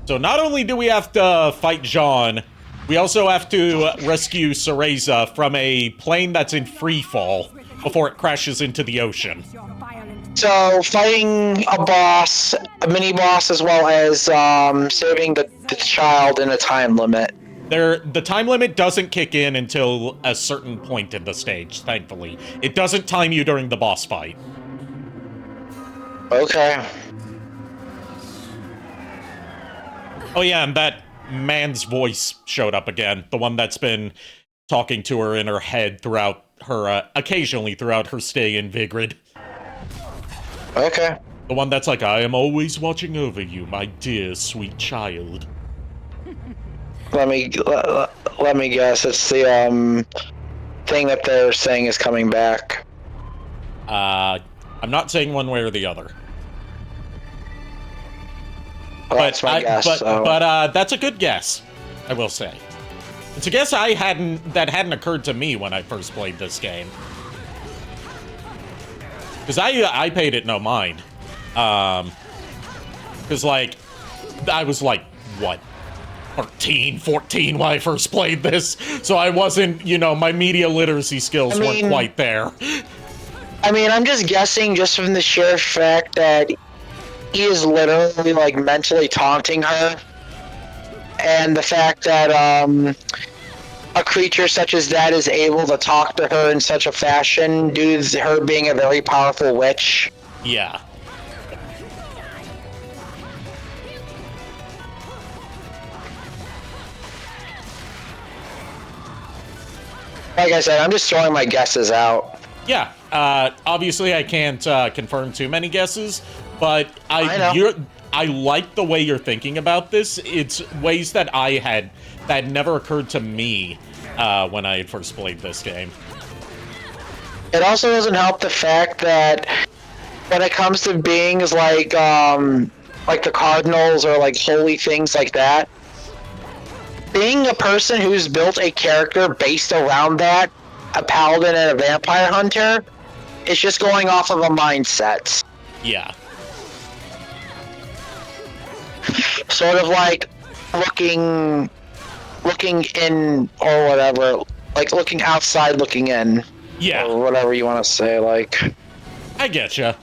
So not only do we have to fight Jeanne, we also have to rescue Cereza from a plane that's in free fall before it crashes into the ocean. So fighting a boss, a mini boss, as well as saving the child in a time limit. The time limit doesn't kick in until a certain point in the stage, thankfully. It doesn't time you during the boss fight. Okay. Oh yeah, and that man's voice showed up again. The one that's been talking to her in her head throughout her, occasionally throughout her stay in Vigrid. Okay. The one that's like, I am always watching over you, my dear sweet child. Let me guess. It's the thing that they're saying is coming back. I'm not saying one way or the other. Well, that's my guess. But that's a good guess, I will say. It's a guess that hadn't occurred to me when I first played this game. Because I paid it no mind. Because, like, I was like, what, 13, 14 when I first played this? So I wasn't, my media literacy skills weren't quite there. I mean, I'm just guessing just from the sheer fact that he is literally, like, mentally taunting her. And the fact that, a creature such as that is able to talk to her in such a fashion due to her being a very powerful witch. Yeah. Like I said, I'm just throwing my guesses out. Yeah. Obviously, I can't confirm too many guesses, but I like the way you're thinking about this. It's ways that that never occurred to me when I had first played this game. It also doesn't help the fact that when it comes to beings like the Cardinals or like holy things like that, being a person who's built a character based around that, a paladin and a vampire hunter, is just going off of a mindset. Yeah. Sort of like looking in or whatever, like looking outside, looking in. Yeah. Or whatever you want to say, like. I getcha.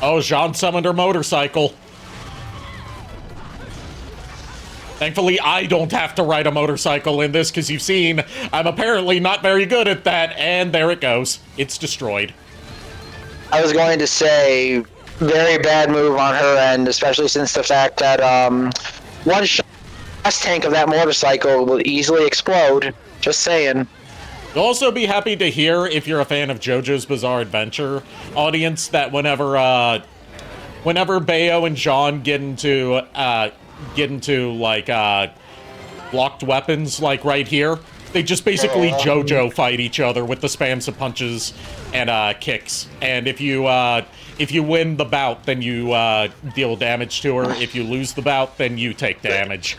Oh, Jeanne summoned her motorcycle. Thankfully, I don't have to ride a motorcycle in this, because you've seen I'm apparently not very good at that, and there it goes. It's destroyed. I was going to say, very bad move on her end, especially since the fact that one shot gas tank of that motorcycle will easily explode. Just saying. You'll also be happy to hear, if you're a fan of JoJo's Bizarre Adventure, audience, that whenever Bayo and Jeanne get into like blocked weapons, like right here, they just basically JoJo fight each other with the spams of punches and kicks. And if you win the bout, then you deal damage to her. If you lose the bout, then you take damage.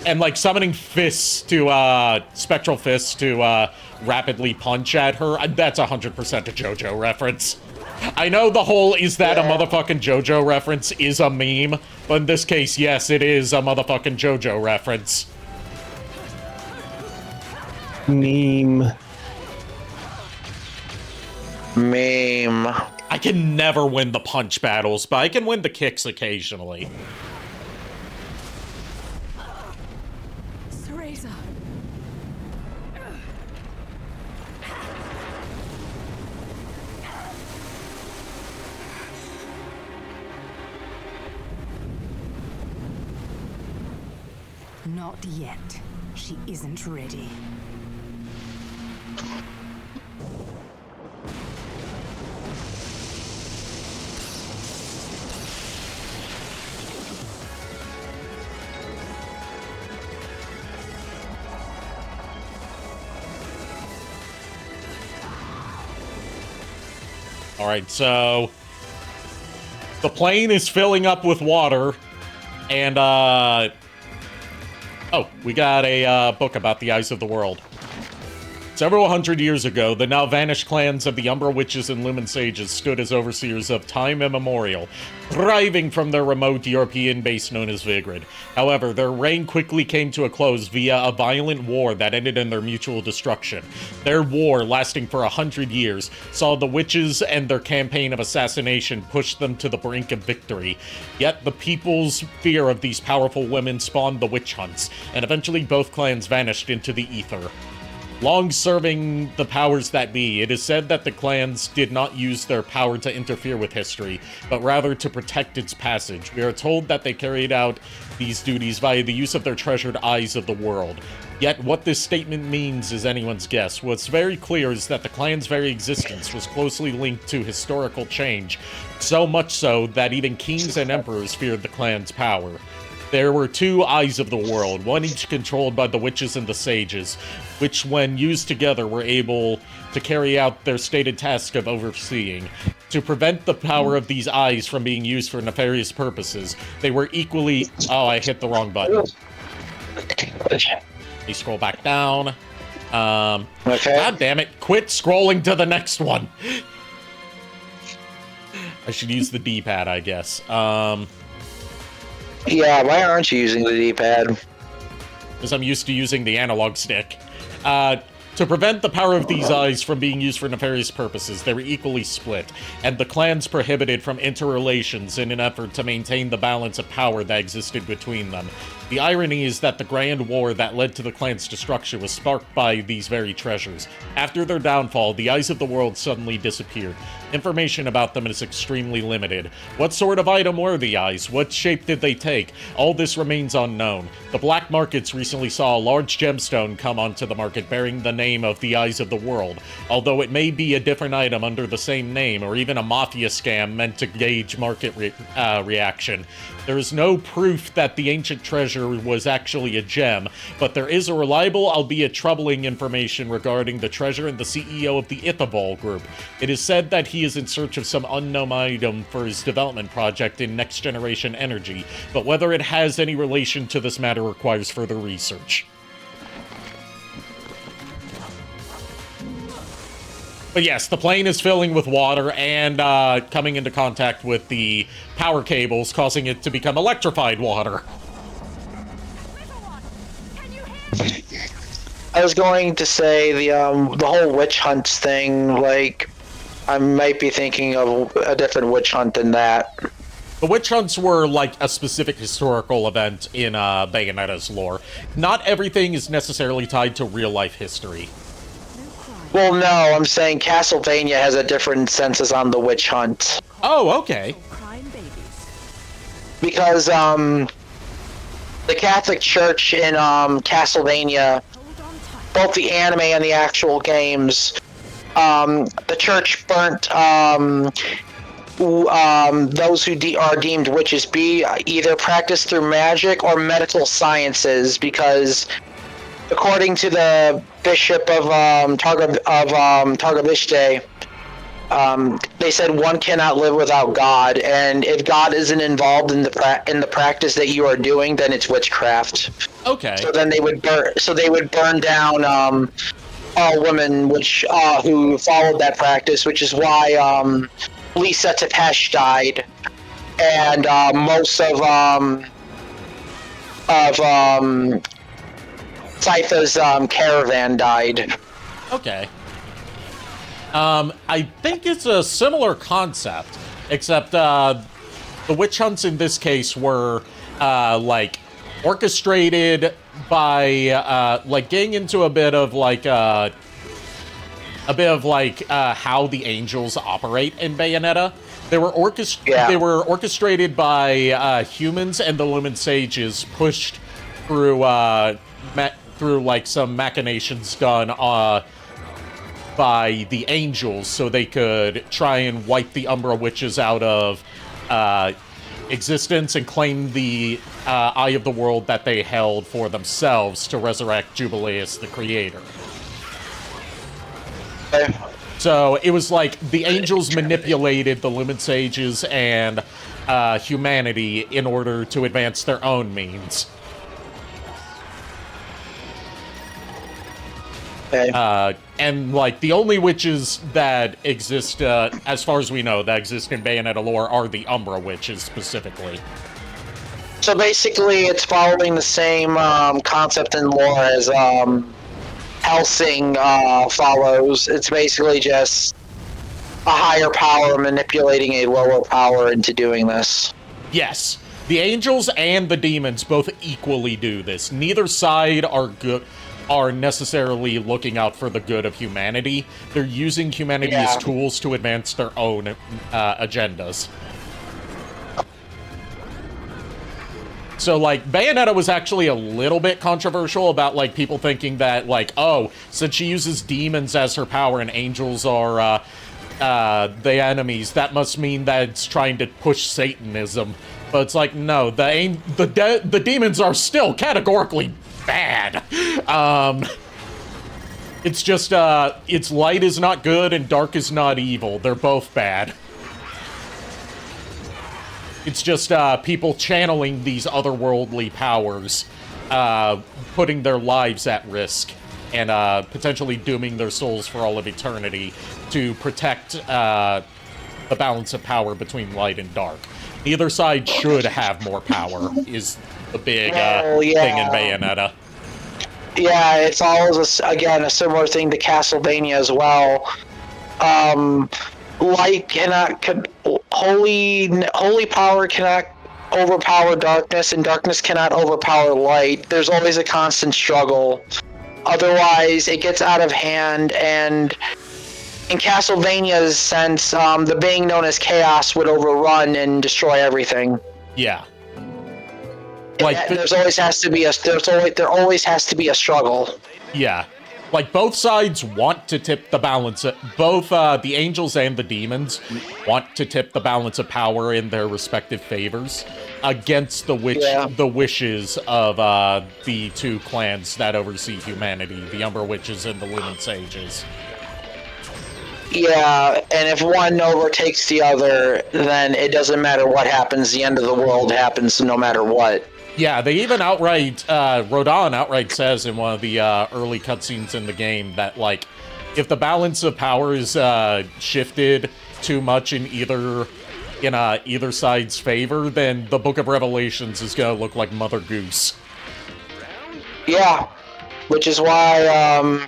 And like summoning fists to spectral fists to rapidly punch at her, that's 100% a JoJo reference. I know the whole "is that a motherfucking JoJo reference" is a meme, but in this case, yes, it is a motherfucking JoJo reference. Meme. I can never win the punch battles, but I can win the kicks occasionally. Cereza. Not yet. She isn't ready. All right, so the plane is filling up with water, and oh, we got a book about the Eyes of the World. Several hundred years ago, the now vanished clans of the Umbra Witches and Lumen Sages stood as overseers of time immemorial, thriving from their remote European base known as Vigrid. However, their reign quickly came to a close via a violent war that ended in their mutual destruction. Their war, lasting for 100 years, saw the witches and their campaign of assassination push them to the brink of victory. Yet the people's fear of these powerful women spawned the witch hunts, and eventually both clans vanished into the ether. Long serving the powers that be, it is said that the clans did not use their power to interfere with history, but rather to protect its passage. We are told that they carried out these duties via the use of their treasured eyes of the world. Yet what this statement means is anyone's guess. What's very clear is that the clan's very existence was closely linked to historical change, so much so that even kings and emperors feared the clan's power. There were two eyes of the world, one each controlled by the witches and the sages, which when used together were able to carry out their stated task of overseeing. To prevent the power of these eyes from being used for nefarious purposes, they were equally... Oh, I hit the wrong button. Let me scroll back down. Okay. God damn it, quit scrolling to the next one! I should use the D-pad, I guess. Yeah, why aren't you using the D-pad? Because I'm used to using the analog stick. To prevent the power of these eyes from being used for nefarious purposes, they were equally split, and the clans prohibited from interrelations in an effort to maintain the balance of power that existed between them. The irony is that the grand war that led to the clan's destruction was sparked by these very treasures. After their downfall, the Eyes of the World suddenly disappeared. Information about them is extremely limited. What sort of item were the eyes? What shape did they take? All this remains unknown. The black markets recently saw a large gemstone come onto the market bearing the name of the Eyes of the World. Although it may be a different item under the same name, or even a mafia scam meant to gauge market reaction. There is no proof that the ancient treasure was actually a gem, but there is a reliable, albeit troubling, information regarding the treasure and the CEO of the Ithavoll group. It is said that he is in search of some unknown item for his development project in next-generation energy, but whether it has any relation to this matter requires further research. But yes, the plane is filling with water and coming into contact with the power cables, causing it to become electrified water. I was going to say the whole witch hunts thing, like, I might be thinking of a different witch hunt than that. The witch hunts were like a specific historical event in Bayonetta's lore. Not everything is necessarily tied to real-life history. Well, no, I'm saying Castlevania has a different census on the witch hunt. Oh, okay. Because, the Catholic Church in, Castlevania, both the anime and the actual games, the church burnt, those who are deemed witches be either practiced through magic or medical sciences, because according to the bishop of Targovishte, they said one cannot live without God, and if God isn't involved in the practice that you are doing, then it's witchcraft. Okay. So then they would burn down all women who followed that practice, which is why Lisa Tepesh died, and most of Sypha's caravan died. Okay. I think it's a similar concept, except the witch hunts in this case were like orchestrated by like getting into a bit of how the angels operate in Bayonetta. They were orchestrated by humans, and the Lumen Sages pushed through through like some machinations done by the angels, so they could try and wipe the Umbra Witches out of existence and claim the Eye of the World that they held for themselves to resurrect Jubileus, the creator. So it was like the angels manipulated the Lumen Sages and humanity in order to advance their own means. Okay. And, like, the only witches that exist, as far as we know, that exist in Bayonetta lore are the Umbra witches, specifically. So basically, it's following the same concept in lore as Helsing follows. It's basically just a higher power manipulating a lower power into doing this. Yes. The angels and the demons both equally do this. Neither side are necessarily looking out for the good of humanity. They're using humanity as tools to advance their own agendas. So, like, Bayonetta was actually a little bit controversial about, like, people thinking that, like, oh, since she uses demons as her power and angels are the enemies, that must mean that it's trying to push Satanism. But it's like, no, the demons are still categorically bad. It's just, it's light is not good and dark is not evil. They're both bad. It's just, people channeling these otherworldly powers, putting their lives at risk, and, potentially dooming their souls for all of eternity to protect, the balance of power between light and dark. Neither side should have more power, is the big, thing in Bayonetta. Yeah, it's always, again, a similar thing to Castlevania as well. Light cannot, holy power cannot overpower darkness, and darkness cannot overpower light. There's always a constant struggle. Otherwise, it gets out of hand, and in Castlevania's sense, the being known as Chaos would overrun and destroy everything. Yeah. Like there always has to be a struggle. Yeah. Like, both sides want to tip the balance. Both the angels and the demons want to tip the balance of power in their respective favors against the wishes of the two clans that oversee humanity, the Umbra Witches and the Lumen Sages. Yeah, and if one overtakes the other, then it doesn't matter what happens. The end of the world happens no matter what. Yeah, they even outright, Rodin outright says in one of the early cutscenes in the game that, like, if the balance of power is shifted too much in either side's favor, then the Book of Revelations is gonna look like Mother Goose. Yeah, which is why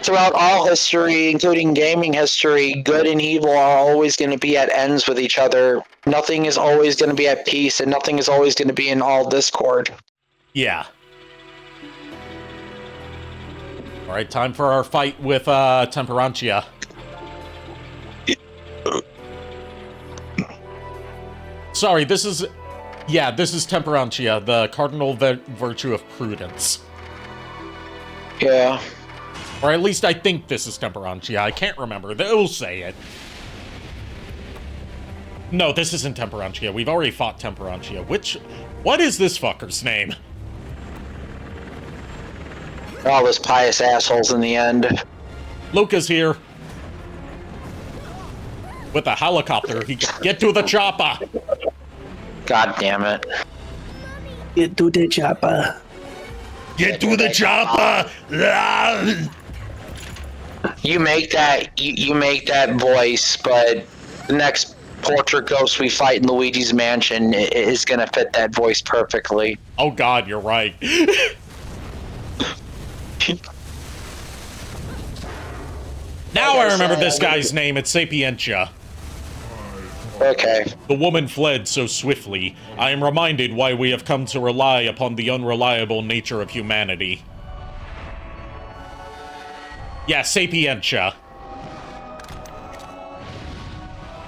throughout all history, including gaming history, good and evil are always going to be at ends with each other. Nothing is always going to be at peace, and nothing is always going to be in all discord. Yeah. Alright, time for our fight with Temperantia. Sorry, this is Temperantia, the Cardinal Virtue of Prudence. Yeah. Or at least I think this is Temperantia. I can't remember. They'll say it. No, this isn't Temperantia. We've already fought Temperantia. What is this fucker's name? All those pious assholes in the end. Luca's here. With a helicopter. Get to the chopper! God damn it. Get to the chopper. Get to the chopper! You make that voice, but the next portrait ghost we fight in Luigi's Mansion is gonna fit that voice perfectly. Oh god, you're right. Now I remember this guy's name. It's Sapientia. Okay. The woman fled so swiftly. I am reminded why we have come to rely upon the unreliable nature of humanity. Yeah, Sapientia.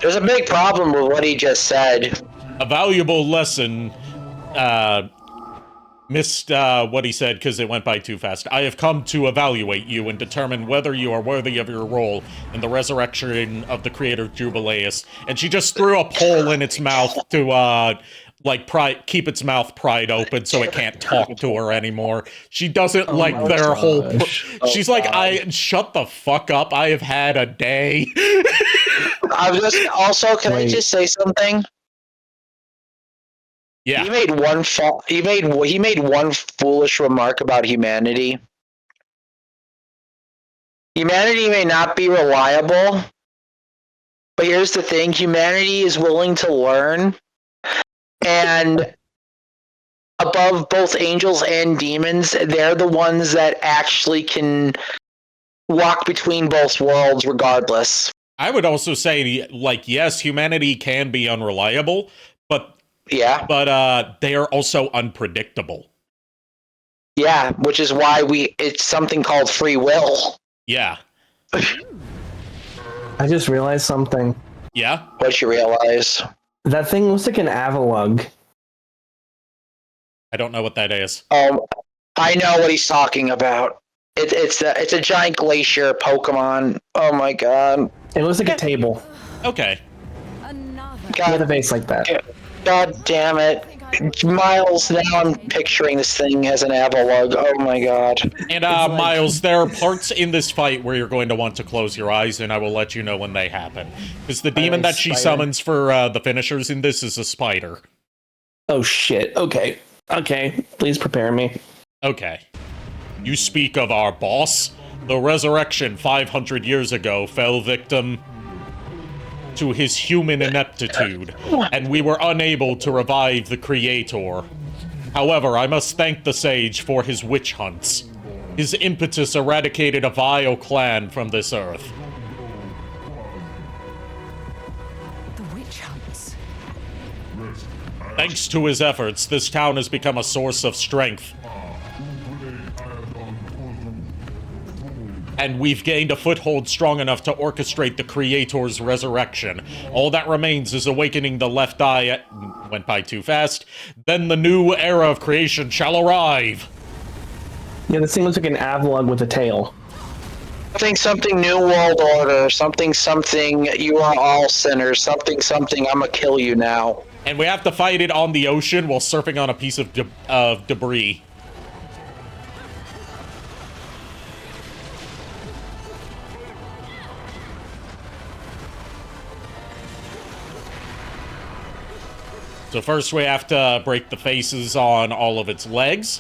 There's a big problem with what he just said. A valuable lesson, missed, what he said because it went by too fast. I have come to evaluate you and determine whether you are worthy of your role in the resurrection of the creator Jubileus. And she just threw a pole in its mouth to, like keep its mouth pried open so it can't talk to her anymore. She doesn't like their whole. She's like, shut the fuck up. I have had a day. I was just also. Can I just say something? Yeah. He made one foolish remark about humanity. Humanity may not be reliable, but here's the thing: humanity is willing to learn, and above both angels and demons, they're the ones that actually can walk between both worlds, regardless. I would also say, like, yes, humanity can be unreliable, but they are also unpredictable. Yeah, which is why it's something called free will. Yeah. I just realized something. Yeah? What'd you realize? That thing looks like an Avalug. I don't know what that is. I know what he's talking about. It's a giant glacier Pokemon. Oh my god. It looks like a table. Okay. With a base like that. God damn it. Miles, now I'm picturing this thing as an Avalug. Oh my god. And Miles, there are parts in this fight where you're going to want to close your eyes, and I will let you know when they happen. Because the demon that she summons for the finishers in this is a spider. Oh shit. Okay. Please prepare me. Okay. You speak of our boss? The resurrection 500 years ago fell victim to his human ineptitude, and we were unable to revive the Creator. However, I must thank the sage for his witch hunts. His impetus eradicated a vile clan from this earth. The witch hunts. Thanks to his efforts, this town has become a source of strength. And we've gained a foothold strong enough to orchestrate the Creator's resurrection. All that remains is awakening the left eye. Went by too fast. Then the new era of creation shall arrive. Yeah, this thing looks like an Avalug with a tail. Something new world order. Something you are all sinners. Something I'ma kill you now. And we have to fight it on the ocean while surfing on a piece of debris. So first we have to break the faces on all of its legs.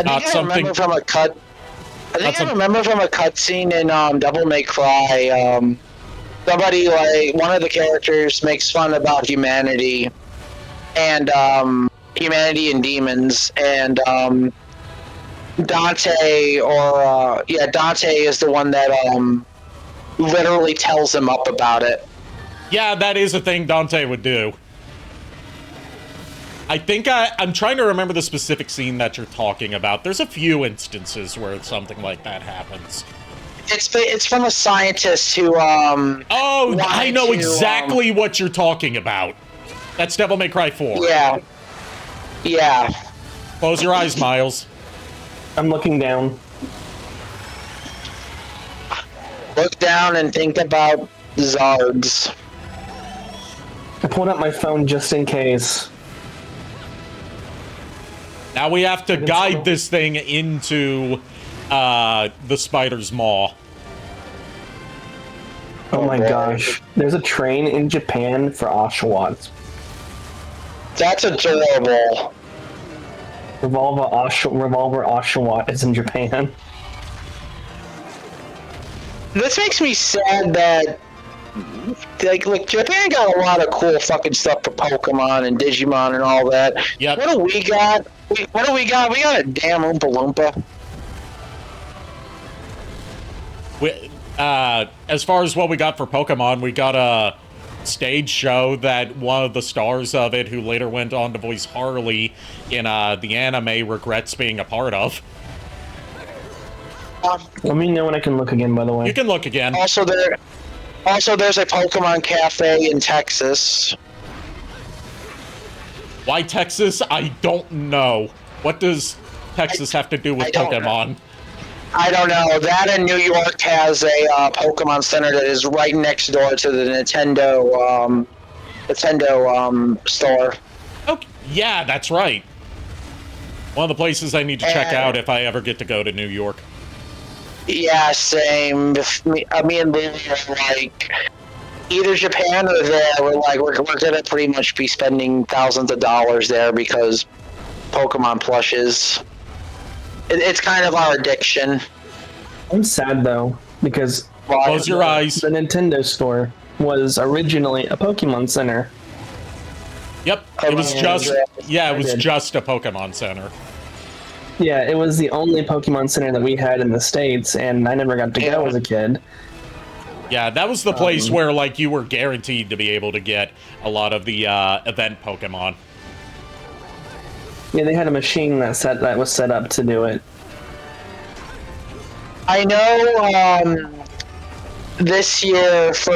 I remember from a cutscene in Devil May Cry. Somebody, like, one of the characters makes fun about humanity and demons, and Dante is the one that literally tells him up about it. Yeah, that is a thing Dante would do. I think I'm trying to remember the specific scene that you're talking about. There's a few instances where something like that happens. It's from a scientist who I know exactly what you're talking about. That's Devil May Cry 4. Yeah. Close your eyes, Miles. I'm looking down. Look down and think about Zards. I pulled up my phone just in case. Now we have to guide this thing into the spider's maw. Oh my gosh. There's a train in Japan for Oshawott. That's adorable. Revolver Oshawott is in Japan. This makes me sad that like Japan got a lot of cool fucking stuff for Pokemon and Digimon and all that. Yep. What do we got? We got a damn Oompa Loompa. As far as what we got for Pokemon, we got a stage show that one of the stars of it, who later went on to voice Harley in the anime, regrets being a part of. Let me know when I can look again, by the way. You can look again. Also, there's a Pokemon Cafe in Texas. Why Texas? I don't know. What does Texas have to do with Pokemon? I don't know. That in New York has a Pokemon Center that is right next door to the Nintendo Nintendo store. Okay, yeah, that's right. One of the places I need to check out if I ever get to go to New York. Yeah, same. Me and Lily are like either Japan or there. We're gonna pretty much be spending thousands of dollars there because Pokemon plushes. It's kind of our addiction. I'm sad though because Close your eyes. The Nintendo store was originally a Pokemon Center. Yep, it was just just a Pokemon Center. Yeah, it was the only Pokemon Center that we had in the States, and I never got to go as a kid. Yeah, that was the place where, like, you were guaranteed to be able to get a lot of the event Pokemon. Yeah, they had a machine that was set up to do it. I know this year for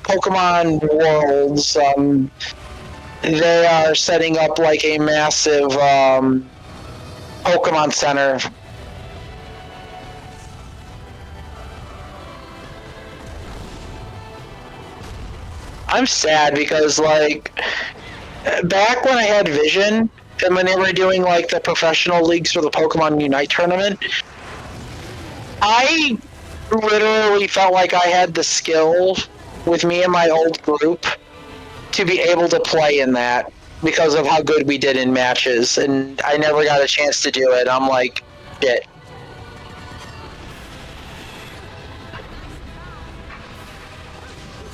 Pokemon Worlds, they are setting up like a massive Pokemon Center. I'm sad because, like, back when I had Vision, and when they were doing, like, the professional leagues for the Pokemon Unite tournament, I literally felt like I had the skill with me and my old group to be able to play in that because of how good we did in matches, and I never got a chance to do it. I'm like, shit.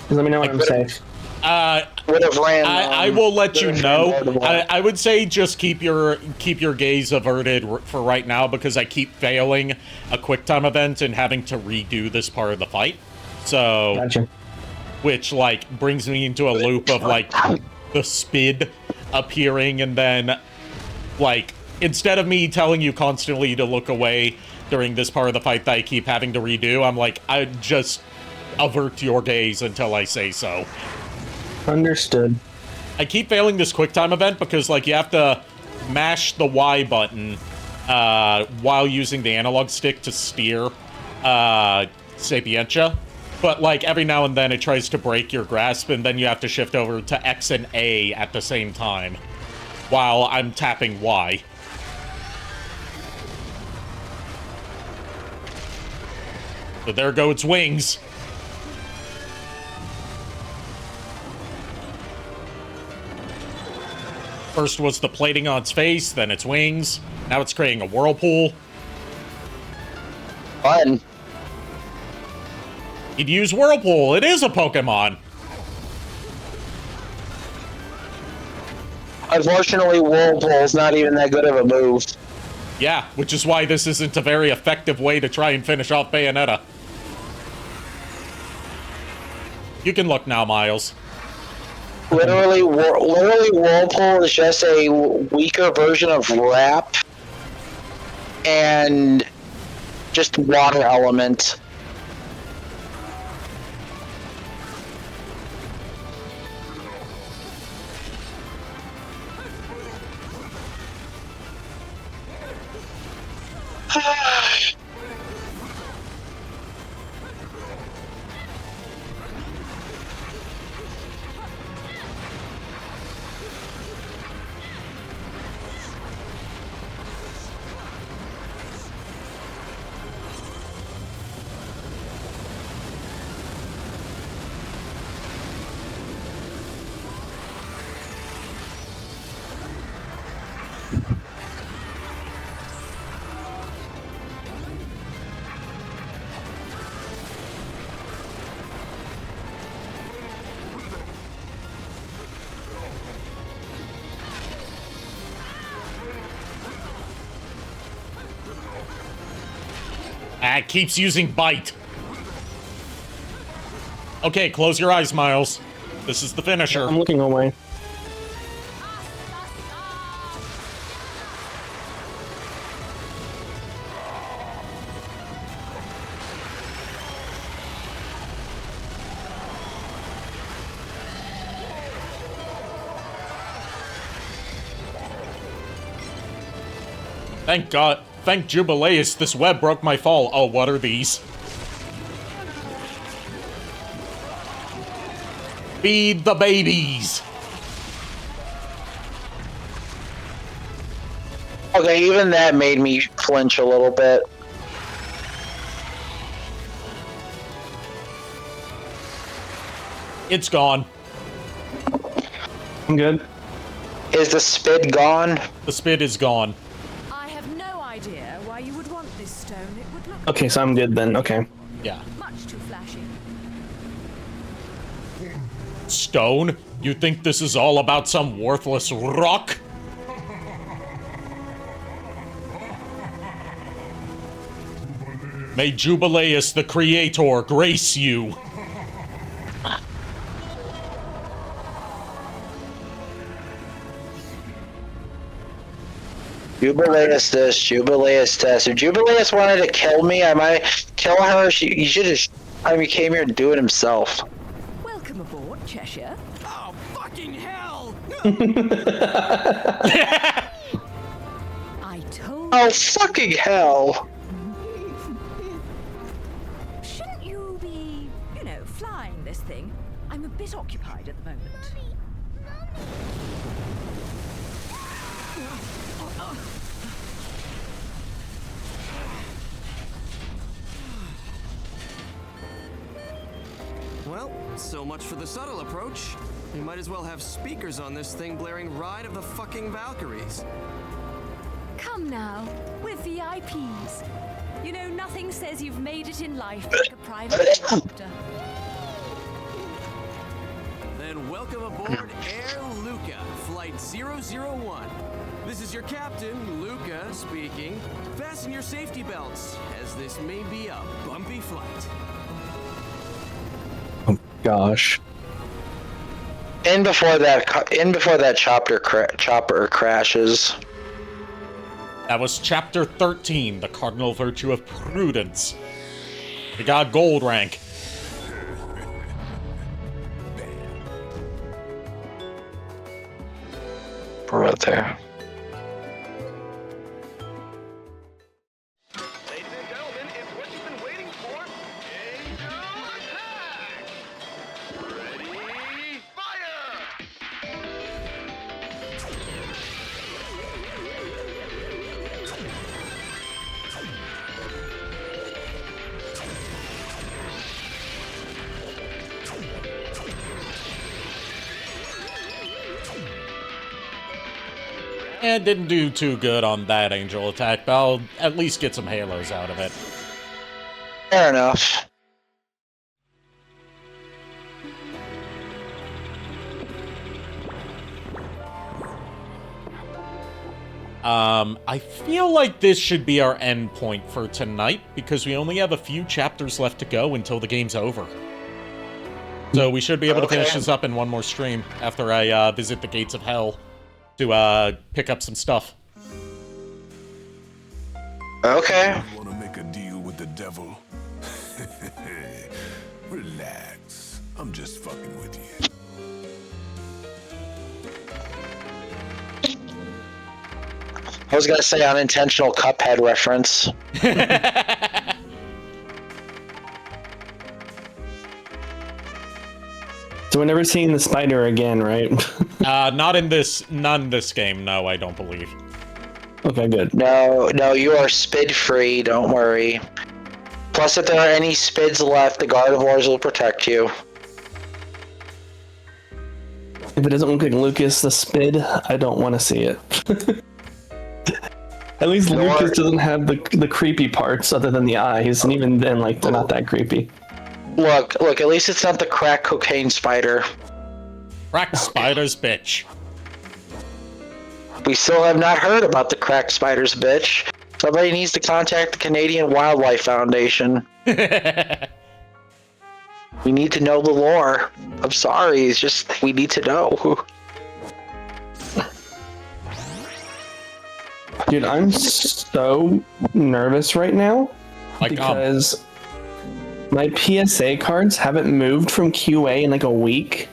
Let me know when I'm safe. Would have ran. I will let you know. I would say just keep your gaze averted for right now because I keep failing a quick time event and having to redo this part of the fight. So, gotcha. Which like brings me into a loop of like the SPID appearing and then like instead of me telling you constantly to look away during this part of the fight that I keep having to redo, I'm like I just avert your gaze until I say so. Understood. I keep failing this quick time event because, like, you have to mash the Y button while using the analog stick to steer Sapientia. But, like, every now and then it tries to break your grasp, and then you have to shift over to X and A at the same time while I'm tapping Y. So there go its wings. First was the plating on its face, then its wings. Now it's creating a whirlpool. Fun. You'd use Whirlpool. It is a Pokemon. Unfortunately, Whirlpool's not even that good of a move. Yeah, which is why this isn't a very effective way to try and finish off Bayonetta. You can look now, Miles. Literally, Whirlpool is just a weaker version of Wrap and just water element. It keeps using Bite. Okay, close your eyes, Miles. This is the finisher. I'm looking away. Thank God. Thank Jubileus, this web broke my fall. Oh, what are these? Feed the babies. Okay, even that made me flinch a little bit. It's gone. I'm good. Is the spid gone? The spit is gone. I have no idea why you would want this stone. It would look Okay, so I'm good then. Okay. Yeah. much too flashy. Stone? You think this is all about some worthless rock? May Jubileus the Creator grace you. Jubileus this, Jubileus this. If Jubileus wanted to kill me, I might kill her. He should have. He came here to do it himself. Welcome aboard, Cheshire. Oh, fucking hell! I told Oh, fucking hell. Shouldn't you be, flying this thing? I'm a bit occupied at the moment. Well, so much for the subtle approach. You might as well have speakers on this thing blaring Ride of the fucking Valkyries. Come now, we're VIPs. Nothing says you've made it in life like a private helicopter. Then welcome aboard Air Luca, Flight 001. This is your captain, Luca, speaking. Fasten your safety belts, as this may be a bumpy flight. Oh gosh. In before that chopper crashes. That was chapter 13, the Cardinal Virtue of Prudence. We got gold rank. Right there. Ladies and gentlemen, it's what you've been waiting for. Angel attack! Ready, fire! And didn't do too good on that angel attack, but I'll at least get some halos out of it. Fair enough. I feel like this should be our end point for tonight, because we only have a few chapters left to go until the game's over. So we should be able to finish this up in one more stream after I visit the Gates of Hell to pick up some stuff. Okay. Want to make a deal with the devil? Relax. I'm just fucking with you. I was gonna say unintentional Cuphead reference. So we're never seeing the spider again, right? Not in this game, no, I don't believe. Okay, good. No, you are spid free, don't worry. Plus, if there are any spids left, the Gardevoirs will protect you. If it doesn't look like Lucas the Spid, I don't want to see it. At least Lucas doesn't have the creepy parts other than the eyes, and even then, like, they're not that creepy. Look, at least it's not the crack cocaine spider. Crack spiders, bitch. We still have not heard about the crack spiders, bitch. Somebody needs to contact the Canadian Wildlife Foundation. We need to know the lore. I'm sorry, it's just, we need to know. Dude, I'm so nervous right now because my PSA cards haven't moved from QA in like a week.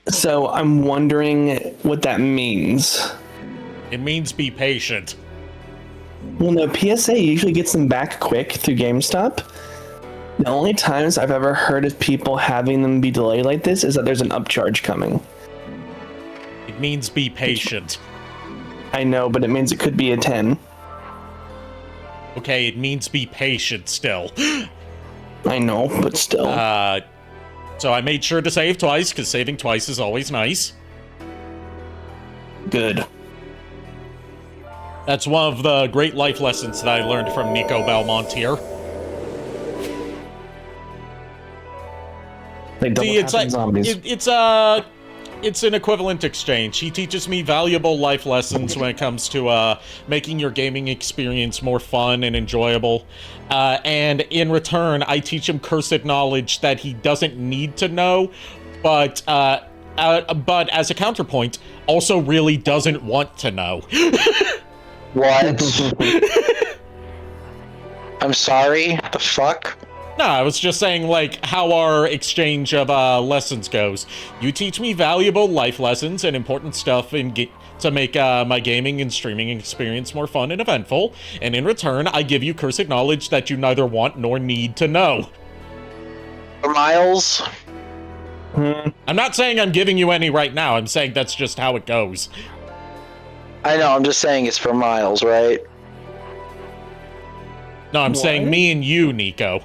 So I'm wondering what that means. It means be patient. Well, no, PSA usually gets them back quick through GameStop. The only times I've ever heard of people having them be delayed like this is that there's an upcharge coming. It means be patient. I know, but it means it could be a 10. Okay, it means be patient still. I know, but still. So I made sure to save twice, because saving twice is always nice. Good. That's one of the great life lessons that I learned from Nico Belmont here. They double See, it's tap like zombies. it's an equivalent exchange. He teaches me valuable life lessons when it comes to making your gaming experience more fun and enjoyable. And in return, I teach him cursed knowledge that he doesn't need to know, but as a counterpoint, also really doesn't want to know. What? I'm sorry? The fuck? No, I was just saying, like, how our exchange of lessons goes. You teach me valuable life lessons and important stuff to make my gaming and streaming experience more fun and eventful, and in return, I give you cursed knowledge that you neither want nor need to know. Miles? I'm not saying I'm giving you any right now, I'm saying that's just how it goes. I know, I'm just saying it's for Miles, right? No, I'm saying me and you, Nico.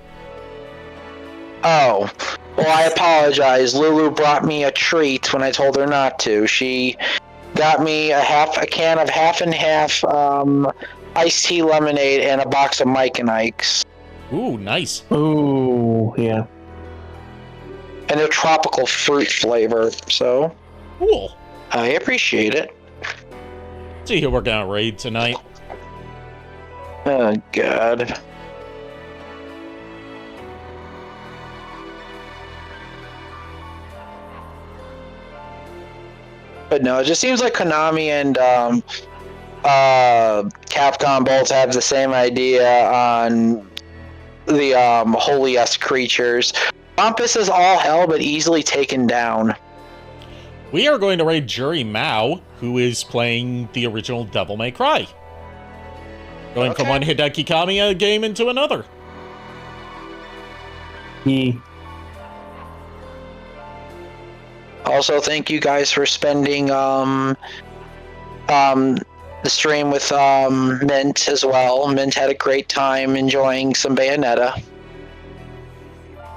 Oh. Well, I apologize. Lulu brought me a treat when I told her not to. She got me a can of half and half iced tea lemonade and a box of Mike and Ike's. Ooh, nice. Ooh, yeah. And a tropical fruit flavor, so... Cool. I appreciate it. See who we're gonna raid tonight. Oh, God. But no, it just seems like Konami and Capcom both have the same idea on the holiest creatures. Pompous is all hell, but easily taken down. We are going to raid Jury Mao, who is playing the original Devil May Cry. Going from one Hideki Kamiya game into another. Also, thank you guys for spending the stream with Mint as well. Mint had a great time enjoying some Bayonetta.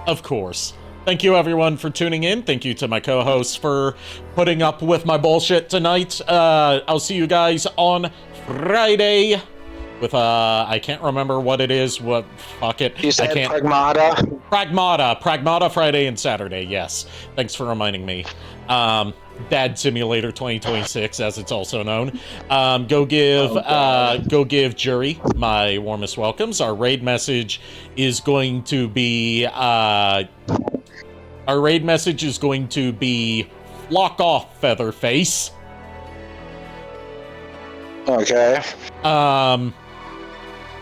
Of course. Thank you everyone for tuning in. Thank you to my co-hosts for putting up with my bullshit tonight. I'll see you guys on Friday with I can't remember what it is. Fuck it. You said I can't. Pragmata Friday and Saturday. Yes. Thanks for reminding me. Dad Simulator 2026, as it's also known. Go give Jury my warmest welcomes. Our raid message is going to be flock off, Featherface. Okay.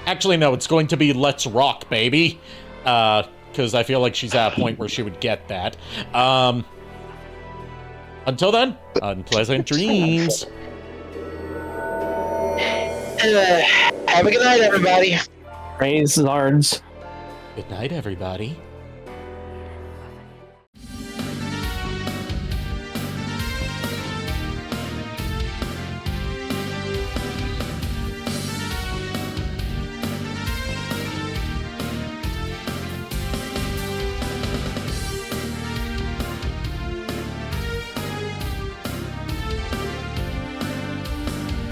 Actually, no, it's going to be let's rock, baby. Because I feel like she's at a point where she would get that. Until then, unpleasant dreams. Have a good night, everybody. Praise Zards. Good night, everybody.